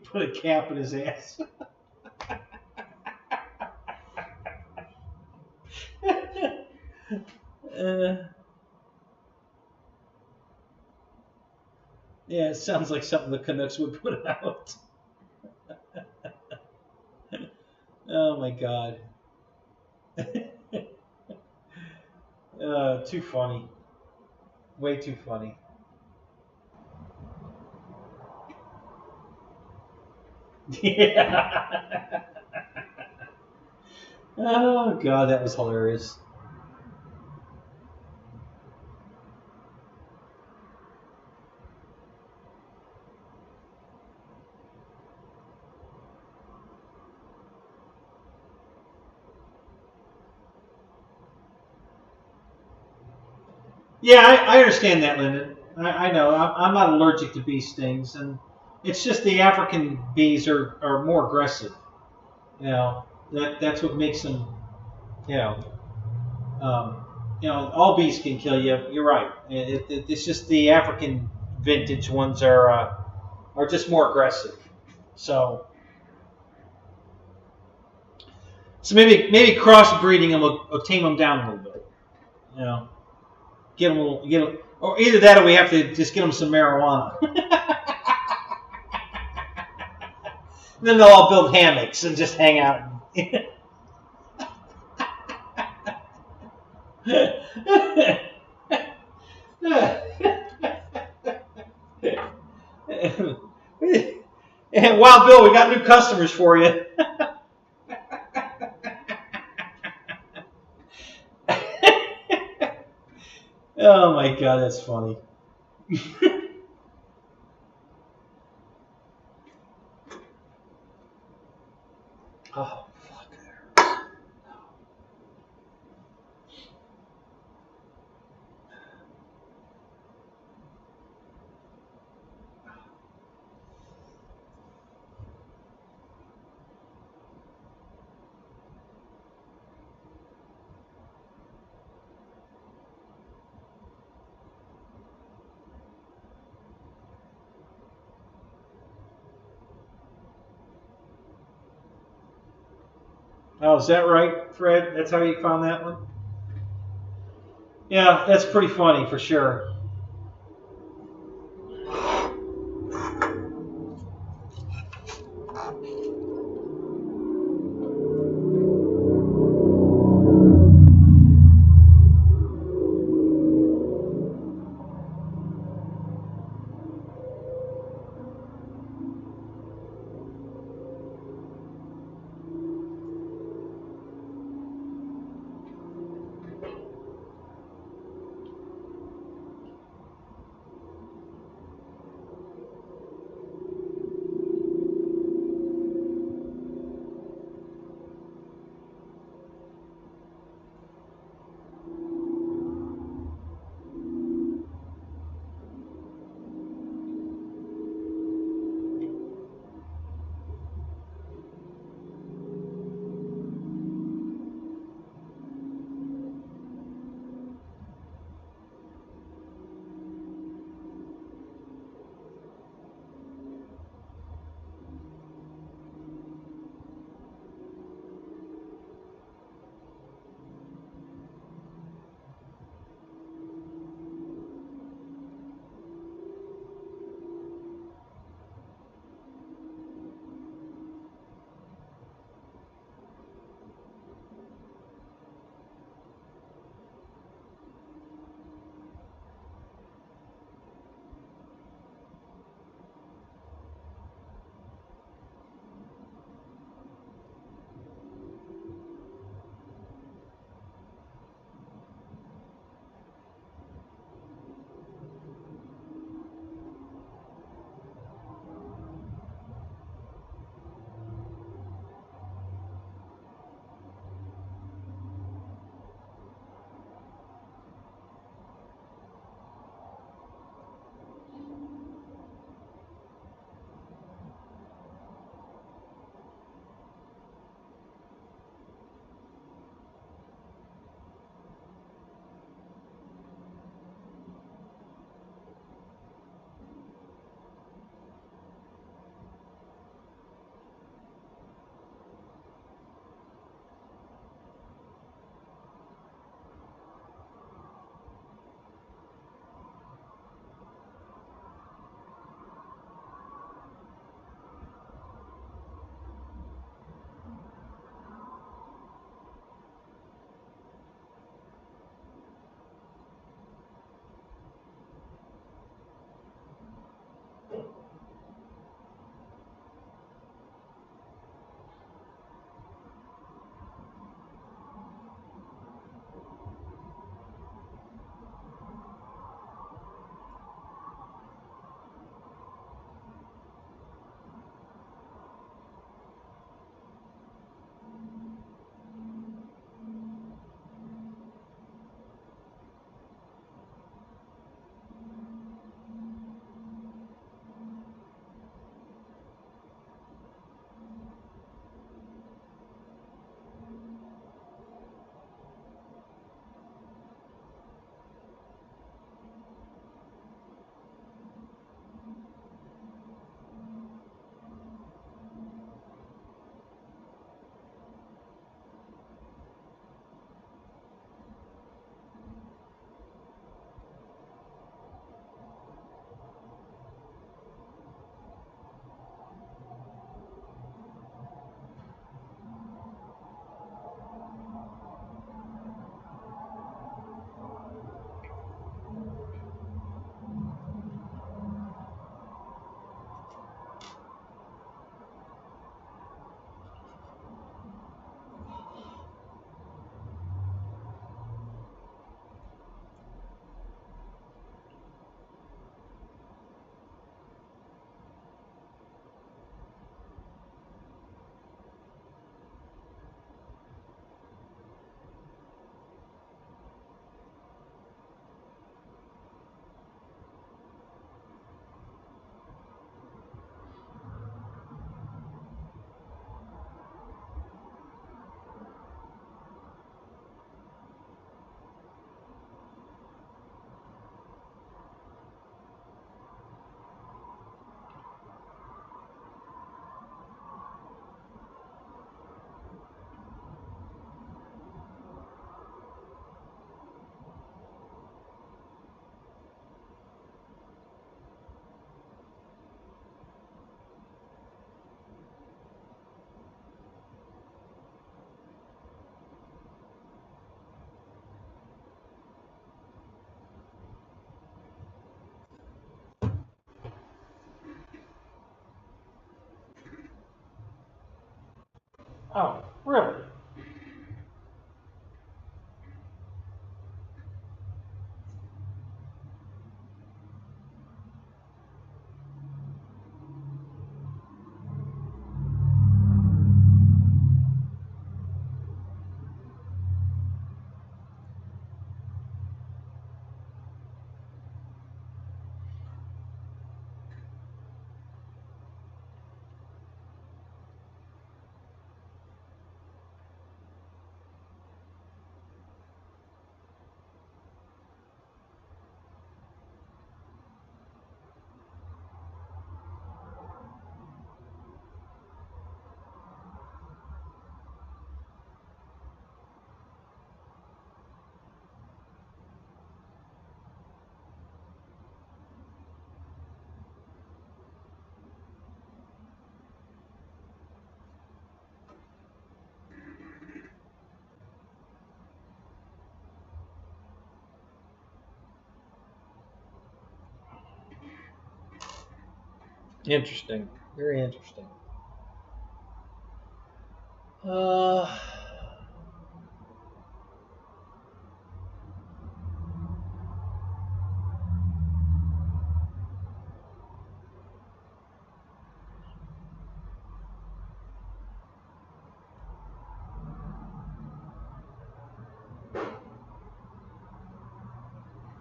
Put a cap in his ass. Yeah, it sounds like something the Canucks would put out. Oh my God. Too funny. Way too funny. Yeah. Oh God, that was hilarious. Yeah, I understand that, Lyndon. I know. I'm not allergic to bee stings, and it's just the African bees are more aggressive. You know, that's what makes them. You know, all bees can kill you. You're right. It's just the African vintage ones are just more aggressive. So maybe crossbreeding them will tame them down a little bit. You know. Get them, or either that, or we have to just get them some marijuana. Then they'll all build hammocks and just hang out. And Wild Bill, we got new customers for you. Oh my God, that's funny. Oh, fuck. Oh, is that right, Fred? That's how you found that one? Yeah, that's pretty funny for sure. Oh, really? Interesting. Very interesting.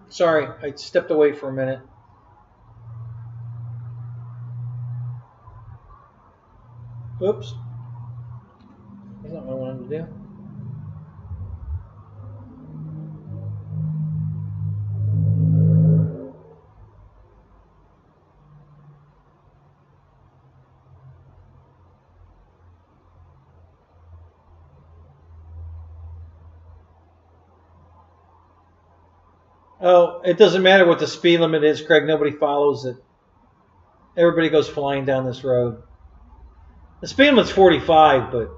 Sorry, I stepped away for a minute. Oops. That's not what I wanted to do. Oh, it doesn't matter what the speed limit is, Craig. Nobody follows it. Everybody goes flying down this road. The speed limit's 45, but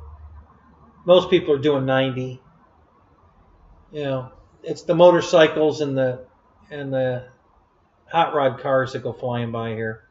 most people are doing 90. You know, it's the motorcycles and the hot rod cars that go flying by here.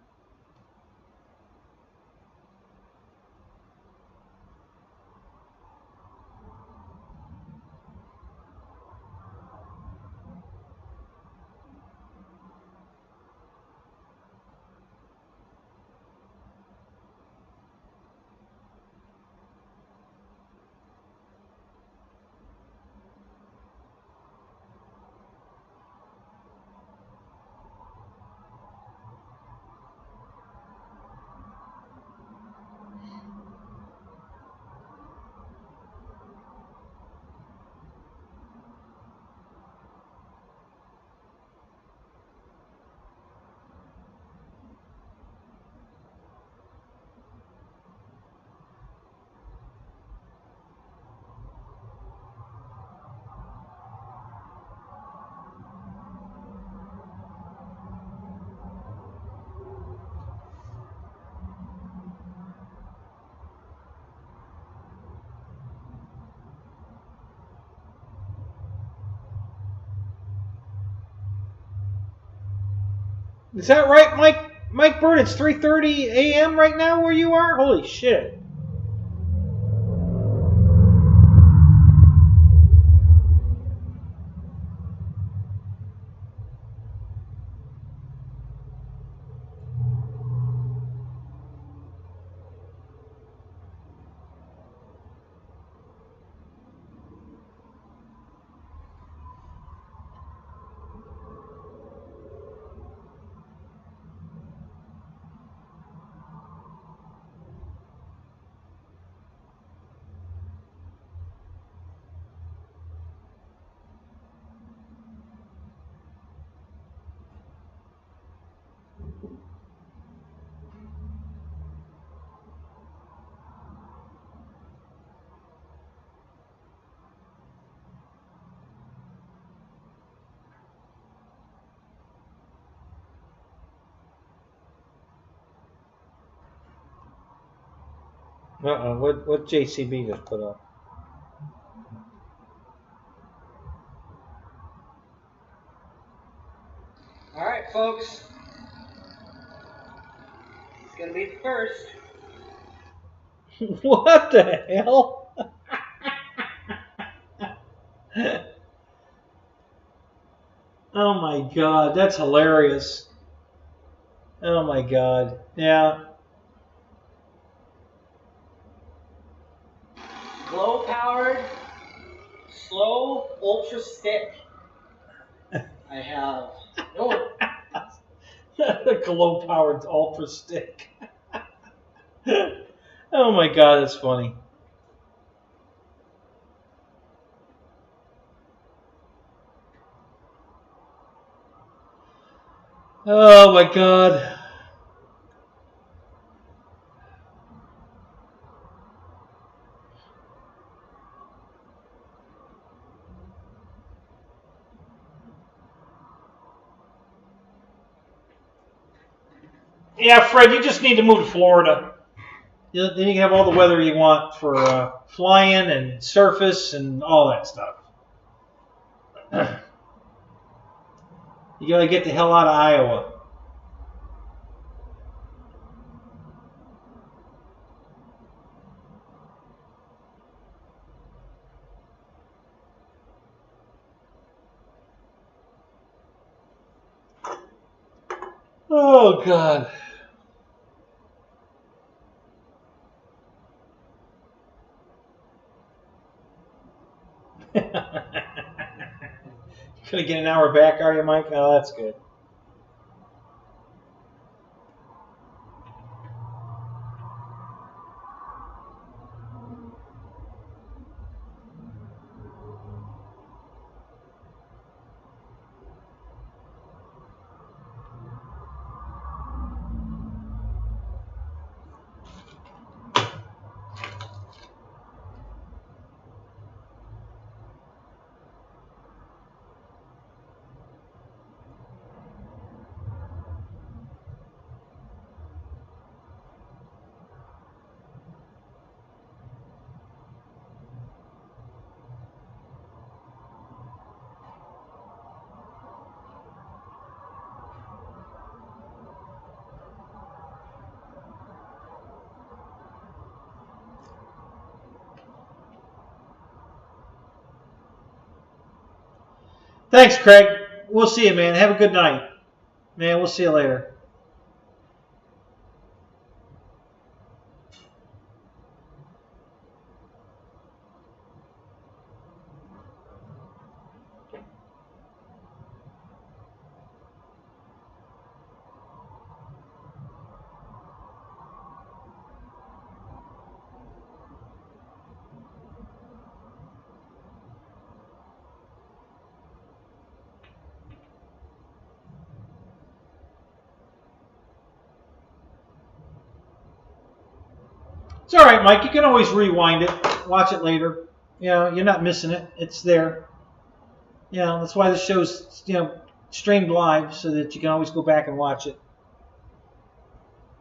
Is that right, Mike Bird? It's 3:30 a.m. right now where you are? Holy shit. What JCB just put up? All right, folks. It's gonna be the first. What the hell? Oh my God, that's hilarious. Oh my God, yeah. Glow powered, slow, ultra stick. I have no. The glow powered ultra stick. Oh my God, that's funny. Oh my God. Yeah, Fred, you just need to move to Florida. Then you can have all the weather you want for flying and surface and all that stuff. You gotta get the hell out of Iowa. Oh God. Gonna get an hour back, are you, Mike? Oh, that's good. Thanks, Craig. We'll see you, man. Have a good night. Man, we'll see you later. It's all right, Mike. You can always rewind it, watch it later. You know, you're not missing it. It's there. You know, that's why the show's, streamed live so that you can always go back and watch it.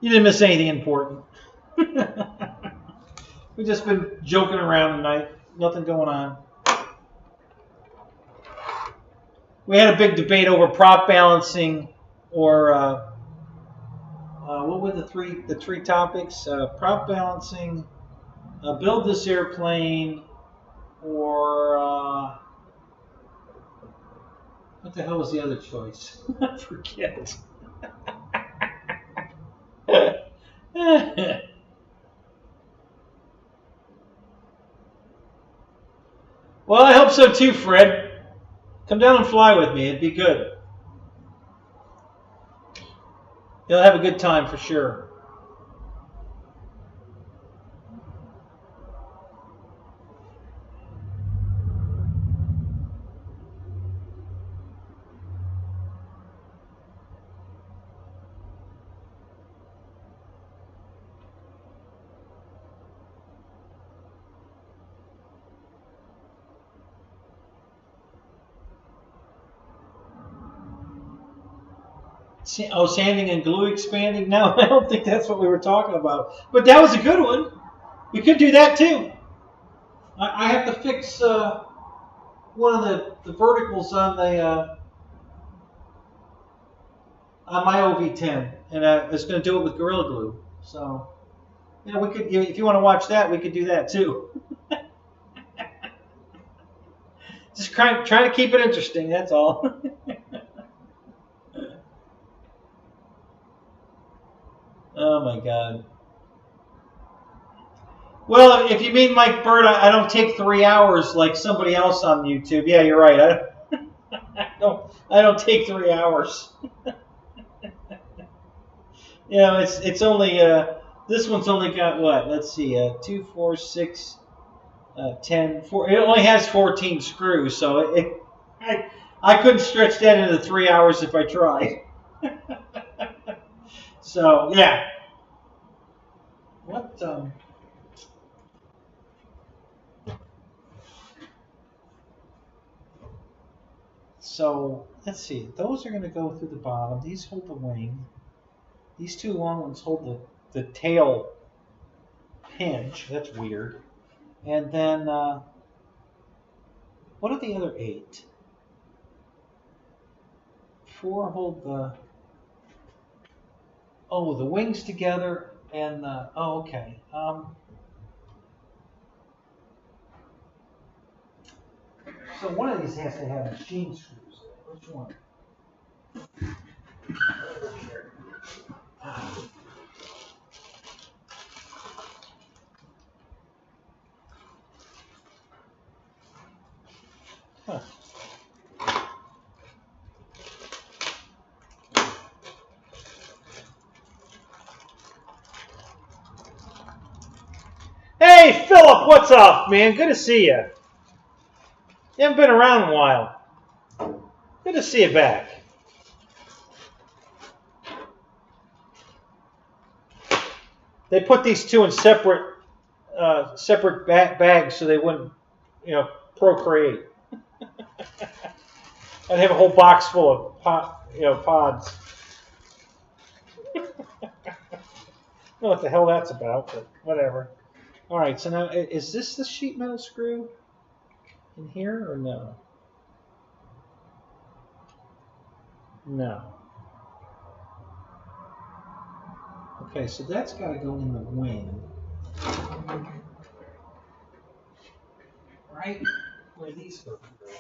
You didn't miss anything important. We've just been joking around tonight. Nothing going on. We had a big debate over prop balancing, or what were the three topics? Prop balancing, build this airplane, or what the hell was the other choice? I forget. Well, I hope so too, Fred. Come down and fly with me. It'd be good. You'll have a good time for sure. Oh, sanding and glue expanding? No, I don't think that's what we were talking about. But that was a good one. We could do that too. I have to fix one of the verticals on the on my OV10, and I was going to do it with Gorilla Glue. So Yeah, we could. If you want to watch that, we could do that too. Just trying to keep it interesting. That's all. Oh my God. Well, if you mean like Bert, I don't take 3 hours like somebody else on YouTube. Yeah, you're right. I don't take 3 hours. It's only this one's only got what? Let's see, 2, 4, 6, 10, 4. It only has 14 screws, so I couldn't stretch that into 3 hours if I tried. So yeah. What? So let's see. Those are going to go through the bottom. These hold the wing. These two long ones hold the tail hinge. That's weird. And then what are the other 8? 4 hold the wings together, and okay. So one of these has to have machine screws. Which one? Huh. Hey, Philip, what's up, man? Good to see you. You haven't been around in a while. Good to see you back. They put these two in separate bags so they wouldn't, procreate. I'd have a whole box full of pods. I don't know what the hell that's about, but whatever. All right, so now is this the sheet metal screw in here or no? No. Okay, so that's got to go in the wing. Right? Where these go through.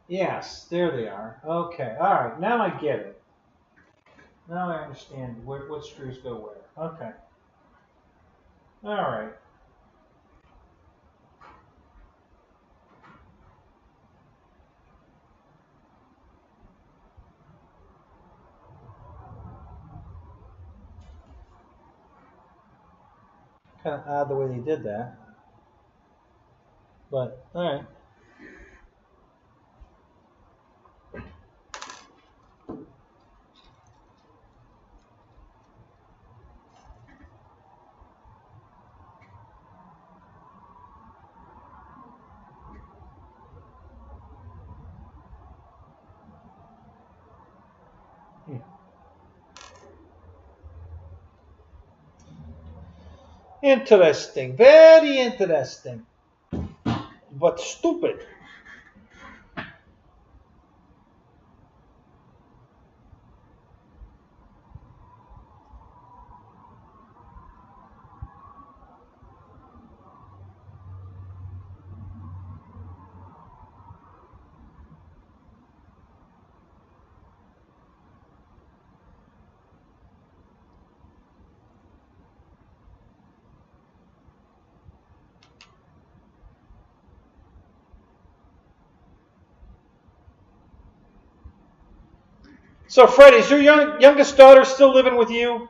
Yes, there they are. Okay, all right, now I get it. Now I understand what screws go where. Okay. All right. Kind of odd the way they did that. But, all right. Interesting. Very interesting. But stupid. So, Fred, is your youngest daughter still living with you?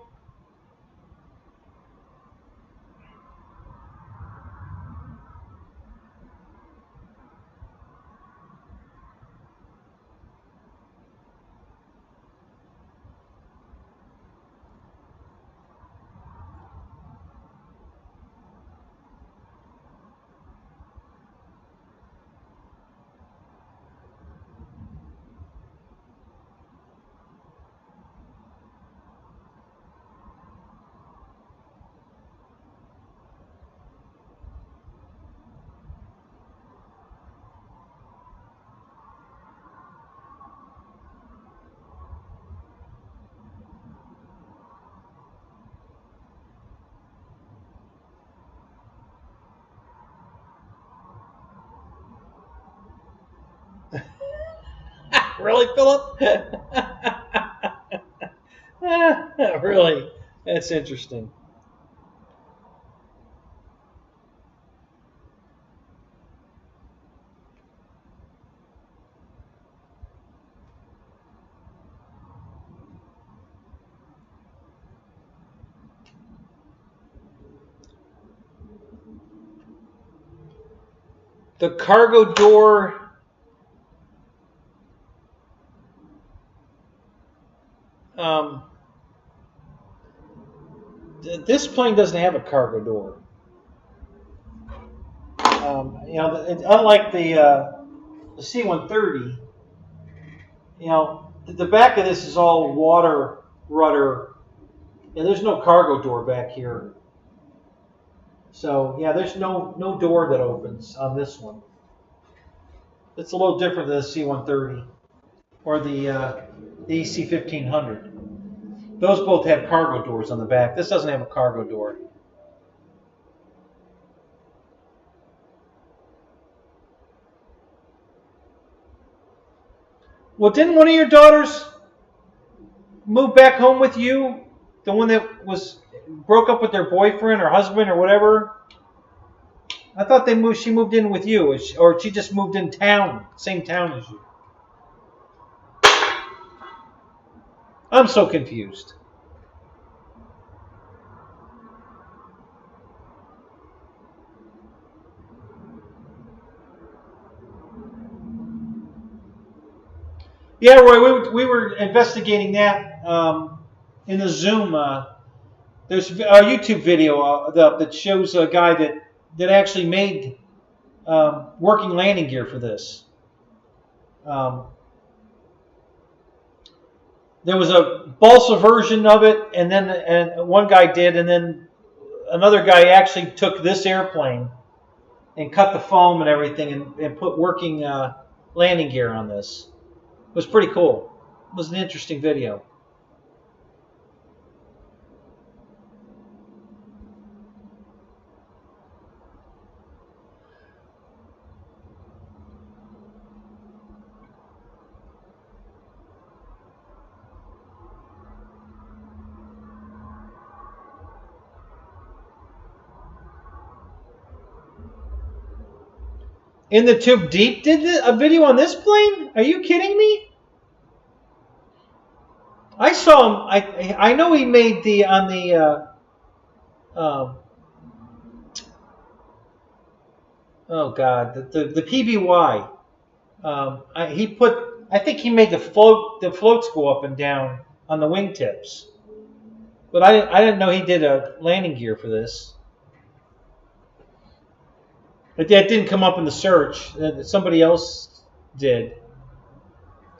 Really, Philip? Really? That's interesting. The cargo door. This plane doesn't have a cargo door. You know, unlike the C-130, you know, the back of this is all water rudder. Yeah, there's no cargo door back here. So yeah, there's no door that opens on this one. It's a little different than the C-130 or the EC-1500. Those both have cargo doors on the back. This doesn't have a cargo door. Well, didn't one of your daughters move back home with you? The one that broke up with their boyfriend or husband or whatever? I thought she moved in with you, or she just moved in town, same town as you. I'm so confused. Yeah, Roy, we were investigating that in the Zoom. There's a YouTube video that shows a guy that actually made working landing gear for this. There was a balsa version of it, and one guy did, and then another guy actually took this airplane and cut the foam and everything and put working landing gear on this. It was pretty cool. It was an interesting video. In the Tube Deep did a video on this plane? Are you kidding me? I saw him. I know he made oh God, the PBY. I think he made the floats go up and down on the wingtips. But I didn't know he did a landing gear for this. But that didn't come up in the search. Somebody else did.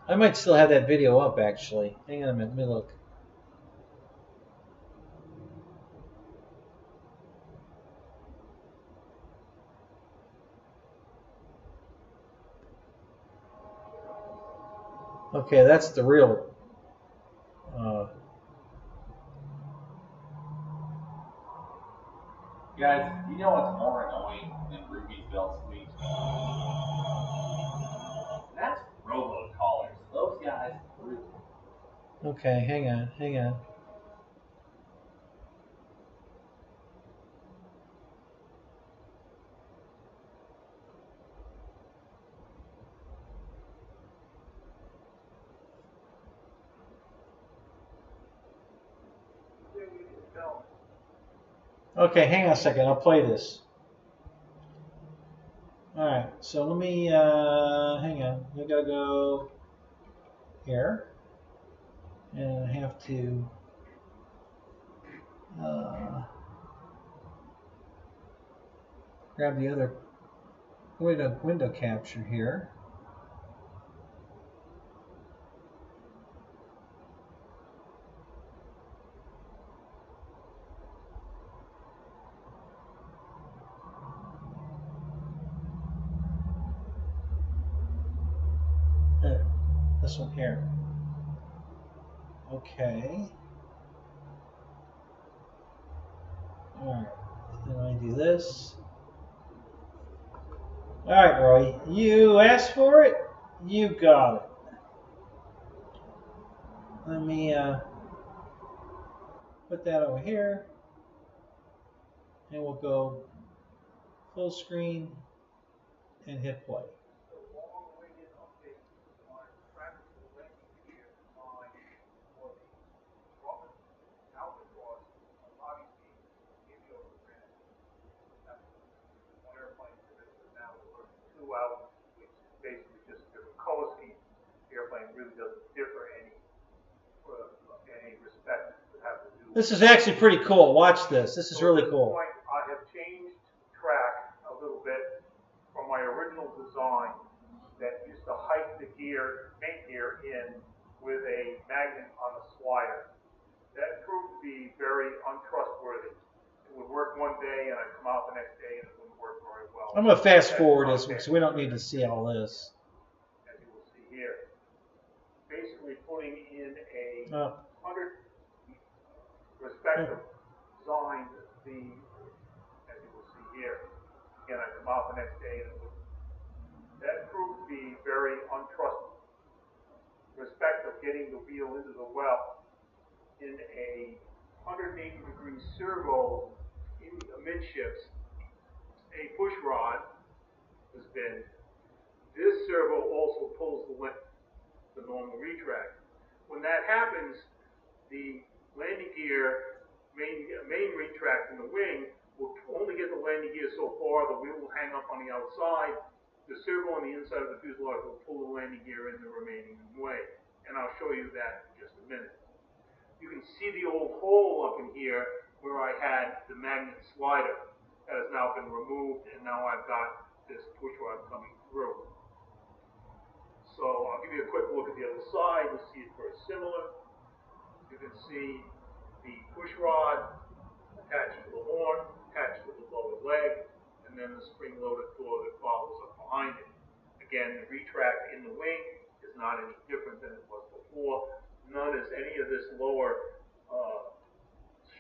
I might still have that video up, actually. Hang on a minute. Let me look. Okay, that's the real. Guys, you know what's more annoying than Ruby's belt squeak? That's robocallers. Those guys are brutal. Okay, hang on. Okay, hang on a second. I'll play this. All right, so let me hang on. I gotta go here, and I have to grab the other window capture here. This one here. Okay. Alright. Then I do this. Alright, Roy. You asked for it. You got it. Let me put that over here, and we'll go full screen and hit play. Out, which is basically just a different color scheme. The airplane really doesn't differ any respect to have to do. This is actually pretty cool. Watch this. This is really cool. At this point, I have changed track a little bit from my original design that used to hike the gear, main gear in with a magnet on the slider. That proved to be very untrustworthy. It would work one day and I'd come out the next day and it wouldn't work very well. I'm going to fast forward this because we don't need to see all this. As you will see here. Basically putting in a 100 respective design, as you will see here. Again, I come out the next day and that proved to be very untrustworthy. Respect of getting the wheel into the well in a 180-degree servo in amidships. A push rod has been. This servo also pulls the normal retract. When that happens, the landing gear main retract in the wing will only get the landing gear so far. The wheel will hang up on the outside. The servo on the inside of the fuselage will pull the landing gear in the remaining way. And I'll show you that in just a minute. You can see the old hole up in here where I had the magnet slider. That has now been removed, and now I've got this push rod coming through. So I'll give you a quick look at the other side. You'll see it's very similar. You can see the push rod attached to the horn, attached to the lower leg, and then the spring-loaded door that follows up behind it. Again, the retract in the wing is not any different than it was before. None is any of this lower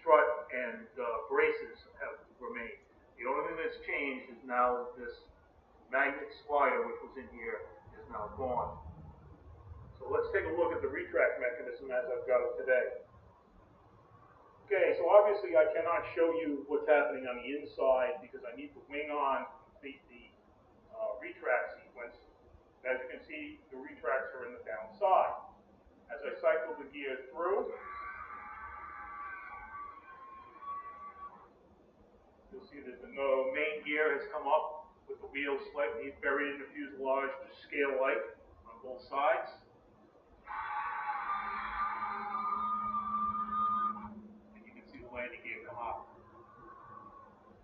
strut and braces have remained. The only thing that's changed is now this magnet slider, which was in here, is now gone. So let's take a look at the retract mechanism as I've got it today. Okay, so obviously I cannot show you what's happening on the inside because I need the wing on to complete the retract sequence. As you can see, the retracts are in the downside. As I cycle the gear through, you'll see that the main gear has come up with the wheels slightly buried in the fuselage to scale-like on both sides. And you can see the landing gear come up.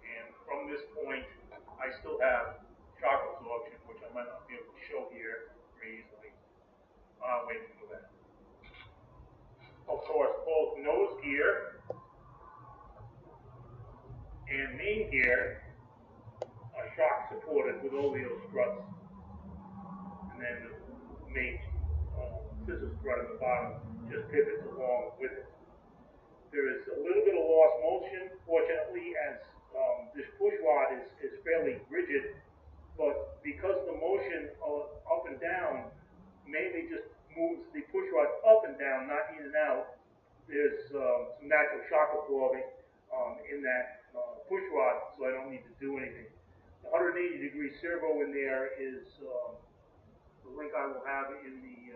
And from this point, I still have shock absorption, which I might not be able to show here very easily. Waiting for that. Of course, both nose gear and main gear are shock supported with oleal struts, and then the main scissor strut at the bottom just pivots along with it. There is a little bit of lost motion, fortunately, as this push rod is fairly rigid, but because the motion up and down mainly just moves the push rod up and down, not in and out, there's some natural shock absorbing in that push rod, so I don't need to do anything. The 180-degree servo in there is the link I will have in the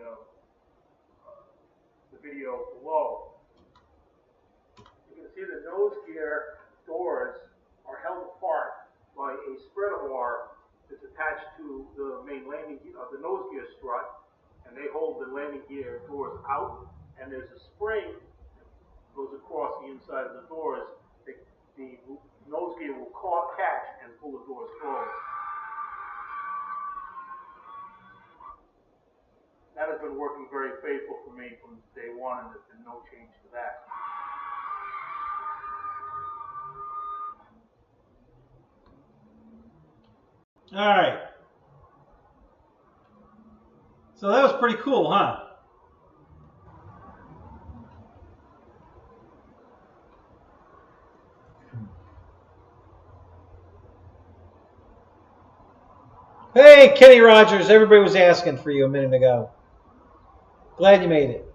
video below. You can see the nose gear doors are held apart by a spreader bar that's attached to the main landing gear, the nose gear strut, and they hold the landing gear doors out, and there's a spring that goes across the inside of the doors. The nose gear will catch and pull the doors closed. That has been working very faithful for me from day one, and there's been no change to that. All right. So that was pretty cool, huh? Hey, Kenny Rogers. Everybody was asking for you a minute ago. Glad you made it.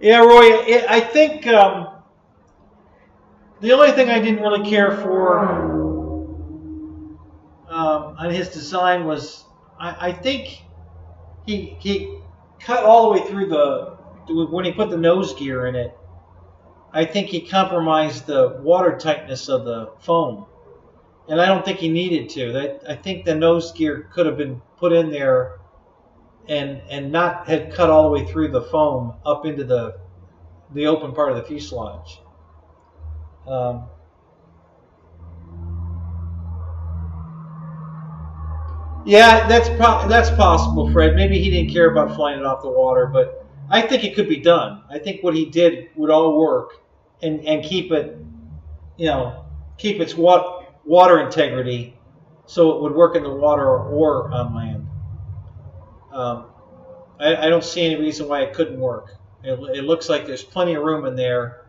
Yeah, Roy, I think the only thing I didn't really care for on his design was I think he cut all the way through when he put the nose gear in it. I think he compromised the water tightness of the foam, and I don't think he needed to. I think the nose gear could have been put in there and not had cut all the way through the foam up into the open part of the fuselage. Yeah, that's possible, Fred. Maybe he didn't care about flying it off the water, but I think it could be done. I think what he did would all work and keep it, keep its water integrity, so it would work in the water or on land. I don't see any reason why it couldn't work. It looks like there's plenty of room in there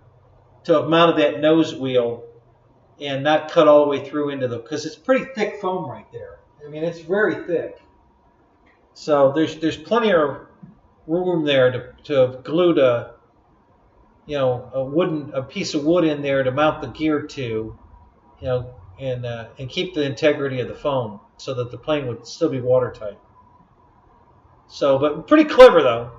to have mounted that nose wheel and not cut all the way through into because it's pretty thick foam right there. I mean, it's very thick. So there's plenty of room there to have glued a piece of wood in there to mount the gear to, and keep the integrity of the foam so that the plane would still be watertight. So, but pretty clever though.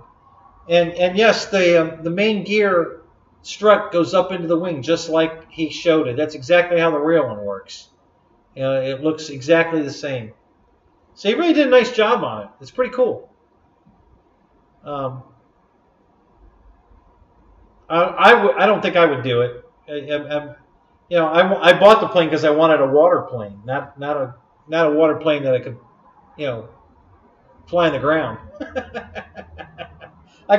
And yes, the main gear strut goes up into the wing just like he showed it. That's exactly how the real one works. It looks exactly the same. So he really did a nice job on it. It's pretty cool. I don't think I would do it. I bought the plane because I wanted a water plane, not a water plane that I could, fly on the ground. I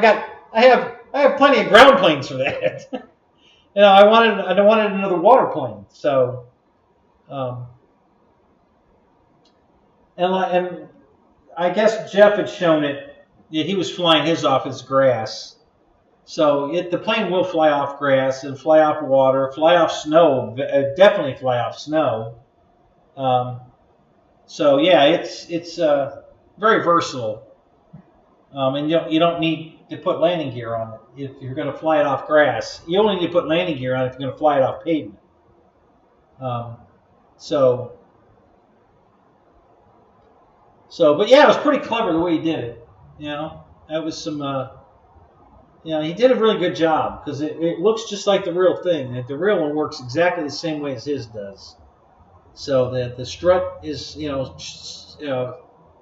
have plenty of ground planes for that. I wanted another water plane. So, and I guess Jeff had shown it. Yeah, he was flying his off his grass. So the plane will fly off grass and fly off water, fly off snow. Definitely fly off snow. So yeah, it's very versatile. And you don't need to put landing gear on it if you're going to fly it off grass. You only need to put landing gear on it if you're going to fly it off pavement. But yeah, it was pretty clever the way he did it. That was some. He did a really good job because it looks just like the real thing. The real one works exactly the same way as his does. So the strut is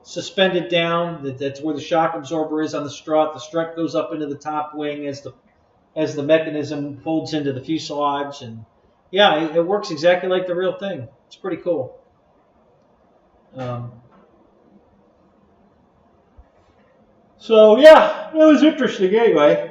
suspended down. That's where the shock absorber is on the strut. The strut goes up into the top wing as the mechanism folds into the fuselage, and yeah, it works exactly like the real thing. It's pretty cool. So yeah, it was interesting anyway.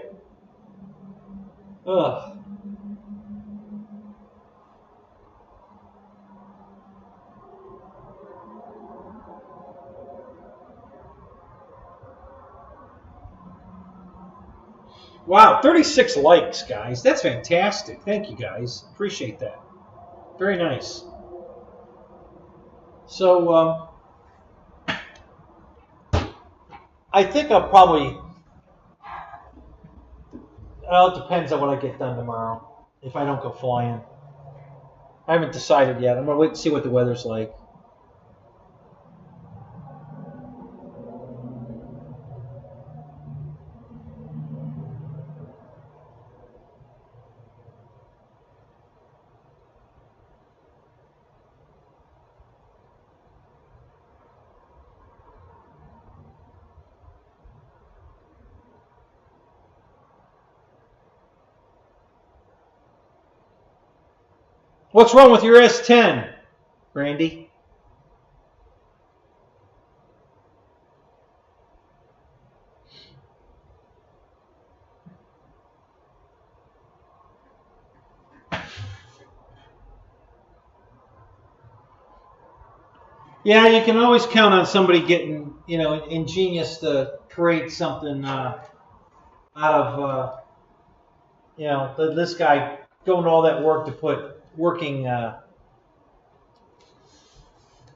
Wow, 36 likes, guys. That's fantastic. Thank you, guys. Appreciate that. Very nice. So, I think I'll probably... Well, it depends on what I get done tomorrow. If I don't go flying. I haven't decided yet. I'm going to wait and see what the weather's like. What's wrong with your S10, Randy? Yeah, you can always count on somebody getting, ingenious to create something out of, this guy going to all that work to put working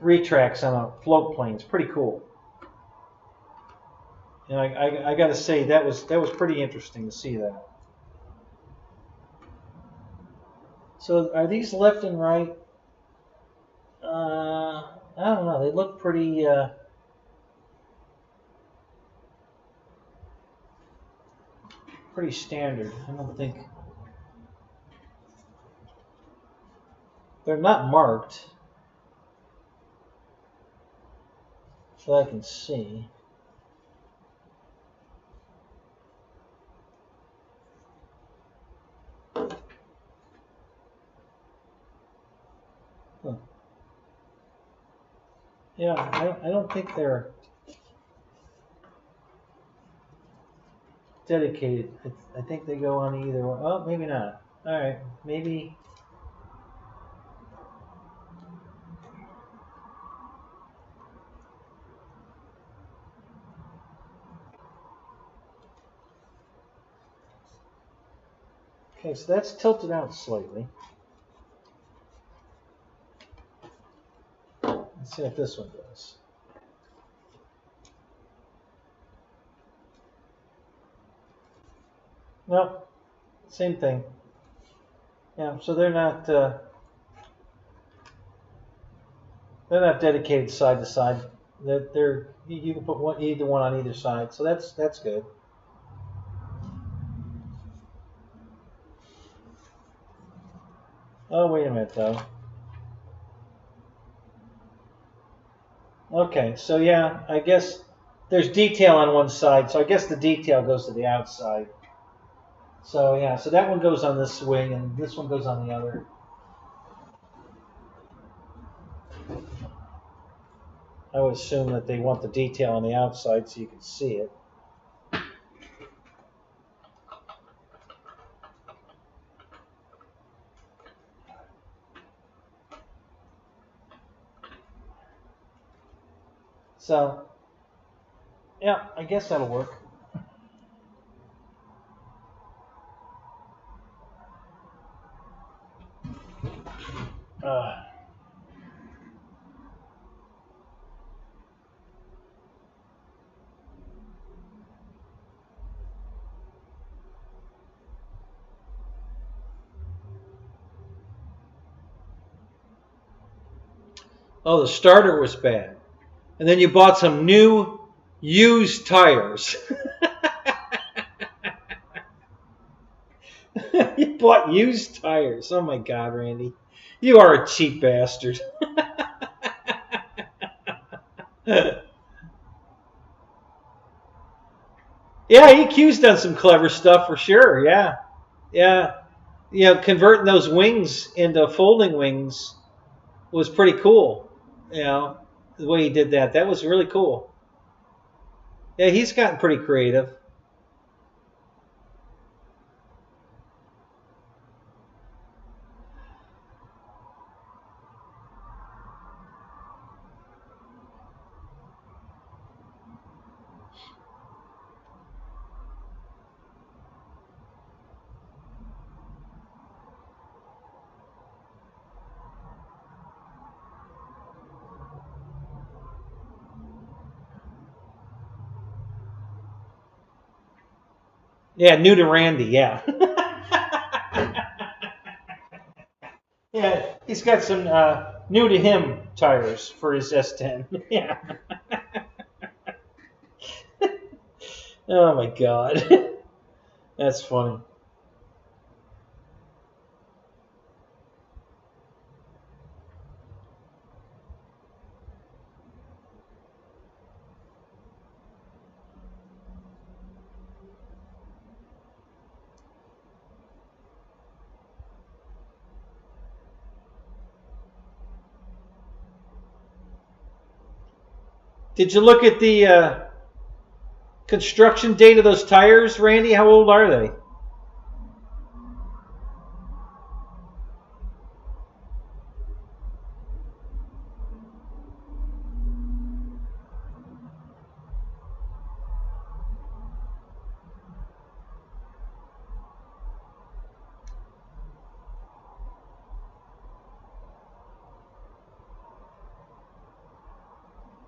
retracts on a float plane. It's pretty cool. And I got to say that was pretty interesting to see that. So are these left and right? I don't know. They look pretty. Pretty standard. I don't think they're not marked that I can see. Huh. Yeah, I don't think they're dedicated. I think they go on either one. Oh, maybe not. All right, maybe. Okay, so that's tilted out slightly. Let's see if this one does. Nope, same thing. Yeah, so they're not dedicated side to side. They're you can put either one on either side, so that's good. Oh, wait a minute though. Okay, so yeah, I guess there's detail on one side, so I guess the detail goes to the outside. So yeah, so that one goes on this wing and this one goes on the other. I would assume that they want the detail on the outside so you can see it. So, yeah, I guess that'll work. Oh, the starter was bad. And then you bought some new used tires. You bought used tires. Oh my God, Randy. You are a cheap bastard. Yeah, EQ's done some clever stuff for sure. Yeah. Yeah. You know, converting those wings into folding wings was pretty cool. You know, the way he did that. That was really cool. Yeah, he's gotten pretty creative. Yeah, new to Randy, yeah. Yeah, he's got some new to him tires for his S10. Yeah. Oh my God. That's funny. Did you look at the construction date of those tires, Randy? How old are they?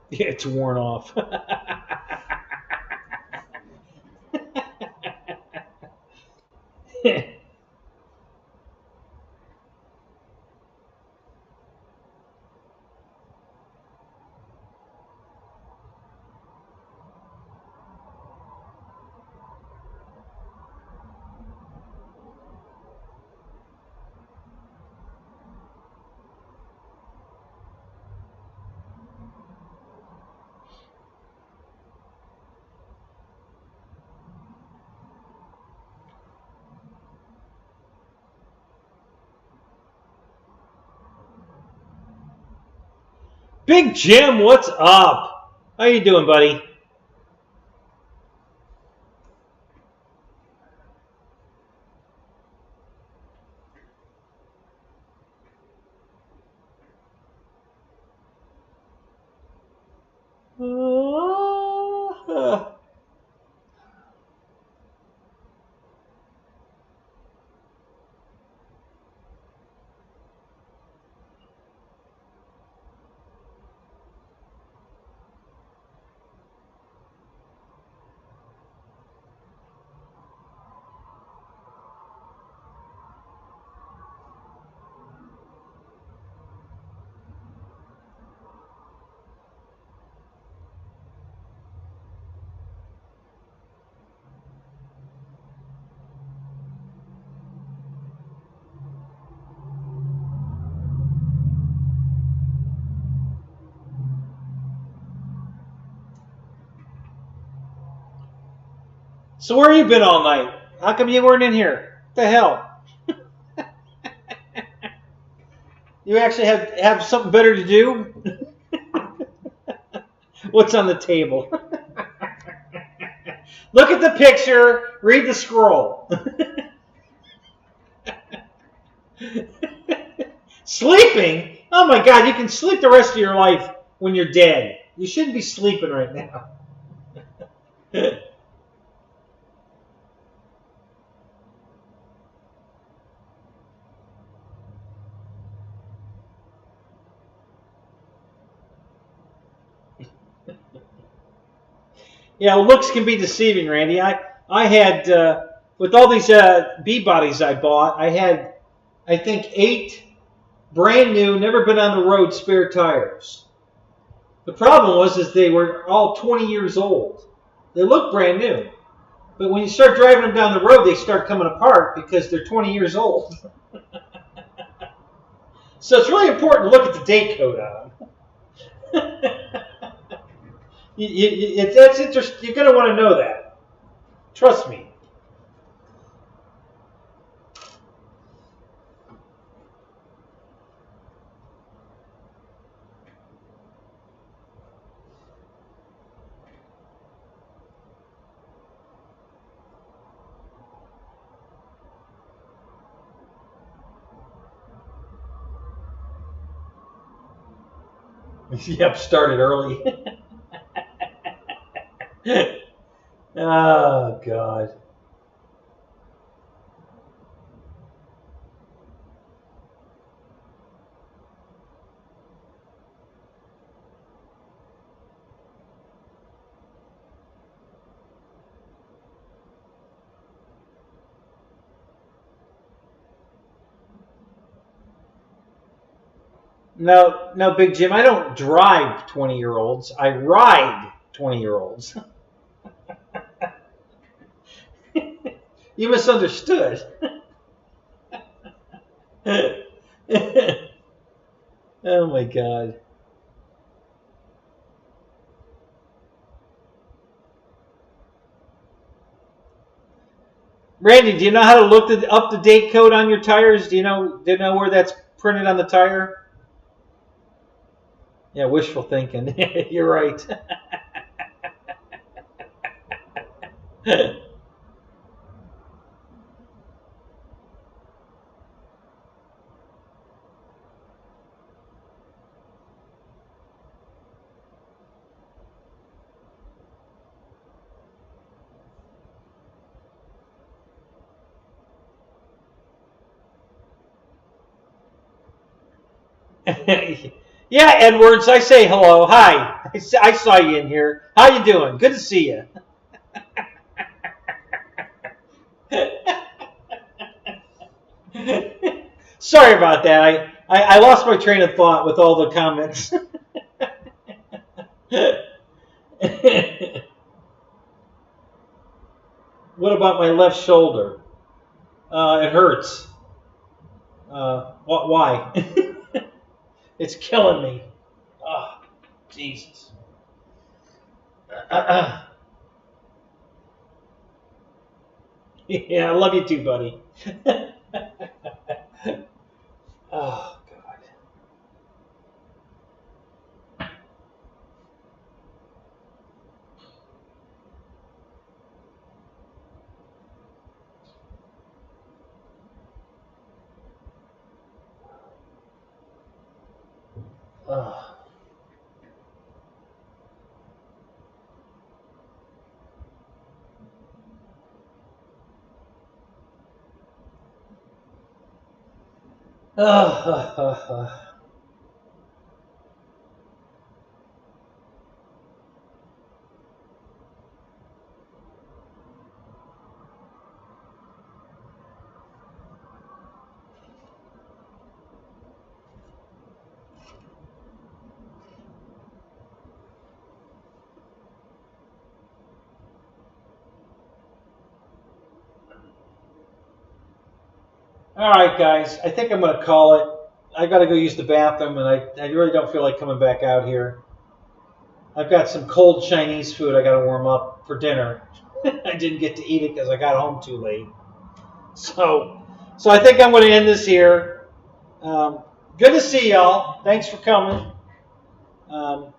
Yeah, it's worn off. Big Jim, what's up? How you doing, buddy? So where you been all night? How come you weren't in here? What the hell? You actually have something better to do? What's on the table? Look at the picture. Read the scroll. Sleeping? Oh my God, you can sleep the rest of your life when you're dead. You shouldn't be sleeping right now. Yeah, well, looks can be deceiving, Randy. I had, with all these B bodies I bought, I had, I think, 8 brand new, never been on the road spare tires. The problem was they were all 20 years old. They look brand new. But when you start driving them down the road, they start coming apart because they're 20 years old. So it's really important to look at the date code on them. That's interesting. You're going to want to know that. Trust me. Yep, started early. Oh, God. No, Big Jim, I don't drive 20-year-olds. I ride 20-year-olds. You misunderstood. Oh, my God. Randy, do you know how to look up the date code on your tires? Do you know where that's printed on the tire? Yeah, wishful thinking. You're right. Yeah, Edwards, I say hello. Hi. I saw you in here. How you doing? Good to see you. Sorry about that. I lost my train of thought with all the comments. What about my left shoulder? It hurts. Why? It's killing me. Oh, Jesus. Yeah, I love you too, buddy. Oh, God. All right, guys. I think I'm going to call it. I got to go use the bathroom, and I really don't feel like coming back out here. I've got some cold Chinese food I got to warm up for dinner. I didn't get to eat it because I got home too late. So I think I'm going to end this here. Good to see y'all. Thanks for coming. I'll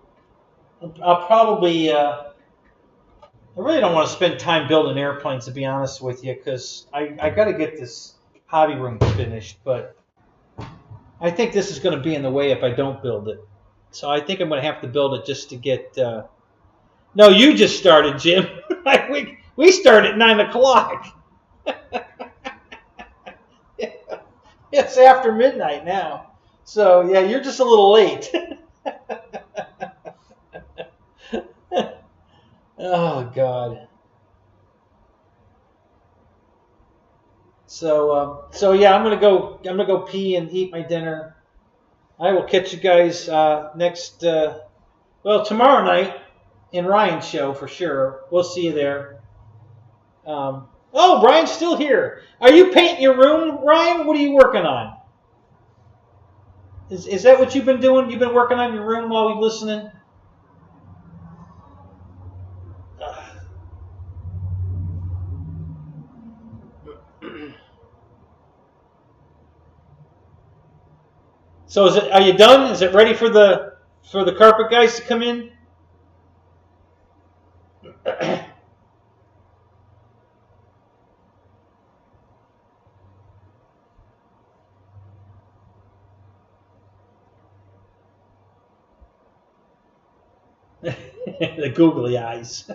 probably. I really don't want to spend time building airplanes, to be honest with you, because I got to get this hobby room finished, but I think this is going to be in the way if I don't build it. So I think I'm going to have to build it just to get... No, you just started, Jim. we start at 9 o'clock. It's after midnight now. So, yeah, you're just a little late. Oh, God. So yeah, I'm gonna go pee and eat my dinner. I will catch you guys next tomorrow night in Ryan's show for sure. We'll see you there. Oh, Brian's still here. Are you painting your room, Ryan? What are you working on? Is that what you've been doing? You've been working on your room while we're listening? So are you done? Is it ready for the carpet guys to come in? The googly eyes.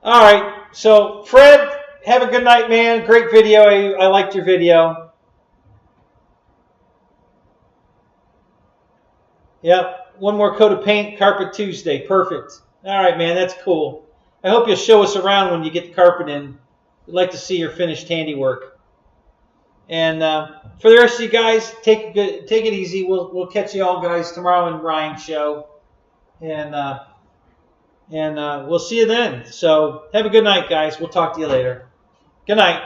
All right, so Fred, have a good night, man. Great video. I liked your video. Yep, one more coat of paint, Carpet Tuesday. Perfect. All right, man, that's cool. I hope you'll show us around when you get the carpet in. We'd like to see your finished handiwork. And for the rest of you guys, take it easy. We'll catch you all guys tomorrow in Ryan's show. And we'll see you then. So have a good night, guys. We'll talk to you later. Good night.